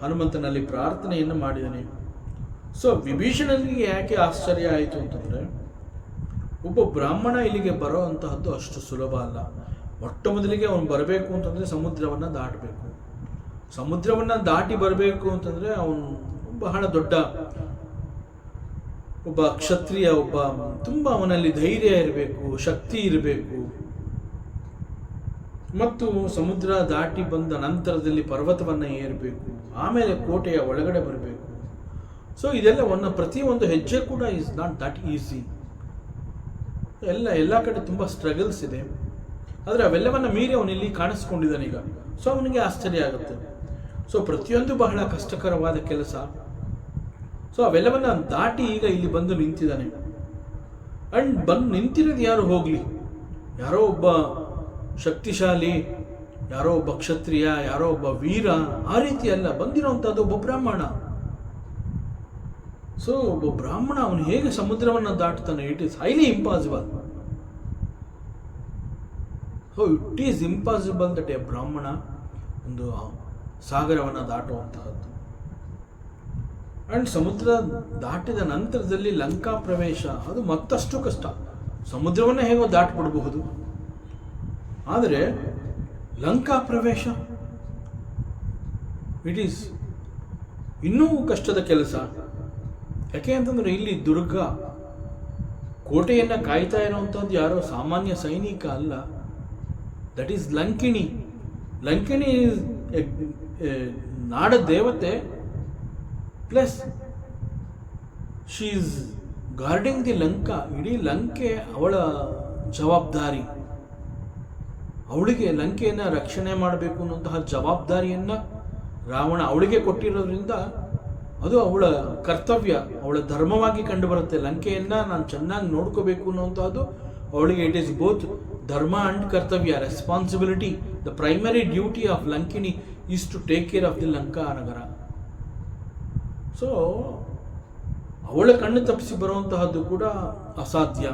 ಹನುಮಂತನಲ್ಲಿ ಪ್ರಾರ್ಥನೆಯನ್ನು ಮಾಡಿದ್ದಾನೆ. ಸೊ ವಿಭೀಷಣನಿಗೆ ಯಾಕೆ ಆಶ್ಚರ್ಯ ಆಯಿತು ಅಂತಂದರೆ, ಒಬ್ಬ ಬ್ರಾಹ್ಮಣ ಇಲ್ಲಿಗೆ ಬರೋ ಅಂತಹದ್ದು ಅಷ್ಟು ಸುಲಭ ಅಲ್ಲ. ಮೊಟ್ಟ ಮೊದಲಿಗೆ ಅವನು ಬರಬೇಕು ಅಂತಂದರೆ ಸಮುದ್ರವನ್ನು ದಾಟಬೇಕು. ಸಮುದ್ರವನ್ನು ದಾಟಿ ಬರಬೇಕು ಅಂತಂದರೆ ಅವನು ಬಹಳ ದೊಡ್ಡ ಒಬ್ಬ ಕ್ಷತ್ರಿಯ, ತುಂಬ ಅವನಲ್ಲಿ ಧೈರ್ಯ ಇರಬೇಕು, ಶಕ್ತಿ ಇರಬೇಕು. ಮತ್ತು ಸಮುದ್ರ ದಾಟಿ ಬಂದ ನಂತರದಲ್ಲಿ ಪರ್ವತವನ್ನು ಏರಬೇಕು, ಆಮೇಲೆ ಕೋಟೆಯ ಒಳಗಡೆ ಬರಬೇಕು. ಸೊ ಇದೆಲ್ಲ ಪ್ರತಿಯೊಂದು ಹೆಜ್ಜೆ ಕೂಡ ಈಸ್ ನಾಟ್ ದಟ್ ಈಸಿ. ಎಲ್ಲ ಕಡೆ ತುಂಬ ಸ್ಟ್ರಗಲ್ಸ್ ಇದೆ. ಆದರೆ ಅವೆಲ್ಲವನ್ನು ಮೀರಿ ಅವನಿಲ್ಲಿ ಕಾಣಿಸ್ಕೊಂಡಿದ್ದಾನೆ ಈಗ. ಸೊ ಅವನಿಗೆ ಆಶ್ಚರ್ಯ ಆಗುತ್ತೆ. ಸೊ ಪ್ರತಿಯೊಂದು ಬಹಳ ಕಷ್ಟಕರವಾದ ಕೆಲಸ. ಸೊ ಅವೆಲ್ಲವನ್ನು ದಾಟಿ ಈಗ ಇಲ್ಲಿ ಬಂದು ನಿಂತಿದ್ದಾನೆ. ಅಂಡ್ ಬಂದು ನಿಂತಿರೋದು ಯಾರು ಹೋಗಲಿ, ಯಾರೋ ಒಬ್ಬ ಶಕ್ತಿಶಾಲಿ, ಯಾರೋ ಒಬ್ಬ ಕ್ಷತ್ರಿಯ, ಯಾರೋ ಒಬ್ಬ ವೀರ, ಆ ರೀತಿ ಅಲ್ಲ. ಬಂದಿರೋವಂಥದ್ದು ಒಬ್ಬ ಬ್ರಾಹ್ಮಣ. ಸೊ ಒಬ್ಬ ಬ್ರಾಹ್ಮಣ ಅವನು ಹೇಗೆ ಸಮುದ್ರವನ್ನು ದಾಟ್ತಾನೆ? It is highly impossible. So it is impossible that a brahmana ಒಂದು ಸಾಗರವನ್ನು ದಾಟುವಂತಹದ್ದು. ಅಂಡ್ ಸಮುದ್ರ ದಾಟಿದ ನಂತರದಲ್ಲಿ ಲಂಕಾ ಪ್ರವೇಶ ಅದು ಮತ್ತಷ್ಟು ಕಷ್ಟ. ಸಮುದ್ರವನ್ನೇ ಹೇಗೋ ದಾಟಿಬಿಡಬಹುದು, ಆದರೆ ಲಂಕಾ ಪ್ರವೇಶ ಇಟ್ ಈಸ್ ಇನ್ನೂ ಕಷ್ಟದ ಕೆಲಸ. ಯಾಕೆ ಅಂತಂದ್ರೆ ಇಲ್ಲಿ ದುರ್ಗ ಕೋಟೆಯನ್ನು ಕಾಯ್ತಾ ಇರುವಂಥದ್ದು ಯಾರೋ ಸಾಮಾನ್ಯ ಸೈನಿಕ ಅಲ್ಲ. That is Lankini. ಲಂಕಿಣಿ ನಾಡ ದೇವತೆ, plus she is guarding the Lanka. ಇಡೀ ಲಂಕೆ ಅವಳ ಜವಾಬ್ದಾರಿ. ಅವಳಿಗೆ ಲಂಕೆಯನ್ನು ರಕ್ಷಣೆ ಮಾಡಬೇಕು ಅನ್ನುವಂತಹ ಜವಾಬ್ದಾರಿಯನ್ನು ರಾವಣ ಅವಳಿಗೆ ಕೊಟ್ಟಿರೋದ್ರಿಂದ ಅದು ಅವಳ ಕರ್ತವ್ಯ, ಅವಳ ಧರ್ಮವಾಗಿ ಕಂಡುಬರುತ್ತೆ. ಲಂಕೆಯನ್ನು ನಾನು ಚೆನ್ನಾಗಿ ನೋಡ್ಕೋಬೇಕು ಅನ್ನುವಂಥದ್ದು ಅವಳಿಗೆ it is both dharma and kartavya, responsibility. The primary duty of Lankini is to take care of the Lanka nagara. ಸೊ ಅವಳ ಕಣ್ಣು ತಪ್ಪಿಸಿ ಬರುವಂತಹದ್ದು ಕೂಡ ಅಸಾಧ್ಯ.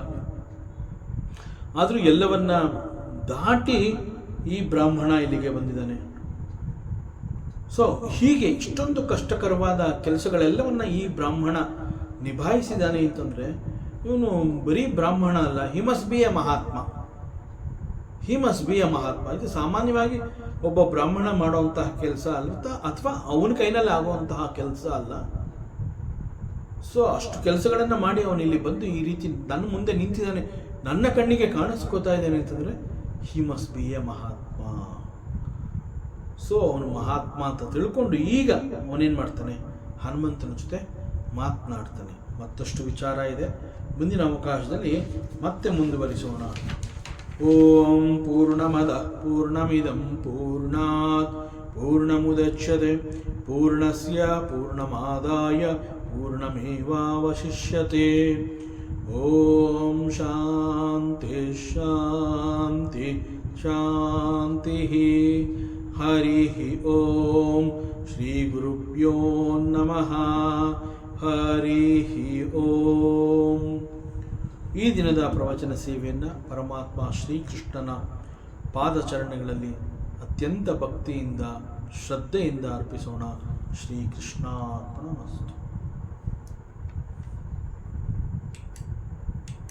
ಆದರೂ ಎಲ್ಲವನ್ನ ದಾಟಿ ಈ ಬ್ರಾಹ್ಮಣ ಇಲ್ಲಿಗೆ ಬಂದಿದ್ದಾನೆ. ಸೊ ಹೀಗೆ ಇಷ್ಟೊಂದು ಕಷ್ಟಕರವಾದ ಕೆಲಸಗಳೆಲ್ಲವನ್ನ ಈ ಬ್ರಾಹ್ಮಣ ನಿಭಾಯಿಸಿದ್ದಾನೆ ಅಂತಂದರೆ ಇವನು ಬರೀ ಬ್ರಾಹ್ಮಣ ಅಲ್ಲ, ಹಿ must be A Mahatma. He must be A Mahatma. ಇದು ಸಾಮಾನ್ಯವಾಗಿ ಒಬ್ಬ ಬ್ರಾಹ್ಮಣ ಮಾಡುವಂತಹ ಕೆಲಸ ಅಲ್ಲ, ಅಥವಾ ಅವನ ಕೈನಲ್ಲಿ ಆಗುವಂತಹ ಕೆಲಸ ಅಲ್ಲ. ಸೊ ಅಷ್ಟು ಕೆಲಸಗಳನ್ನು ಮಾಡಿ ಅವನು ಇಲ್ಲಿ ಬಂದು ಈ ರೀತಿ ನನ್ನ ಮುಂದೆ ನಿಂತಿದ್ದಾನೆ, ನನ್ನ ಕಣ್ಣಿಗೆ ಕಾಣಿಸ್ಕೋತಾ ಇದ್ದಾನೆ ಅಂತಂದರೆ ಹಿ must be A Mahatma. So ಅವನು ಮಹಾತ್ಮ ಅಂತ ತಿಳ್ಕೊಂಡು ಈಗ ಅವನೇನು ಮಾಡ್ತಾನೆ, ಹನುಮಂತನ ಜೊತೆ ಮಾತನಾಡ್ತಾನೆ. ಮತ್ತಷ್ಟು ವಿಚಾರ ಇದೆ, ಮುಂದಿನ ಅವಕಾಶದಲ್ಲಿ ಮತ್ತೆ ಮುಂದುವರಿಸೋಣ. ಓಂ ಪೂರ್ಣಮದ ಪೂರ್ಣಮಿದಂ ಪೂರ್ಣಾತ್ ಪೂರ್ಣಮುದಚ್ಯತೆ ಪೂರ್ಣಸ್ಯ ಪೂರ್ಣಮಾದಾಯ ಪೂರ್ಣಮೇವಾವಶಿಷ್ಯತೆ. ಓಂ ಶಾಂತಿ ಶಾಂತಿ ಶಾಂತಿ. ಹರಿ ಓಂ ಶ್ರೀ ಗುರುಭ್ಯೋ ನಮಃ. ಹರಿ ಓಂ. ಈ ದಿನದ ಪ್ರವಚನ ಸೇವೆಯನ್ನು ಪರಮಾತ್ಮ ಶ್ರೀಕೃಷ್ಣನ ಪಾದಚರಣಗಳಲ್ಲಿ ಅತ್ಯಂತ ಭಕ್ತಿಯಿಂದ ಶ್ರದ್ಧೆಯಿಂದ ಅರ್ಪಿಸೋಣ. ಶ್ರೀಕೃಷ್ಣಾರ್ಪಣಮಸ್ತು.